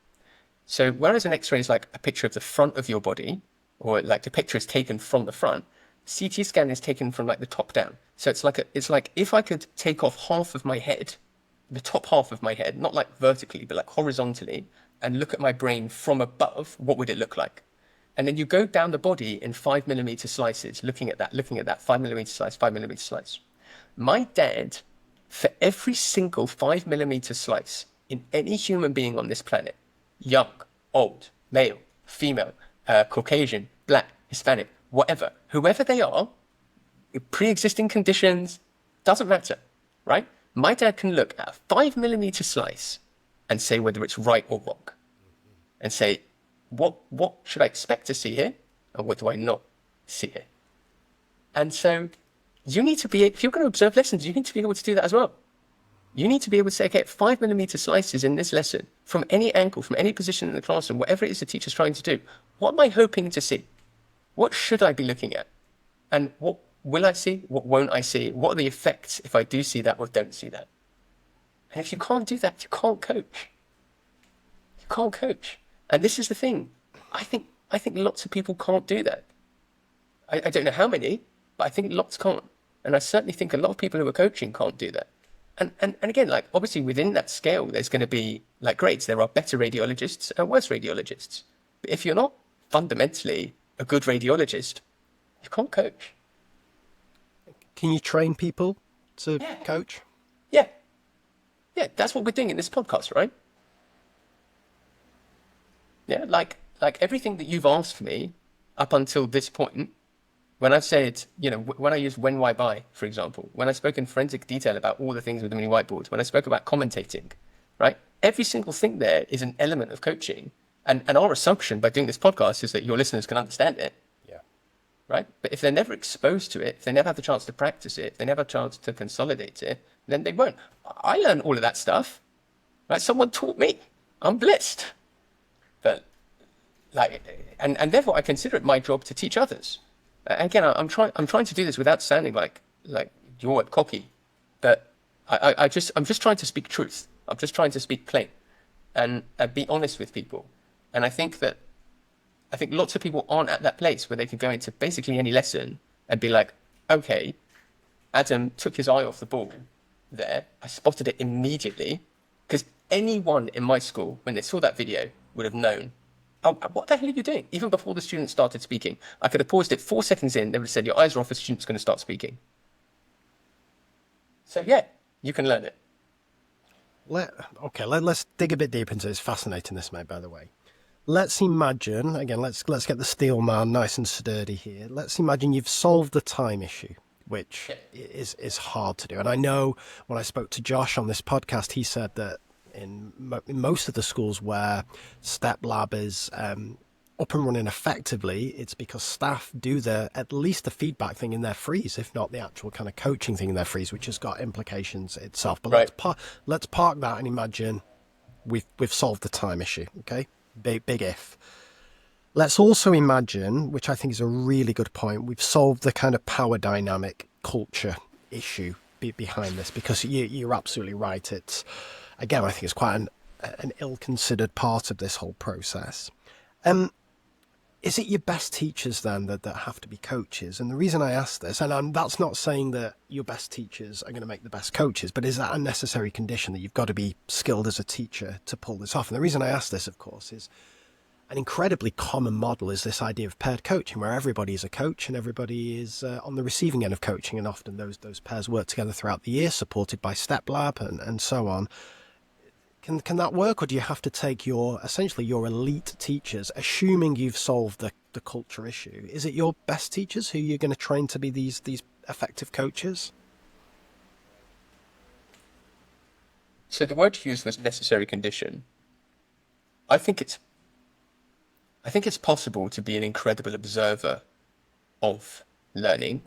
So whereas an X-ray is like a picture of the front of your body, or like the picture is taken from the front, CT scan is taken from like the top down. So it's like if I could take off half of my head, the top half of my head, not like vertically, but like horizontally, and look at my brain from above, what would it look like? And then you go down the body in 5mm slices, looking at that 5mm slice, 5mm slice. My dad, for every single 5mm slice in any human being on this planet, young, old, male, female, Caucasian, black, Hispanic, whatever, whoever they are, pre-existing conditions, doesn't matter, right? My dad can look at a 5mm slice and say whether it's right or wrong, and say, what should I expect to see here, and what do I not see here? And so you need to be, if you're going to observe lessons, you need to be able to do that as well. You need to be able to say, okay, 5mm slices in this lesson, from any angle, from any position in the classroom, whatever it is the teacher's trying to do, what am I hoping to see? What should I be looking at? And what will I see? What won't I see? What are the effects if I do see that or don't see that? And if you can't do that, you can't coach. You can't coach. And this is the thing. I think lots of people can't do that. I don't know how many, but I think lots can't. And I certainly think a lot of people who are coaching can't do that. And again, like obviously within that scale, there's going to be like grades. There are better radiologists and worse radiologists. But if you're not fundamentally a good radiologist, you can't coach. Can you train people to coach? Yeah. Yeah, that's what we're doing in this podcast, right? Yeah, like everything that you've asked me up until this point, when I've said, when I use when, why, buy, for example, when I spoke in forensic detail about all the things with the mini whiteboards, when I spoke about commentating, right? Every single thing there is an element of coaching. And our assumption by doing this podcast is that your listeners can understand it. Yeah. Right? But if they're never exposed to it, if they never have the chance to practice it, if they never have a chance to consolidate it, then they won't. I learned all of that stuff. Right? Someone taught me. I'm blessed. But and therefore I consider it my job to teach others. Again, I'm trying to do this without sounding like you're cocky, but I'm just trying to speak truth. I'm just trying to speak plain, and be honest with people. And I think lots of people aren't at that place where they can go into basically any lesson and be like, okay, Adam took his eye off the ball there. I spotted it immediately, because anyone in my school, when they saw that video, would have known. Oh, what the hell are you doing? Even before the student started speaking, I could have paused it 4 seconds in. They would have said, your eyes are off, the student's going to start speaking. So yeah, you can learn it. Let's dig a bit deeper into this. Fascinating, this, mate, by the way. Let's imagine, again, let's get the steel man nice and sturdy here. Let's imagine you've solved the time issue, which is hard to do. And I know when I spoke to Josh on this podcast, he said that in most of the schools where Step Lab is up and running effectively, it's because staff do at least the feedback thing in their freeze, if not the actual kind of coaching thing in their freeze, which has got implications itself. But right. let's park that and imagine we've solved the time issue. Okay, big if. Let's also imagine, which I think is a really good point, we've solved the kind of power dynamic culture issue behind this, because you're absolutely right. It's, again, I think it's quite an ill-considered part of this whole process. Is it your best teachers then that have to be coaches? And the reason I ask this, and that's not saying that your best teachers are going to make the best coaches, but is that a necessary condition that you've got to be skilled as a teacher to pull this off? And the reason I ask this, of course, is an incredibly common model is this idea of paired coaching, where everybody is a coach and everybody is on the receiving end of coaching. And often those pairs work together throughout the year, supported by Step Lab and so on. Can that work, or do you have to take essentially your elite teachers, assuming you've solved the culture issue? Is it your best teachers who you're going to train to be these effective coaches? So the word used was necessary condition. I think it's I think it's possible to be an incredible observer of learning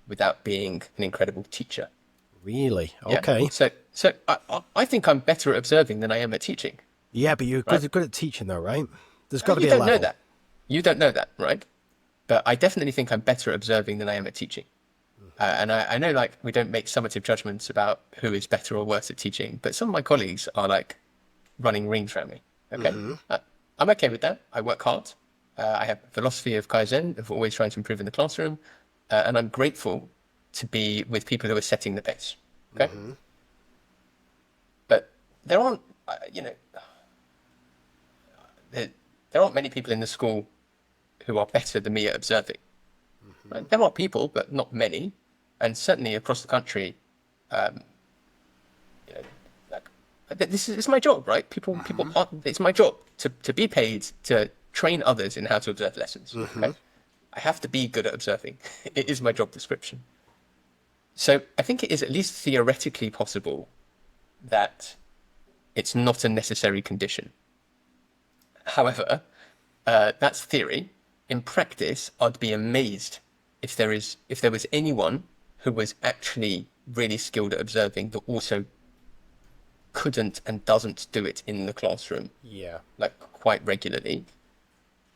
without being an incredible teacher. Really? Yeah. Okay. So I think I'm better at observing than I am at teaching, Yeah, but you're right? good at teaching though, right? There's got to You be a don't know level. that. You don't know that, right? But I definitely think I'm better at observing than I am at teaching. And I know, like, we don't make summative judgments about who is better or worse at teaching, but some of my colleagues are like running rings around me. Okay, I'm okay with that. I work hard. I have a philosophy of Kaizen, of always trying to improve in the classroom, and I'm grateful to be with people who are setting the pace. Okay, but there aren't, you know, there aren't many people in the school who are better than me at observing. Right? There are people, but not many, and certainly across the country, you know, like, this is my job, right? People are, it's my job to be paid to train others in how to observe lessons. Okay? I have to be good at observing. It is my job description. So I think it is at least theoretically possible that it's not a necessary condition. However, that's theory. In practice, I'd be amazed if there was anyone who was actually really skilled at observing that also couldn't and doesn't do it in the classroom, Yeah. like, quite regularly.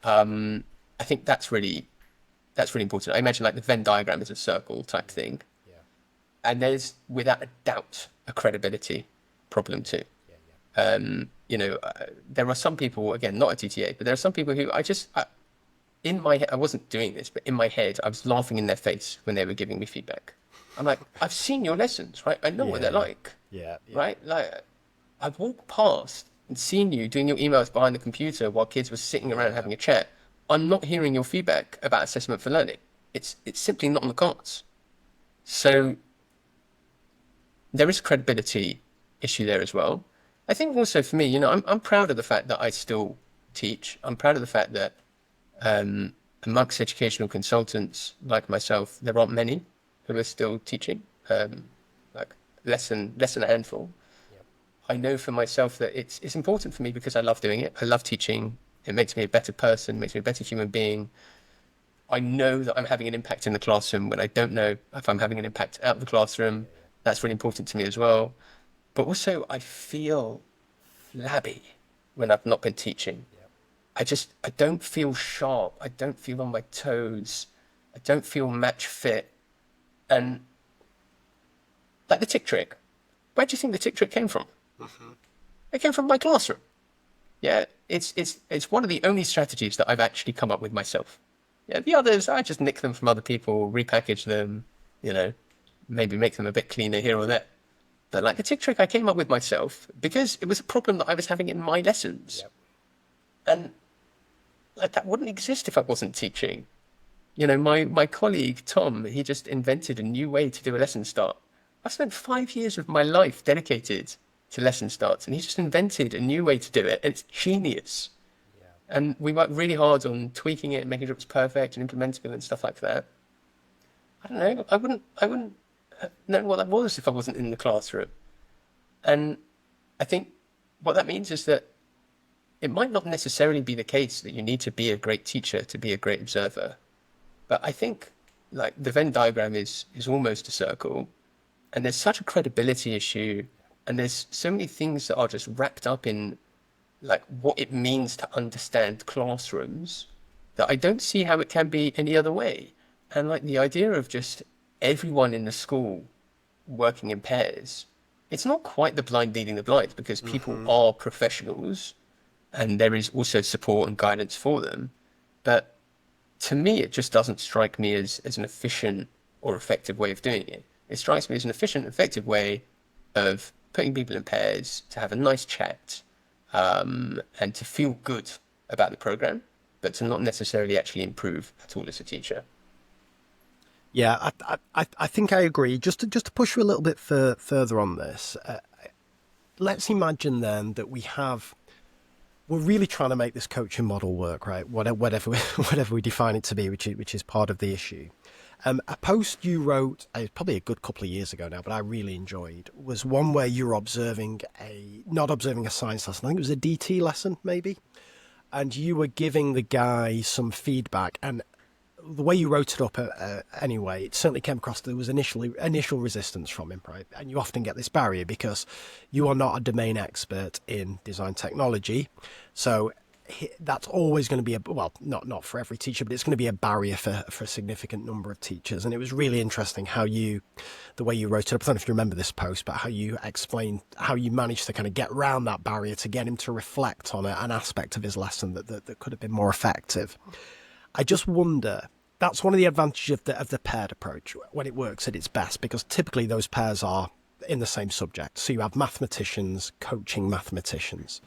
I think that's really important. I imagine, like, the Venn diagram is a circle type thing, Yeah. and there's without a doubt a credibility problem too. There are some people, again, not at TTA, but there are some people who in my head, I wasn't doing this, but in my head, I was laughing in their face when they were giving me feedback. I'm like, I've seen your lessons, right? I know what they're like, Yeah. right? Like, I've walked past and seen you doing your emails behind the computer while kids were sitting around having a chat. I'm not hearing your feedback about assessment for learning. It's simply not on the cards. So there is a credibility issue there as well. I think also for me, I'm proud of the fact that I still teach. I'm proud of the fact that amongst educational consultants like myself, there aren't many who are still teaching, like less than a handful. Yep. I know for myself that it's important for me because I love doing it. I love teaching. It makes me a better person, makes me a better human being. I know that I'm having an impact in the classroom when I don't know if I'm having an impact out of the classroom. That's really important to me as well. But also, I feel flabby when I've not been teaching. I don't feel sharp. I don't feel on my toes. I don't feel match fit. And like the tick trick, where do you think the tick trick came from? It came from my classroom. Yeah, it's one of the only strategies that I've actually come up with myself. Yeah, the others, I just nick them from other people, repackage them, maybe make them a bit cleaner here or there. But like the tick trick I came up with myself because it was a problem that I was having in my lessons. Yep. And like that wouldn't exist if I wasn't teaching. My colleague, Tom, he just invented a new way to do a lesson start. I spent 5 years of my life dedicated to lesson starts, and he just invented a new way to do it. And it's genius. Yeah. And we worked really hard on tweaking it, making sure it was perfect and implementable and stuff like that. I don't know. I wouldn't know what that was if I wasn't in the classroom. And I think what that means is that it might not necessarily be the case that you need to be a great teacher to be a great observer. But I think like the Venn diagram is almost a circle, and there's such a credibility issue, and there's so many things that are just wrapped up in like what it means to understand classrooms that I don't see how it can be any other way. And like the idea of just everyone in the school working in pairs, it's not quite the blind leading the blind because people are professionals and there is also support and guidance for them. But to me, it just doesn't strike me as an efficient or effective way of doing it. It strikes me as an efficient, effective way of putting people in pairs to have a nice chat and to feel good about the program, but to not necessarily actually improve at all as a teacher. Yeah, I think I agree. Just to push you a little bit further on this, let's imagine then that we're really trying to make this coaching model work, right? Whatever we define it to be, which is part of the issue. A post you wrote, probably a good couple of years ago now, but I really enjoyed, was one where you were not observing a science lesson. I think it was a DT lesson, maybe. and you were giving the guy some feedback, and the way you wrote it up anyway, it certainly came across there was initial resistance from him, right? And you often get this barrier because you are not a domain expert in design technology. So that's always going to be not for every teacher, but it's going to be a barrier for a significant number of teachers. And it was really interesting the way you wrote it up. I don't know if you remember this post, but how you explained how you managed to kind of get around that barrier to get him to reflect on an aspect of his lesson that could have been more effective. I just wonder, that's one of the advantages of the paired approach when it works at its best, because typically those pairs are in the same subject. So you have mathematicians coaching mathematicians.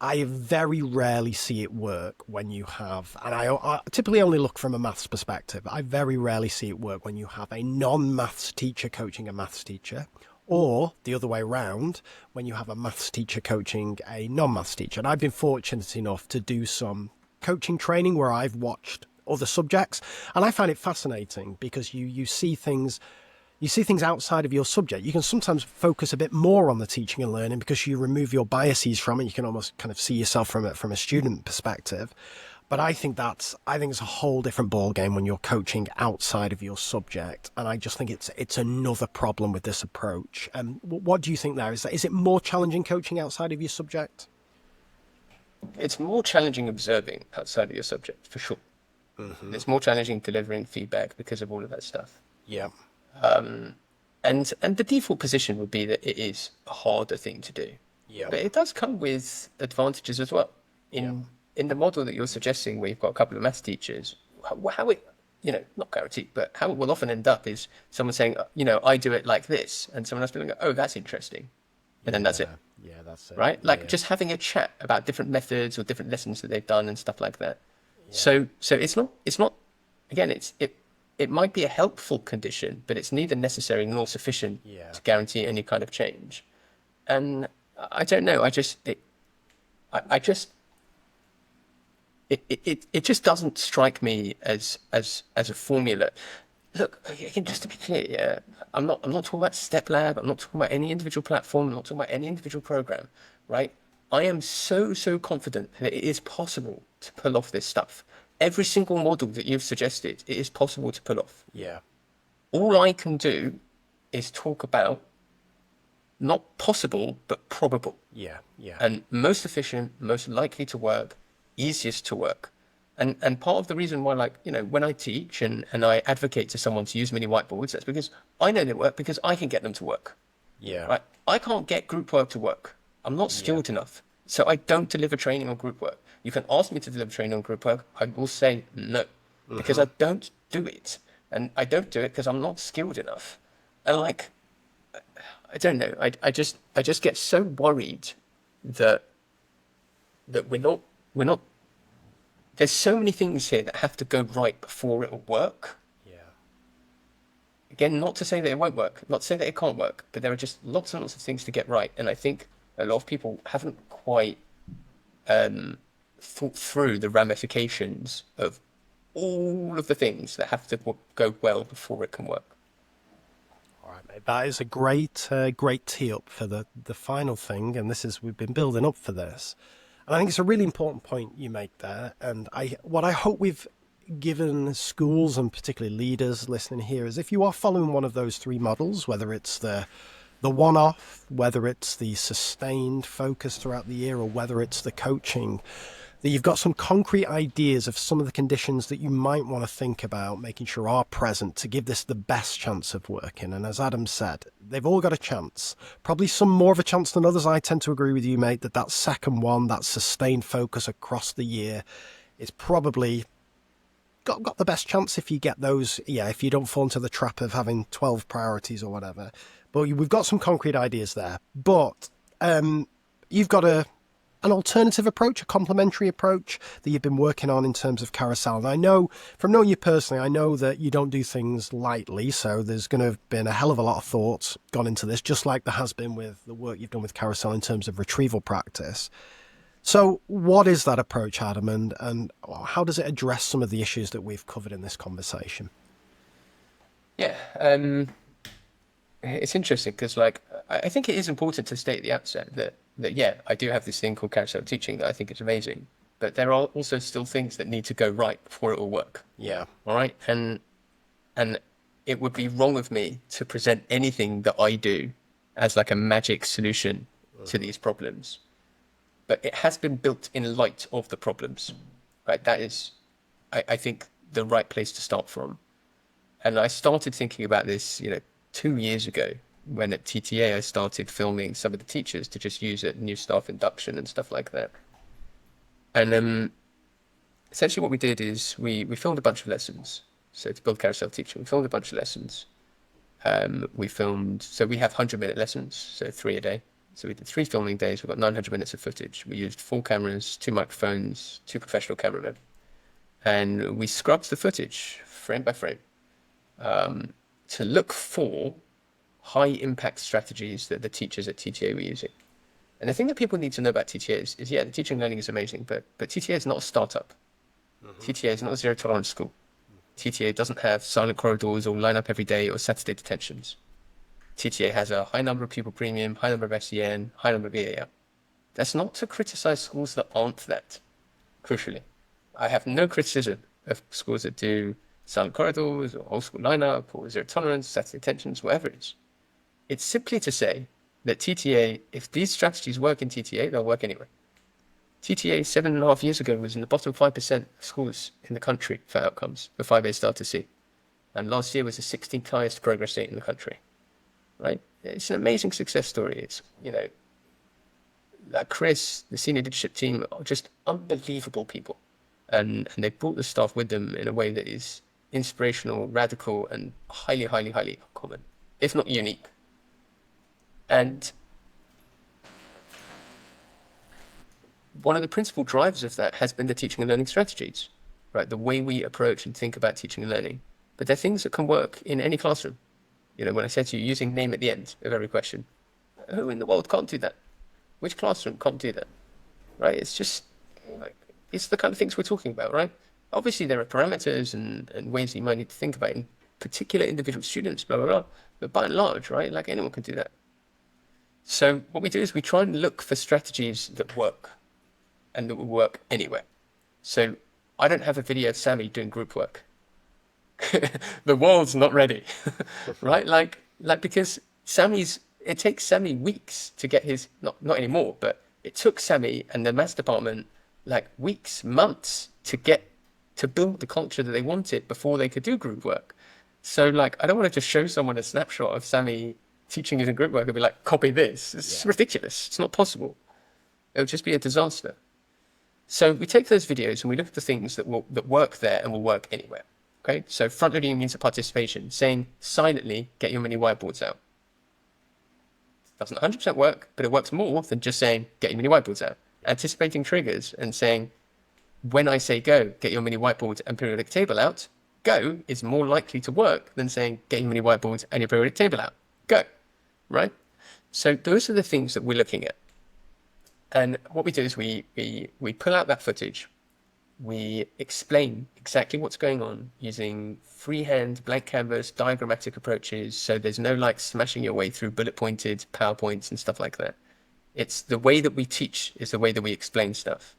I very rarely see it work when you have, and I typically only look from a maths perspective, I very rarely see it work when you have a non-maths teacher coaching a maths teacher, or the other way around, when you have a maths teacher coaching a non-maths teacher. And I've been fortunate enough to do some coaching training where I've watched other subjects, and I find it fascinating because you see things outside of your subject. You can sometimes focus a bit more on the teaching and learning because you remove your biases from it. You can almost kind of see yourself from a student perspective. But I think it's a whole different ball game when you're coaching outside of your subject, and I just think it's another problem with this approach. What do you think there? Is it more challenging coaching outside of your subject? It's more challenging observing outside of your subject, for sure. Mm-hmm. It's more challenging delivering feedback because of all of that stuff. Yeah. And the default position would be that it is a harder thing to do. Yeah. But it does come with advantages as well. In the model that you're suggesting, where you've got a couple of maths teachers, how it, not guaranteed, but how it will often end up is someone saying, I do it like this, and someone else being like, oh, that's interesting. And then that's it. Yeah, that's it. Right? Like just having a chat about different methods or different lessons that they've done and stuff like that. Yeah. So it's not, again, it might be a helpful condition, but it's neither necessary nor sufficient to guarantee any kind of change. And I don't know. It just doesn't strike me as a formula. Look, again, just to be clear, I'm not talking about Step Lab. I'm not talking about any individual platform. I'm not talking about any individual program, right? I am so confident that it is possible to pull off this stuff. Every single model that you've suggested, it is possible to pull off. Yeah. All I can do is talk about not possible, but probable. Yeah. And most efficient, most likely to work, easiest to work. And part of the reason why, when I teach and I advocate to someone to use mini whiteboards, that's because I know they work because I can get them to work. Yeah. Right? I can't get group work to work. I'm not skilled enough. So I don't deliver training on group work. You can ask me to deliver training on group work. I will say no, because I don't do it. And I don't do it because I'm not skilled enough. And I don't know. I just get so worried that we're not, there's so many things here that have to go right before it'll work. Yeah. Again, not to say that it won't work, not to say that it can't work, but there are just lots and lots of things to get right. And I think a lot of people haven't quite thought through the ramifications of all of the things that have to go well before it can work. All right, mate. That is a great tee up for the final thing, and we've been building up for this. And I think it's a really important point you make there. And what I hope we've given schools and particularly leaders listening here is, if you are following one of those three models, whether it's the one-off, whether it's the sustained focus throughout the year, or whether it's the coaching, that you've got some concrete ideas of some of the conditions that you might want to think about making sure are present to give this the best chance of working. And as Adam said, they've all got a chance, probably some more of a chance than others. I tend to agree with you, mate, that second one, that sustained focus across the year, is probably got the best chance if you get those, if you don't fall into the trap of having 12 priorities or whatever. But we've got some concrete ideas there. But you've got an alternative approach, a complementary approach that you've been working on in terms of Carousel. And I know, from knowing you personally, I know that you don't do things lightly, so there's going to have been a hell of a lot of thoughts gone into this, just like there has been with the work you've done with Carousel in terms of retrieval practice. So what is that approach, Adam, and how does it address some of the issues that we've covered in this conversation? Yeah, it's interesting because, I think it is important to state at the outset that I do have this thing called Carousel teaching that I think is amazing. but there are also still things that need to go right before it will work. Yeah. All right. And it would be wrong of me to present anything that I do as like a magic solution to these problems. But it has been built in light of the problems, right? That is, I think, the right place to start from. And I started thinking about this, 2 years ago, when at TTA I started filming some of the teachers to just use at new staff induction and stuff like that. And essentially what we did is we filmed a bunch of lessons. So to build Carousel Teaching, we filmed a bunch of lessons. So we have 100-minute lessons, so 3 a day. So we did 3 filming days. We've got 900 minutes of footage. We used 4 cameras, 2 microphones, 2 professional cameramen. And we scrubbed the footage frame by frame to look for high impact strategies that the teachers at TTA were using. And the thing that people need to know about TTA is the teaching and learning is amazing, but TTA is not a startup. TTA is not a zero tolerance school. TTA doesn't have silent corridors or line up every day or Saturday detentions. TTA has a high number of pupil premium, high number of SEN, high number of EAL. That's not to criticize schools that aren't that, crucially. I have no criticism of schools that do silent corridors or whole school lineup or zero tolerance, Saturday detentions, whatever it is. It's simply to say that TTA, if these strategies work in TTA, they'll work anywhere. TTA 7.5 years ago was in the bottom 5% of schools in the country for outcomes for 5A Starter C. And last year was the 16th highest progress rate in the country, right? It's an amazing success story. It's, like Chris, the senior leadership team are just unbelievable people. And they brought the staff with them in a way that is inspirational, radical, and highly, highly, highly common, if not unique. And one of the principal drivers of that has been the teaching and learning strategies, right? The way we approach and think about teaching and learning. But they're things that can work in any classroom. When I said to you, using name at the end of every question, who in the world can't do that? Which classroom can't do that, right? It's just like, it's the kind of things we're talking about, right? Obviously, there are parameters and ways that you might need to think about in particular individual students, blah, blah, blah. But by and large, right, like anyone can do that. So what we do is we try and look for strategies that work and that will work anywhere. So I don't have a video of Sammy doing group work. The world's not ready, right? Like because it takes Sammy weeks to get his, not anymore, but it took Sammy and the maths department like weeks, months to build the culture that they wanted before they could do group work. So like, I don't want to just show someone a snapshot of Sammy teaching using group work and be like, copy this. It's ridiculous. It's not possible. It would just be a disaster. So we take those videos and we look at the things that work there and will work anywhere. Okay, so front-loading means participation, saying silently, get your mini whiteboards out. Doesn't 100% work, but it works more than just saying, get your mini whiteboards out. Anticipating triggers and saying, when I say go, get your mini whiteboard and periodic table out, go is more likely to work than saying, get your mini whiteboard and your periodic table out. Go, right? So those are the things that we're looking at. And what we do is we pull out that footage. We explain exactly what's going on using freehand, blank canvas, diagrammatic approaches. So there's no like smashing your way through bullet pointed PowerPoints and stuff like that. It's the way that we teach is the way that we explain stuff.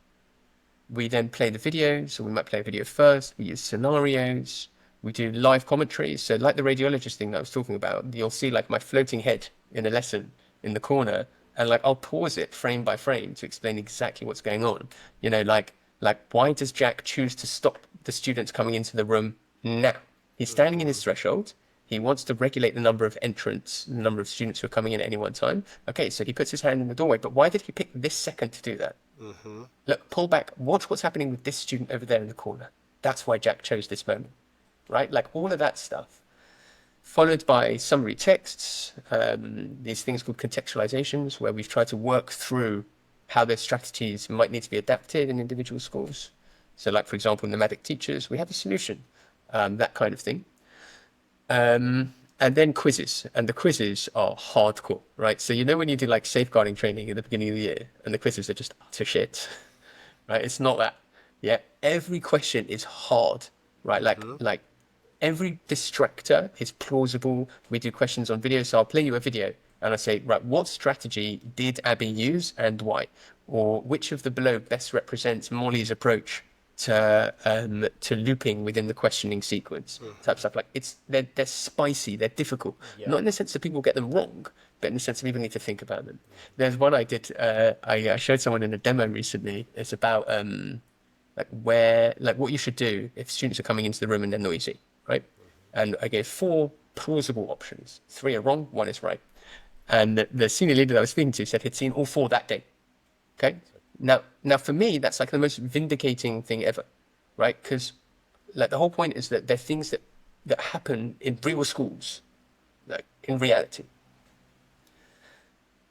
We then play the videos, so we might play a video first. We use scenarios. We do live commentaries. So like the radiologist thing that I was talking about, you'll see like my floating head in a lesson in the corner. And like I'll pause it frame by frame to explain exactly what's going on. Like, why does Jack choose to stop the students coming into the room now? He's standing in his threshold. He wants to regulate the number of entrants, the number of students who are coming in at any one time. Okay, so he puts his hand in the doorway, but why did he pick this second to do that? Look, pull back. Watch what's happening with this student over there in the corner. That's why Jack chose this moment, right? Like all of that stuff. Followed by summary texts, these things called contextualizations, where we've tried to work through how their strategies might need to be adapted in individual schools. So like, for example, nomadic teachers, we have a solution, that kind of thing. And then quizzes, and the quizzes are hardcore, right? So when you do like safeguarding training at the beginning of the year, and the quizzes are just utter shit, right? It's not that. Yeah, every question is hard, right? Like every distractor is plausible. We do questions on video, so I'll play you a video and I say, right, what strategy did Abby use and why? or which of the below best represents Molly's approach to looping within the questioning sequence, type stuff. Like they're spicy, they're difficult, not in the sense that people get them wrong, but in the sense that people need to think about them. There's one I did, I showed someone in a demo recently. It's about like what you should do if students are coming into the room and they're noisy, right? And I gave 4 plausible options. 3 are wrong, 1 is right. And the senior leader that I was speaking to said he'd seen all 4 that day. Okay. Now for me, that's like the most vindicating thing ever, right? Because like the whole point is that they're things that happen in real schools, like in reality.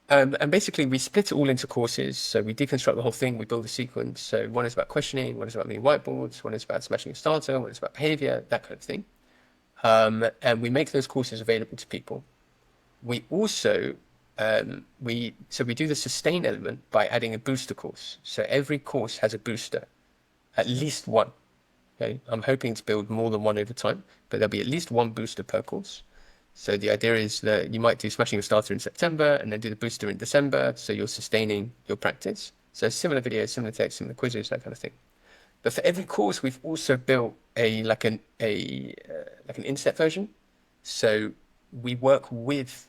And basically, we split it all into courses. So we deconstruct the whole thing. We build a sequence. So one is about questioning, one is about making whiteboards, one is about smashing a starter, one is about behavior, that kind of thing. And we make those courses available to people. We also we do the sustain element by adding a booster course. So every course has a booster, at least one. Okay, I'm hoping to build more than one over time, but there'll be at least one booster per course. So the idea is that you might do smashing a starter in September and then do the booster in December. So you're sustaining your practice. So similar videos, similar text, similar quizzes, that kind of thing. But for every course, we've also built like an inset version. So we work with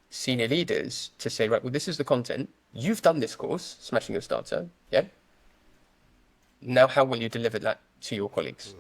senior leaders to say, right, well, this is the content. You've done this course, smashing your starter. Yeah. Now, how will you deliver that to your colleagues?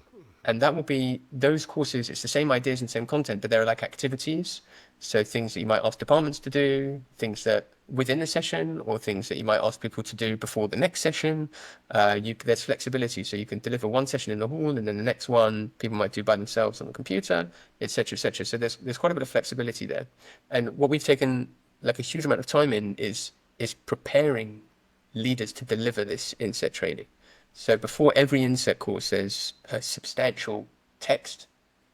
And that will be those courses. It's the same ideas and same content, but they're like activities. So things that you might ask departments to do, things that within the session, or things that you might ask people to do before the next session. There's flexibility, so you can deliver one session in the hall, and then the next one people might do by themselves on the computer, etc., etc. So there's quite a bit of flexibility there. And what we've taken like a huge amount of time in is preparing leaders to deliver this inset training. So before every inset course, there's a substantial text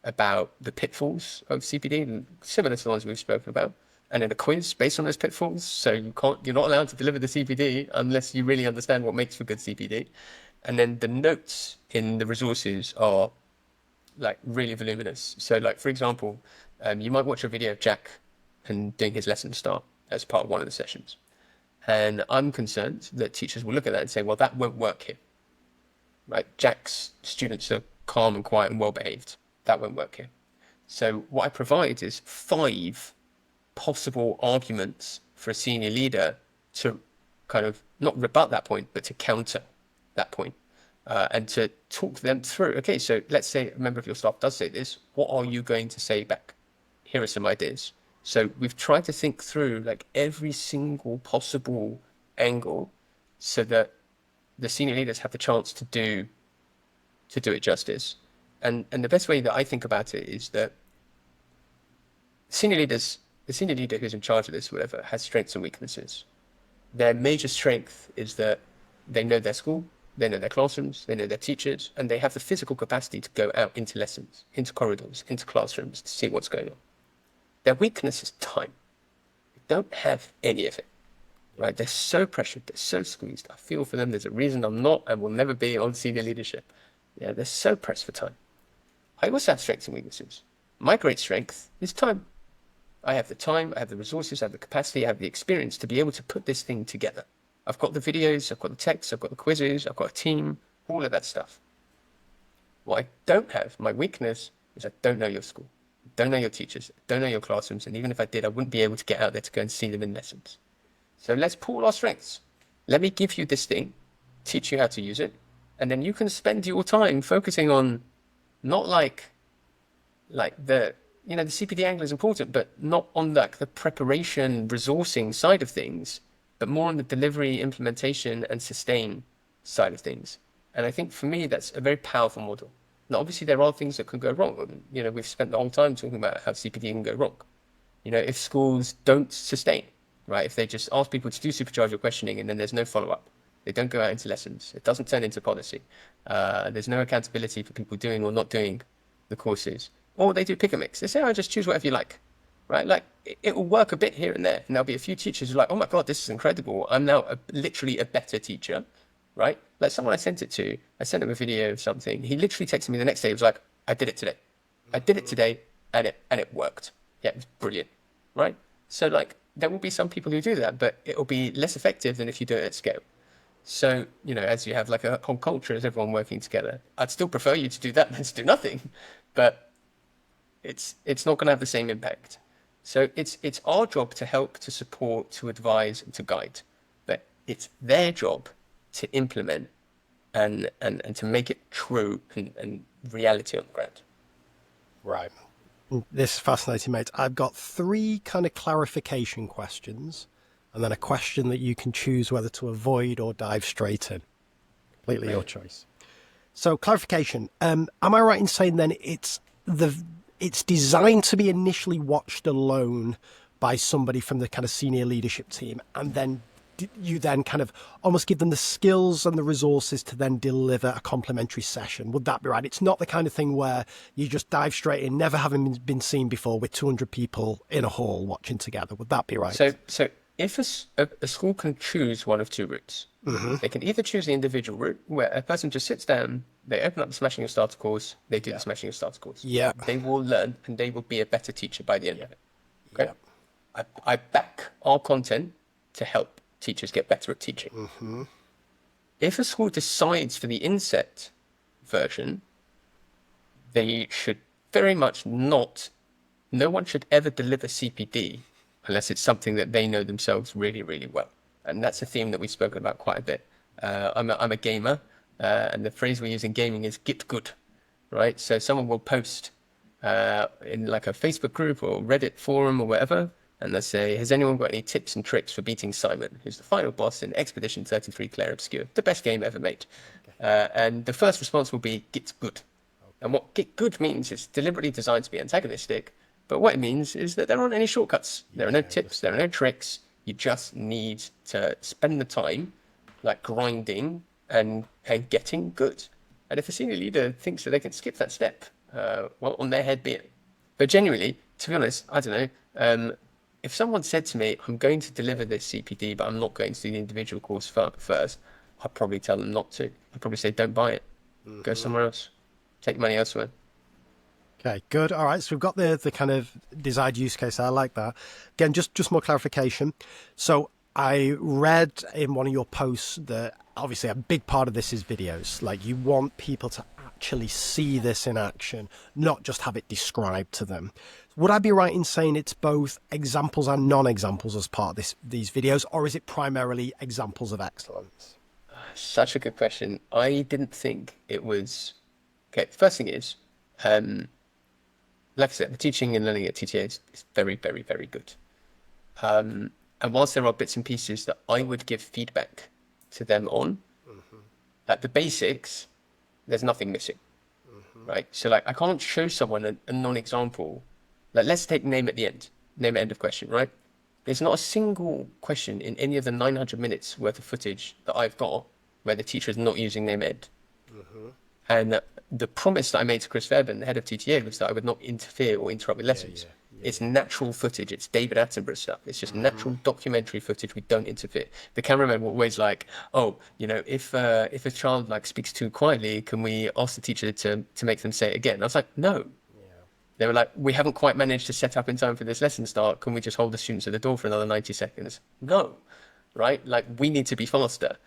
about the pitfalls of CPD, similar to the ones we've spoken about, and then a quiz based on those pitfalls. So you're not allowed to deliver the CPD unless you really understand what makes for good CPD. And then the notes in the resources are like really voluminous. So like, for example, you might watch a video of Jack and doing his lesson start as part of one of the sessions. And I'm concerned that teachers will look at that and say, well, that won't work here. Right? Jack's students are calm and quiet and well behaved. That won't work here. So what I provide is 5 possible arguments for a senior leader to kind of not rebut that point, but to counter that point, and to talk them through. Okay, so let's say a member of your staff does say this. What are you going to say back? Here are some ideas. So we've tried to think through like every single possible angle so that the senior leaders have the chance to do it justice. And the best way that I think about it is that the senior leader who's in charge of this, whatever, has strengths and weaknesses. Their major strength is that they know their school, they know their classrooms, they know their teachers, and they have the physical capacity to go out into lessons, into corridors, into classrooms to see what's going on. Their weakness is time. They don't have any of it. Right? They're so pressured, they're so squeezed. I feel for them. There's a reason I'm not and will never be on senior leadership. Yeah, they're so pressed for time. I also have strengths and weaknesses. My great strength is time. I have the time, I have the resources, I have the capacity, I have the experience to be able to put this thing together. I've got the videos, I've got the texts, I've got the quizzes, I've got a team, all of that stuff. What I don't have, my weakness, is I don't know your school. I don't know your teachers, I don't know your classrooms, and even if I did, I wouldn't be able to get out there to go and see them in lessons. So let's pool our strengths. Let me give you this thing, teach you how to use it, and then you can spend your time focusing on not like the CPD angle is important, but not on like the preparation, resourcing side of things, but more on the delivery, implementation, and sustain side of things. And I think for me, that's a very powerful model. Now, obviously, there are things that can go wrong. We've spent the whole time talking about how CPD can go wrong. If schools don't sustain, right? If they just ask people to do supercharge your questioning and then there's no follow-up, they don't go out into lessons, it doesn't turn into policy. There's no accountability for people doing or not doing the courses. Or they do pick a mix. They say, just choose whatever you like, right? Like, it will work a bit here and there. And there'll be a few teachers who are like, oh my God, this is incredible. I'm now literally a better teacher, right? Like someone I sent them a video of something. He literally texted me the next day. He was like, I did it today. And it worked. Yeah, it was brilliant, right? So like, there will be some people who do that, but it will be less effective than if you do it at scale. So, as you have like a whole culture, as everyone working together, I'd still prefer you to do that than to do nothing, but it's not going to have the same impact. So it's our job to help, to support, to advise, and to guide, but it's their job to implement and to make it true and reality on the ground. Right. This is fascinating, mate. I've got three kind of clarification questions, and then a question that you can choose whether to avoid or dive straight in. Completely your choice. So, clarification. Am I right in saying then it's designed to be initially watched alone by somebody from the kind of senior leadership team, and then you then kind of almost give them the skills and the resources to then deliver a complimentary session? Would that be right? It's not the kind of thing where you just dive straight in, never having been seen before, with 200 people in a hall watching together. Would that be right? So if a school can choose one of two routes, they can either choose the individual route where a person just sits down, they open up the Smashing Your Starter course, they do the Smashing Your Starter course. Yeah. They will learn and they will be a better teacher by the end of it. Okay. Yeah. I back our content to help teachers get better at teaching. If a school decides for the inset version, they should very much no one should ever deliver CPD unless it's something that they know themselves really, really well. And that's a theme that we've spoken about quite a bit. I'm a gamer, and the phrase we use in gaming is "get good," right? So someone will post in like a Facebook group or Reddit forum or whatever, and they'll say, has anyone got any tips and tricks for beating Simon, who's the final boss in Expedition 33 Clair Obscure, the best game ever made? And the first response will be, get good. And what get good means is deliberately designed to be antagonistic, but what it means is that there aren't any shortcuts. There are no tips, there are no tricks. You just need to spend the time like grinding and getting good. And if a senior leader thinks that they can skip that step, well, on their head be it. But genuinely, to be honest, I don't know. If someone said to me, I'm going to deliver this CPD, but I'm not going to do the individual course first, I'd probably tell them not to. I'd probably say, don't buy it. Go somewhere else. Take money elsewhere. Okay, good. All right, so we've got the kind of desired use case. I like that. Again, just more clarification. So I read in one of your posts that obviously a big part of this is videos. Like you want people to actually see this in action, not just have it described to them. Would I be right in saying it's both examples and non-examples as part of these videos, or is it primarily examples of excellence? Such a good question. I didn't think it was... Okay, the first thing is, like I said, the teaching and learning at TTA is very, very, very good. And whilst there are bits and pieces that I would give feedback to them on, at the basics, there's nothing missing, right? So like, I can't show someone a non-example. Like, let's take name at the end, name at end of question, right? There's not a single question in any of the 900 minutes worth of footage that I've got where the teacher is not using name ed. And the promise that I made to Chris Fairbairn, the head of TTA, was that I would not interfere or interrupt with lessons. It's natural footage. It's David Attenborough stuff. It's just natural documentary footage. We don't interfere. The cameramen were always like, "Oh, if a child like speaks too quietly, can we ask the teacher to make them say it again?" I was like, "No." They were like, "We haven't quite managed to set up in time for this lesson start. Can we just hold the students at the door for another 90 seconds?" No. Right? Like, we need to be faster.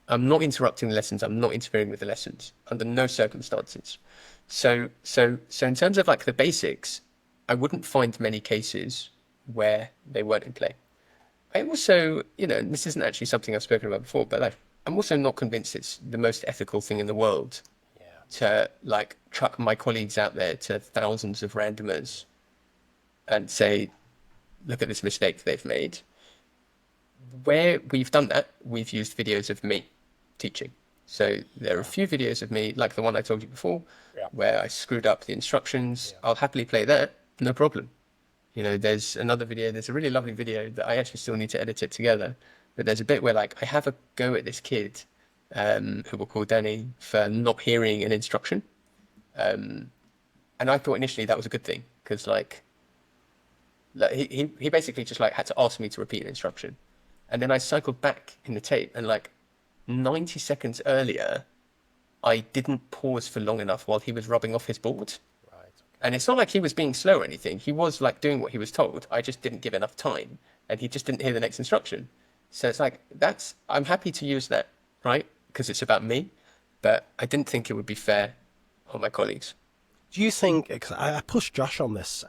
I'm not interrupting the lessons. I'm not interfering with the lessons under no circumstances. So in terms of like the basics, I wouldn't find many cases where they weren't in play. I also, this isn't actually something I've spoken about before, but like, I'm also not convinced it's the most ethical thing in the world to like chuck my colleagues out there to thousands of randomers and say, look at this mistake they've made. Where we've done that, we've used videos of me teaching. So there are a few videos of me, like the one I told you before, where I screwed up the instructions. I'll happily play that, no problem. There's another video, there's a really lovely video that I actually still need to edit it together. But there's a bit where like I have a go at this kid, who we'll call Danny, for not hearing an instruction. And I thought initially that was a good thing, because like he basically just like had to ask me to repeat an instruction. And then I cycled back in the tape, and like 90 seconds earlier, I didn't pause for long enough while he was rubbing off his board. Right. Okay. And it's not like he was being slow or anything. He was like doing what he was told. I just didn't give enough time, and he just didn't hear the next instruction. So it's like, I'm happy to use that, right? Because it's about me, but I didn't think it would be fair on my colleagues. Do you think? Cause I pushed Josh on this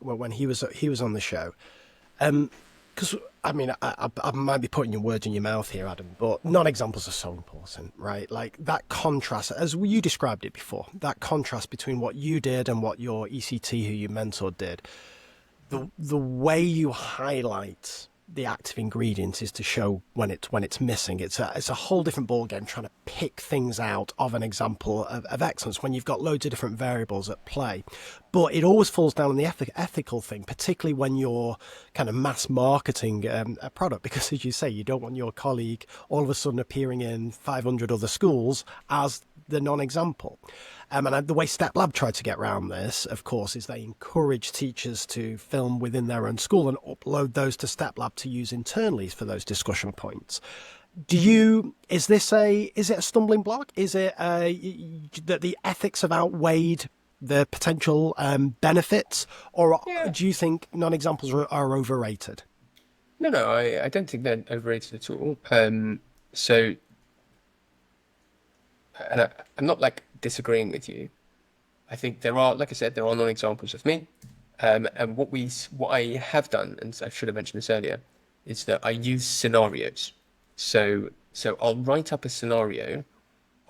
when he was on the show, because I mean I might be putting your words in your mouth here, Adam, but non-examples are so important, right? Like that contrast, as you described it before, that contrast between what you did and what your ECT, who you mentored, did. The way you highlight the active ingredients is to show when it's missing. It's a whole different ballgame trying to pick things out of an example of excellence when you've got loads of different variables at play. But it always falls down on the ethical thing, particularly when you're kind of mass marketing a product, because as you say, you don't want your colleague all of a sudden appearing in 500 other schools as the non-example. And the way Step Lab tried to get around this, of course, is they encourage teachers to film within their own school and upload those to Step Lab to use internally for those discussion points. Is it a stumbling block? Is it that the ethics have outweighed the potential benefits, or do you think non-examples are overrated? No, I don't think they're overrated at all. So, and I'm not like disagreeing with you. I think there are, like I said, there are non-examples of me. And what I have done, and I should have mentioned this earlier, is that I use scenarios. So I'll write up a scenario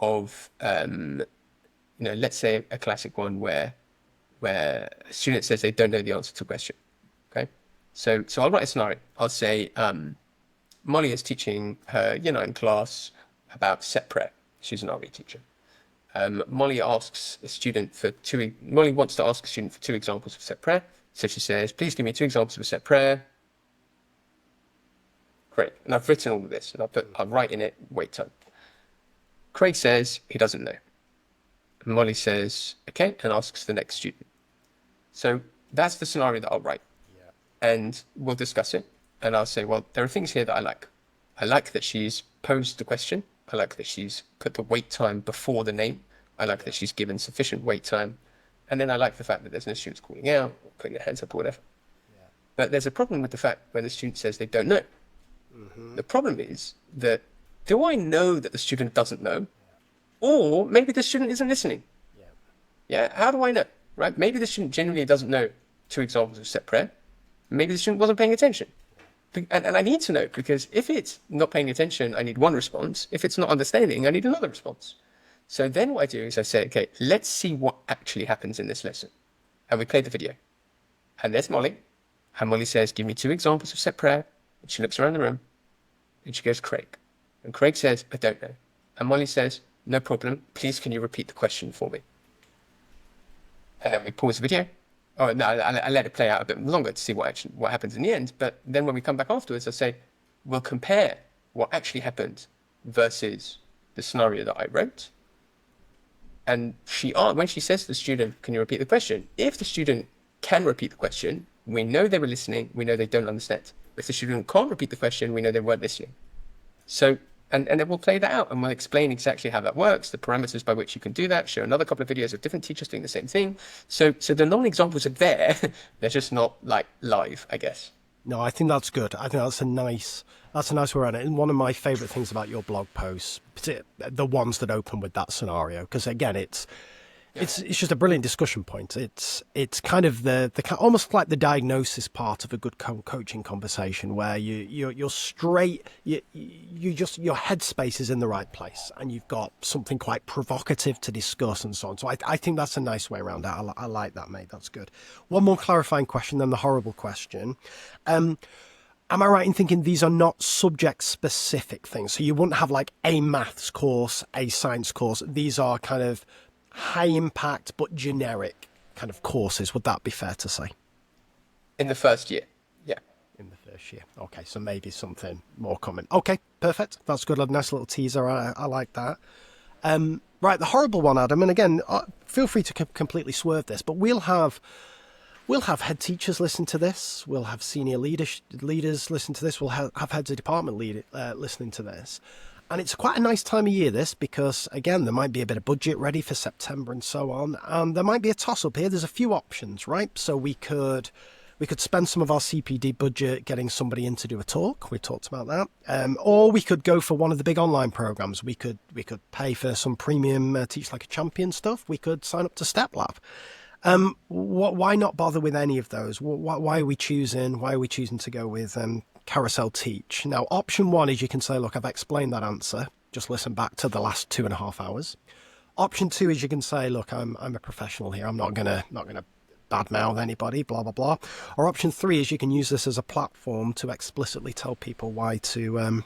of, let's say a classic one where a student says they don't know the answer to a question. Okay. So I'll write a scenario. I'll say, Molly is teaching her Year 9 class about set prayer. She's an RE teacher. Molly wants to ask a student for two examples of set prayer. So she says, please give me 2 examples of a set prayer. Great. And I've written all of this, and I'll write in it wait time. Craig says he doesn't know. And Molly says, okay, and asks the next student. So that's the scenario that I'll write. Yeah. And we'll discuss it. And I'll say, well, there are things here that I like. I like that she's posed the question. I like that she's put the wait time before the name. I like that she's given sufficient wait time. And then I like the fact that there's no students calling out, or putting their hands up, or whatever. Yeah. But there's a problem with the fact when the student says they don't know. Mm-hmm. The problem is that, do I know that the student doesn't know? Yeah. Or maybe the student isn't listening. Yeah. How do I know? Right? Maybe the student genuinely doesn't know 2 examples of set prayer. Maybe the student wasn't paying attention. And I need to know, because if it's not paying attention, I need one response. If it's not understanding, I need another response. So then what I do is I say, okay, let's see what actually happens in this lesson. And we play the video. And there's Molly. And Molly says, give me 2 examples of set prayer. And she looks around the room. And she goes, Craig. And Craig says, I don't know. And Molly says, no problem. Please, can you repeat the question for me? And then we pause the video. Oh, no, I let it play out a bit longer to see what happens in the end. But then when we come back afterwards, I say, we'll compare what actually happened versus the scenario that I wrote. And when she says to the student, can you repeat the question? If the student can repeat the question, we know they were listening. We know they don't understand. If the student can't repeat the question, we know they weren't listening. So, and then we'll play that out and we'll explain exactly how that works, the parameters by which you can do that, show another couple of videos of different teachers doing the same thing. So the non-examples are there. They're just not like live, I guess. No, I think that's good. I think that's a nice way around it. And one of my favorite things about your blog posts, the ones that open with that scenario, because again, it's just a brilliant discussion point. It's kind of the almost like the diagnosis part of a good coaching conversation, where you're straight, your headspace is in the right place, and you've got something quite provocative to discuss and so on. So I think that's a nice way around it. I like that, mate. That's good. One more clarifying question, then the horrible question. Am I right in thinking these are not subject-specific things? So you wouldn't have like a maths course, a science course. These are kind of high impact but generic kind of courses. Would that be fair to say? In the first year, yeah. In the first year. Okay, so maybe something more common. Okay, perfect. That's good. A nice little teaser. I like that. Right, the horrible one, Adam. And again, feel free to completely swerve this, but we'll have head teachers listen to this. We'll have senior leaders listen to this. We'll have heads of department listening to this. And it's quite a nice time of year, this, because, again, there might be a bit of budget ready for September and so on. And there might be a toss-up here. There's a few options, right? So we could We could spend some of our CPD budget getting somebody in to do a talk. We talked about that. Or we could go for one of the big online programs. We could pay for some premium Teach Like a Champion stuff. We could sign up to StepLab. Why not bother with any of those? Why are we choosing to go with Carousel Teach? Now, option one is you can say, look, I've explained that answer. Just listen back to the last 2.5 hours. Option two is you can say, look, I'm a professional here. I'm not gonna badmouth anybody, blah blah blah. Or option three is you can use this as a platform to explicitly tell people why to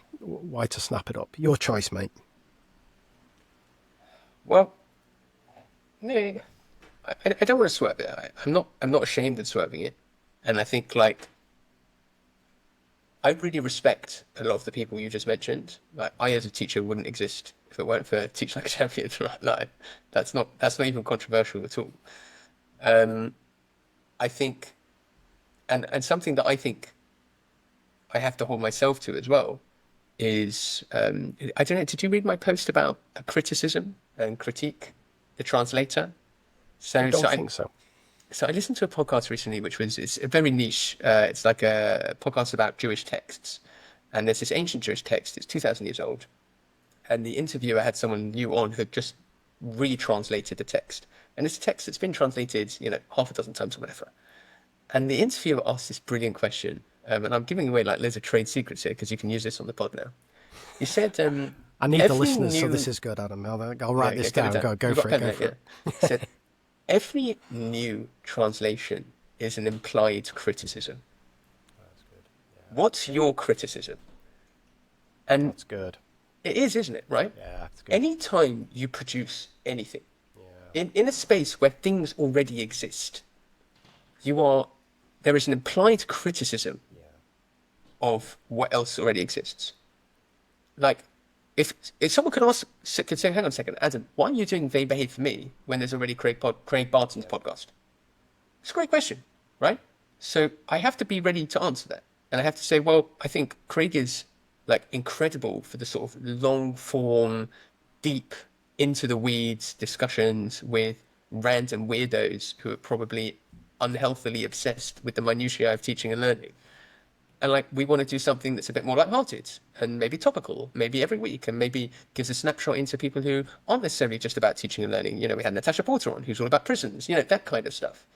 snap it up. Your choice, mate. Well, no, I don't want to swerve it. I'm not ashamed of swerving it, and I think like I really respect a lot of the people you just mentioned. Like I, as a teacher, wouldn't exist if it weren't for Teach Like a Champion. Like that's not even controversial at all. I think, and something that I think I have to hold myself to as well is I don't know. Did you read my post about criticism and critique, the translator? I don't think so. So I listened to a podcast recently, it's a very niche. It's like a podcast about Jewish texts, and there's this ancient Jewish text. It's 2,000 years old, and the interviewer had someone new on who had just retranslated the text, and it's a text that's been translated, half a dozen times or whatever. And the interviewer asked this brilliant question, and I'm giving away like loads of trade secrets here because you can use this on the pod now. He said, I need the listeners, so this is good, Adam. I'll write this down. Go for it. He said, every new translation is an implied criticism. That's good. Yeah. What's your criticism? And that's good. It is, isn't it? Right? Yeah, that's good. Anytime you produce anything, in a space where things already exist, there is an implied criticism of what else already exists. Like, if someone could say, hang on a second, Adam, why are you doing They Behave For Me when there's already Craig Barton's podcast? It's a great question, right? So I have to be ready to answer that. And I have to say, well, I think Craig is like incredible for the sort of long form, deep into the weeds discussions with random weirdos who are probably unhealthily obsessed with the minutiae of teaching and learning. And like, we want to do something that's a bit more lighthearted and maybe topical, maybe every week, and maybe gives a snapshot into people who aren't necessarily just about teaching and learning. We had Natasha Porter on, who's all about prisons, that kind of stuff.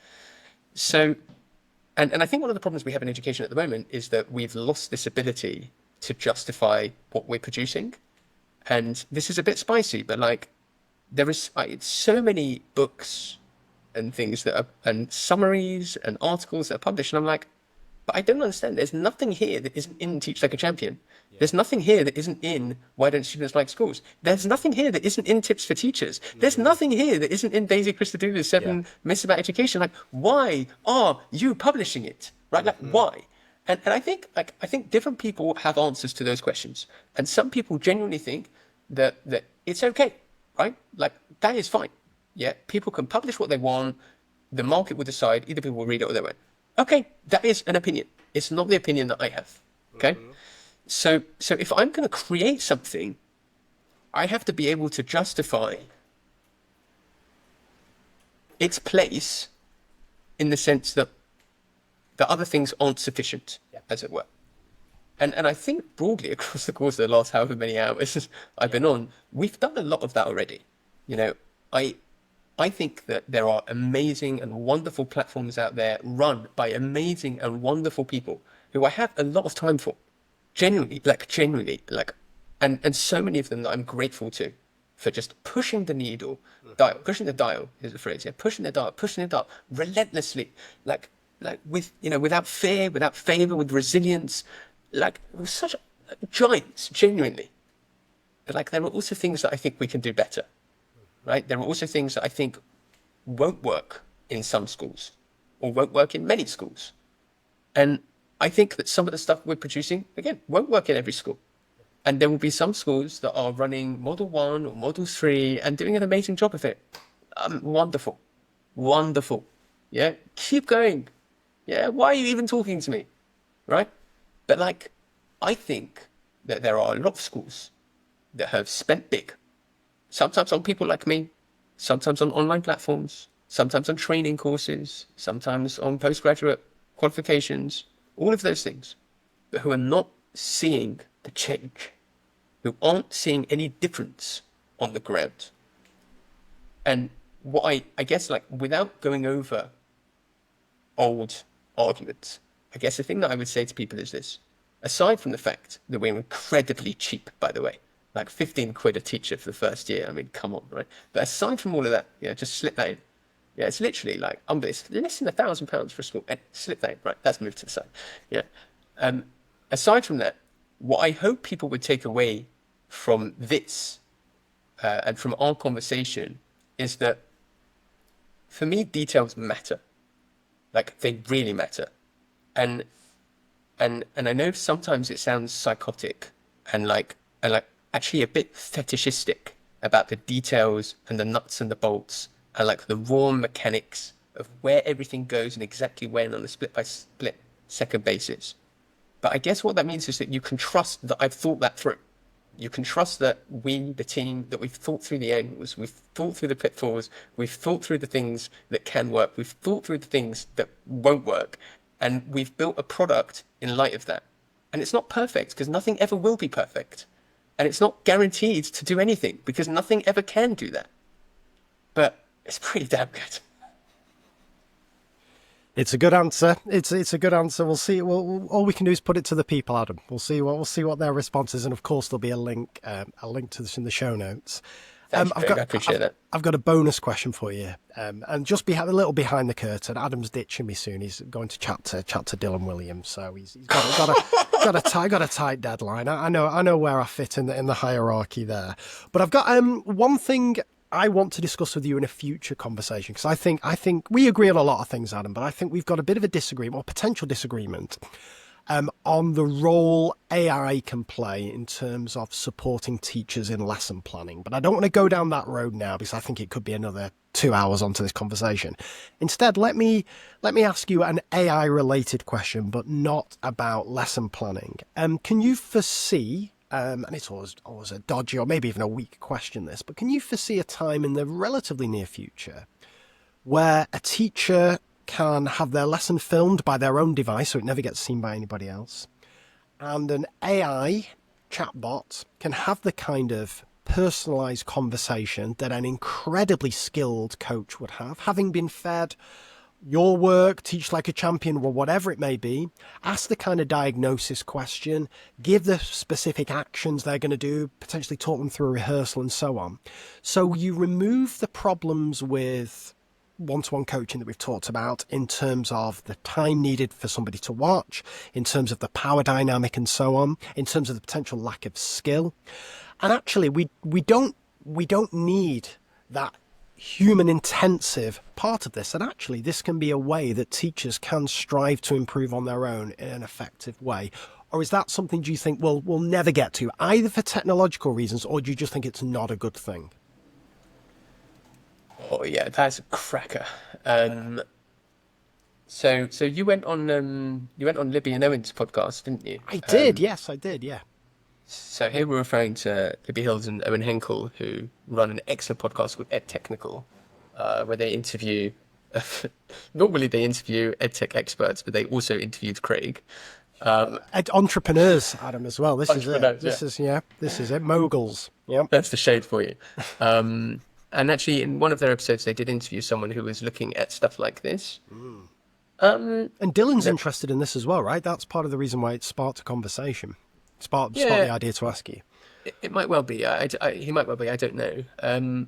So, and I think one of the problems we have in education at the moment is that we've lost this ability to justify what we're producing. And this is a bit spicy, but like, there is so many books and things and summaries and articles that are published, and I'm like, but I don't understand. There's nothing here that isn't in Teach Like a Champion. There's nothing here that isn't in Why Don't Students Like Schools? There's nothing here that isn't in Tips for Teachers. There's nothing here that isn't in Daisy Christodoulou's 7 Myths About Education. Like, why are you publishing it? Right? Like, why? And I think different people have answers to those questions. And some people genuinely think that it's okay, right? Like, that is fine. Yeah, people can publish what they want. The market will decide. Either people will read it or they won't. Okay, that is an opinion. It's not the opinion that I have. Okay? So if I'm going to create something, I have to be able to justify its place in the sense that the other things aren't sufficient, as it were. And I think broadly across the course of the last however many hours I've been on, we've done a lot of that already. I think that there are amazing and wonderful platforms out there run by amazing and wonderful people who I have a lot of time for. Genuinely, and so many of them that I'm grateful to for just pushing the needle, pushing the dial is the phrase, pushing the dial relentlessly, without fear, without favor, with resilience, such giants, genuinely. But there are also things that I think we can do better. Right? There are also things that I think won't work in some schools or won't work in many schools. And I think that some of the stuff we're producing, again, won't work in every school. And there will be some schools that are running Model 1 or Model 3 and doing an amazing job of it. Wonderful. Wonderful. Yeah, keep going. Yeah, why are you even talking to me? Right? But I think that there are a lot of schools that have spent big. Sometimes on people like me, sometimes on online platforms, sometimes on training courses, sometimes on postgraduate qualifications, all of those things, but who are not seeing the change, who aren't seeing any difference on the ground. And what I guess, like, without going over old arguments, I guess the thing that I would say to people is this: aside from the fact that we're incredibly cheap, by the way, like 15 quid a teacher for the first year, I mean, come on, right? But aside from all of that, just slip that in. Yeah, it's literally like, it's less than £1,000 for a school. Slip that in, right? That's moved to the side. Yeah. Aside from that, what I hope people would take away from this and from our conversation is that, for me, details matter. Like, they really matter. And I know sometimes it sounds psychotic and like actually a bit fetishistic about the details and the nuts and the bolts and like the raw mechanics of where everything goes and exactly when on a split by split second basis. But I guess what that means is that you can trust that I've thought that through. You can trust that we, the team, that we've thought through the angles, we've thought through the pitfalls, we've thought through the things that can work, we've thought through the things that won't work, and we've built a product in light of that. And it's not perfect, because nothing ever will be perfect. And it's not guaranteed to do anything, because nothing ever can do that. But it's pretty damn good. It's a good answer. It's a good answer. We'll see. All we can do is put it to the people, Adam. We'll see what their response is, and of course there'll be a link to this in the show notes. I appreciate that. I've got a bonus question for you, and just a little behind the curtain. Adam's ditching me soon. He's going to chat to Dylan Williams, so he's got a tight deadline. I know where I fit in the hierarchy there, but I've got one thing I want to discuss with you in a future conversation, because I think we agree on a lot of things, Adam, but I think we've got a bit of a disagreement or potential disagreement on the role AI can play in terms of supporting teachers in lesson planning. But I don't want to go down that road now, because I think it could be another 2 hours onto this conversation. Instead, let me ask you an AI related question, but not about lesson planning. Can you foresee, and it's always a dodgy or maybe even a weak question, this, but can you foresee a time in the relatively near future where a teacher can have their lesson filmed by their own device so it never gets seen by anybody else, and an AI chatbot can have the kind of personalized conversation that an incredibly skilled coach would have, having been fed your work, teach like a champion, or whatever it may be, ask the kind of diagnosis question, give the specific actions they're going to do, potentially talk them through a rehearsal and so on. So you remove the problems with one-to-one coaching that we've talked about in terms of the time needed for somebody to watch, in terms of the power dynamic and so on, in terms of the potential lack of skill. And actually, we don't need that human intensive part of this, and actually this can be a way that teachers can strive to improve on their own in an effective way. Or is that something, do you think, we'll never get to, either for technological reasons, or do you just think it's not a good thing? Oh yeah, that's a cracker. So you went on Libby and Owen's podcast, didn't you? I did, yes, I did, yeah. So here we're referring to Libby Hills and Owen Henkel, who run an excellent podcast called Ed Technical, where they interview, normally they interview EdTech experts, but they also interviewed Craig. Entrepreneurs, Adam, as well. This is it. This is it. Moguls. Yeah. That's the shade for you. And actually, in one of their episodes, they did interview someone who was looking at stuff like this. And Dylan's interested in this as well, right? That's part of the reason why it sparked a conversation. Sparked the idea to ask you. It might well be. He might well be. I don't know.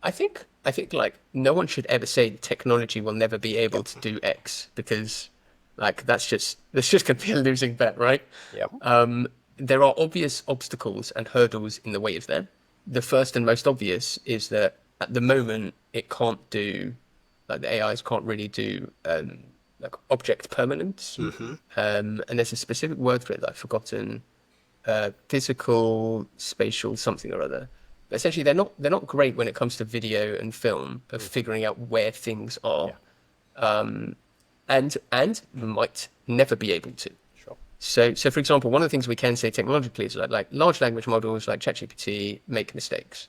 I think like no one should ever say technology will never be able to do X, because like that's just going to be a losing bet, right? Yeah. There are obvious obstacles and hurdles in the way of that. The first and most obvious is that at the moment it can't do, like the AIs can't really do like object permanence. Mm-hmm. And there's a specific word for it that I've forgotten. Physical, spatial, something or other. But essentially, they're not great when it comes to video and film of figuring out where things are, and might never be able to. Sure. So for example, one of the things we can say technologically is like large language models like ChatGPT make mistakes.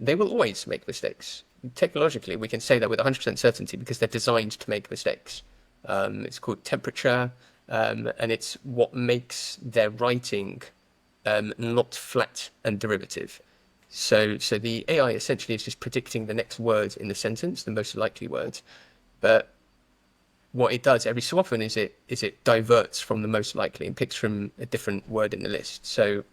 They will always make mistakes. Technologically, we can say that with 100% certainty because they're designed to make mistakes. It's called temperature, and it's what makes their writing not flat and derivative. So the AI essentially is just predicting the next word in the sentence, the most likely word. But what it does every so often is it diverts from the most likely and picks from a different word in the list. So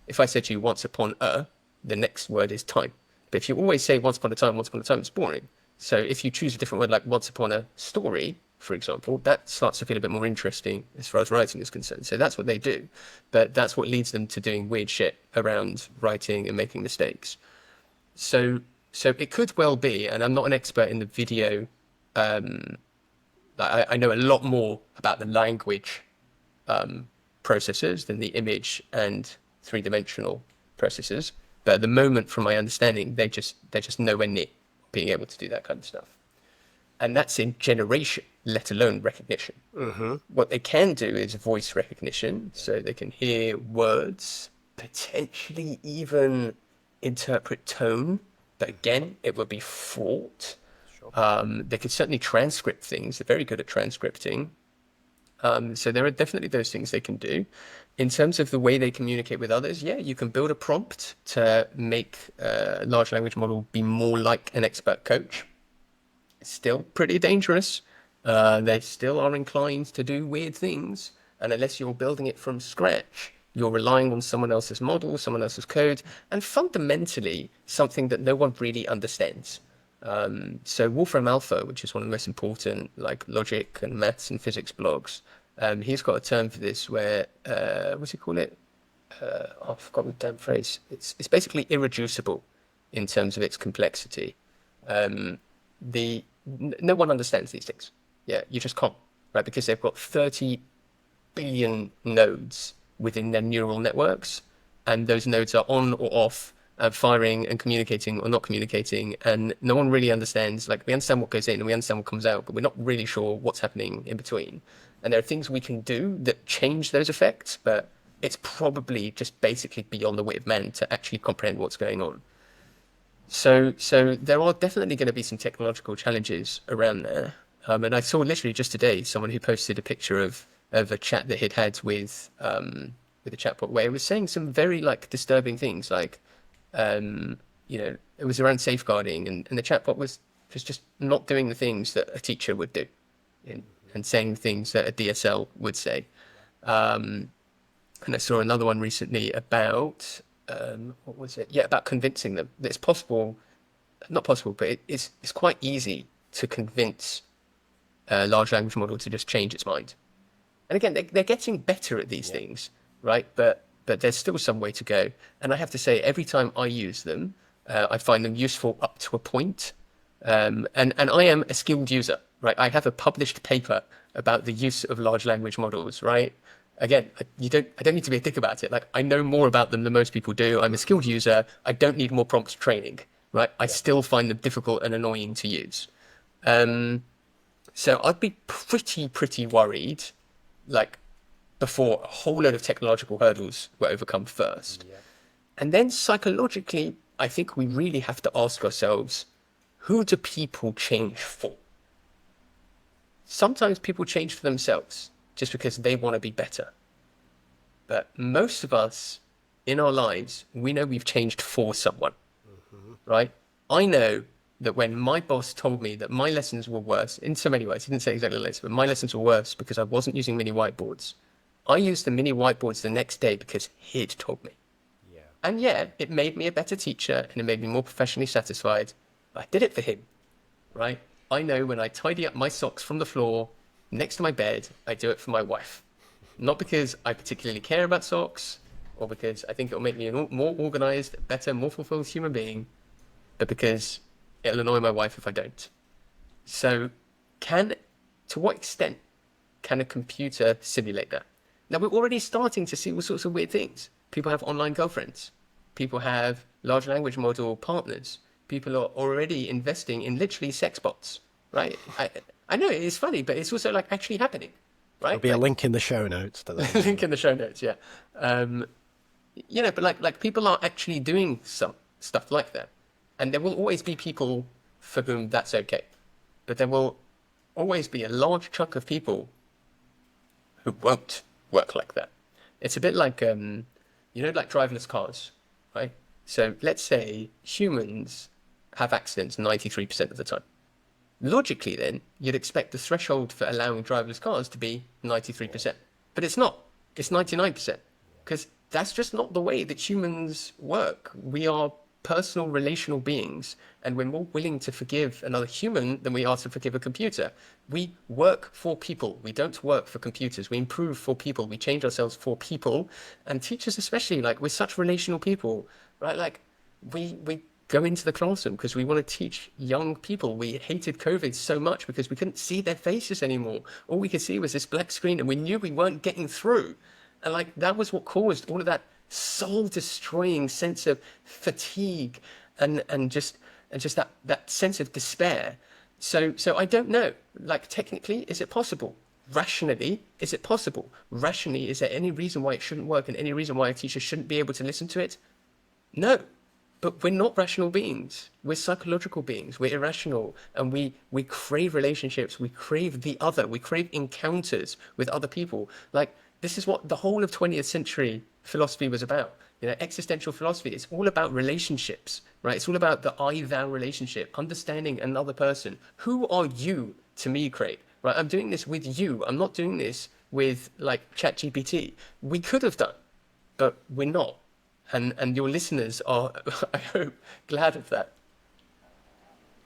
if I said to you once upon a, the next word is time. But if you always say once upon a time, it's boring. So if you choose a different word like once upon a story, for example, that starts to feel a bit more interesting as far as writing is concerned. So that's what they do. But that's what leads them to doing weird shit around writing and making mistakes. So it could well be, and I'm not an expert in the video. I know a lot more about the language processors than the image and three-dimensional processors. But at the moment, from my understanding, they're just nowhere near being able to do that kind of stuff. And that's in generation, let alone recognition. What they can do is voice recognition, so they can hear words, potentially even interpret tone. But again, it would be fraught. They could certainly transcript things. They're very good at transcripting. So there are definitely those things they can do. In terms of the way they communicate with others, yeah, you can build a prompt to make a large language model be more like an expert coach. It's still pretty dangerous. They still are inclined to do weird things. And unless you're building it from scratch, you're relying on someone else's model, someone else's code, and fundamentally something that no one really understands. So Wolfram Alpha, which is one of the most important like logic and maths and physics blogs, he's got a term for this where what's he call it? I've forgotten the damn phrase. It's basically irreducible in terms of its complexity. No one understands these things. Yeah, you just can't, right? Because they've got 30 billion nodes within their neural networks, and those nodes are on or off, firing and communicating or not communicating, and no one really understands. Like, we understand what goes in and we understand what comes out, but we're not really sure what's happening in between. And there are things we can do that change those effects, but it's probably just basically beyond the wit of man to actually comprehend what's going on. So there are definitely going to be some technological challenges around there. And I saw literally just today someone who posted a picture of a chat that he'd had with a chatbot where it was saying some very like disturbing things, like it was around safeguarding, and the chatbot was just not doing the things that a teacher would do, and saying things that a DSL would say. And I saw another one recently about what was it? Yeah, about convincing them that it's possible, not possible, but it's quite easy to convince a large language model to just change its mind. And again, they're getting better at these things, right? But there's still some way to go. And I have to say, every time I use them, I find them useful up to a point. And I am a skilled user, right? I have a published paper about the use of large language models, right? Again, I don't need to be a dick about it. Like, I know more about them than most people do. I'm a skilled user. I don't need more prompt training, right? I still find them difficult and annoying to use. So I'd be pretty worried, like, before a whole load of technological hurdles were overcome first. Yeah. And then psychologically, I think we really have to ask ourselves, who do people change for? Sometimes people change for themselves just because they want to be better. But most of us in our lives, we know we've changed for someone, right? I know that when my boss told me that my lessons were worse, in so many ways, he didn't say exactly this, but my lessons were worse because I wasn't using mini whiteboards. I used the mini whiteboards the next day because he'd told me. Yeah. And yeah, it made me a better teacher and it made me more professionally satisfied. But I did it for him, right? I know when I tidy up my socks from the floor next to my bed, I do it for my wife. Not because I particularly care about socks or because I think it'll make me a more organized, better, more fulfilled human being, but because it'll annoy my wife if I don't. So to what extent can a computer simulate that? Now, we're already starting to see all sorts of weird things. People have online girlfriends. People have large language model partners. People are already investing in literally sex bots, right? I know it's funny, but it's also like actually happening, right? There'll be a link in the show notes to that. Link in the show notes, yeah. But like people are actually doing some stuff like that. And there will always be people for whom that's okay. But there will always be a large chunk of people who won't work like that. It's a bit like, like driverless cars, right? So let's say humans have accidents 93% of the time. Logically, then, you'd expect the threshold for allowing driverless cars to be 93%. But it's not. It's 99%. Because that's just not the way that humans work. We are personal, relational beings, and we're more willing to forgive another human than we are to forgive a computer. We work for people. We don't work for computers. We improve for people. We change ourselves for people. And teachers especially, like, we're such relational people, right? Like, we go into the classroom because we want to teach young people. We hated COVID so much because we couldn't see their faces anymore. All we could see was this black screen, and we knew we weren't getting through. And like, that was what caused all of that soul-destroying sense of fatigue and just that sense of despair. So I don't know. Like, technically, is it possible? Rationally, is it possible? Rationally, is there any reason why it shouldn't work and any reason why a teacher shouldn't be able to listen to it? No. But we're not rational beings. We're psychological beings. We're irrational. And we crave relationships. We crave the other. We crave encounters with other people. Like, this is what the whole of 20th century philosophy was about. Existential philosophy, it's all about relationships, right? It's all about the I-thou relationship, understanding another person. Who are you to me, Craig? Right? I'm doing this with you. I'm not doing this with, like, ChatGPT. We could have done, but we're not. And your listeners are, I hope, glad of that.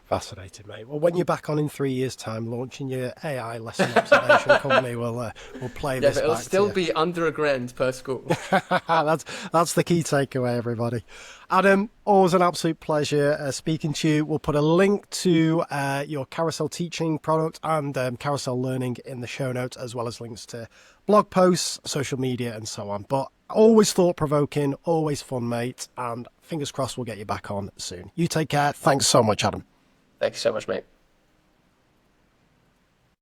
Fascinating, mate. Well, when you're back on in 3 years' time, launching your AI lesson observation company, we'll play this. Yeah, but it'll back still to be under £1,000 per school. that's the key takeaway, everybody. Adam, always an absolute pleasure speaking to you. We'll put a link to your Carousel teaching product and Carousel learning in the show notes, as well as links to blog posts, social media, and so on. But always thought-provoking, always fun, mate. And fingers crossed we'll get you back on soon. You take care. Thanks so much, Adam. Thanks so much, mate.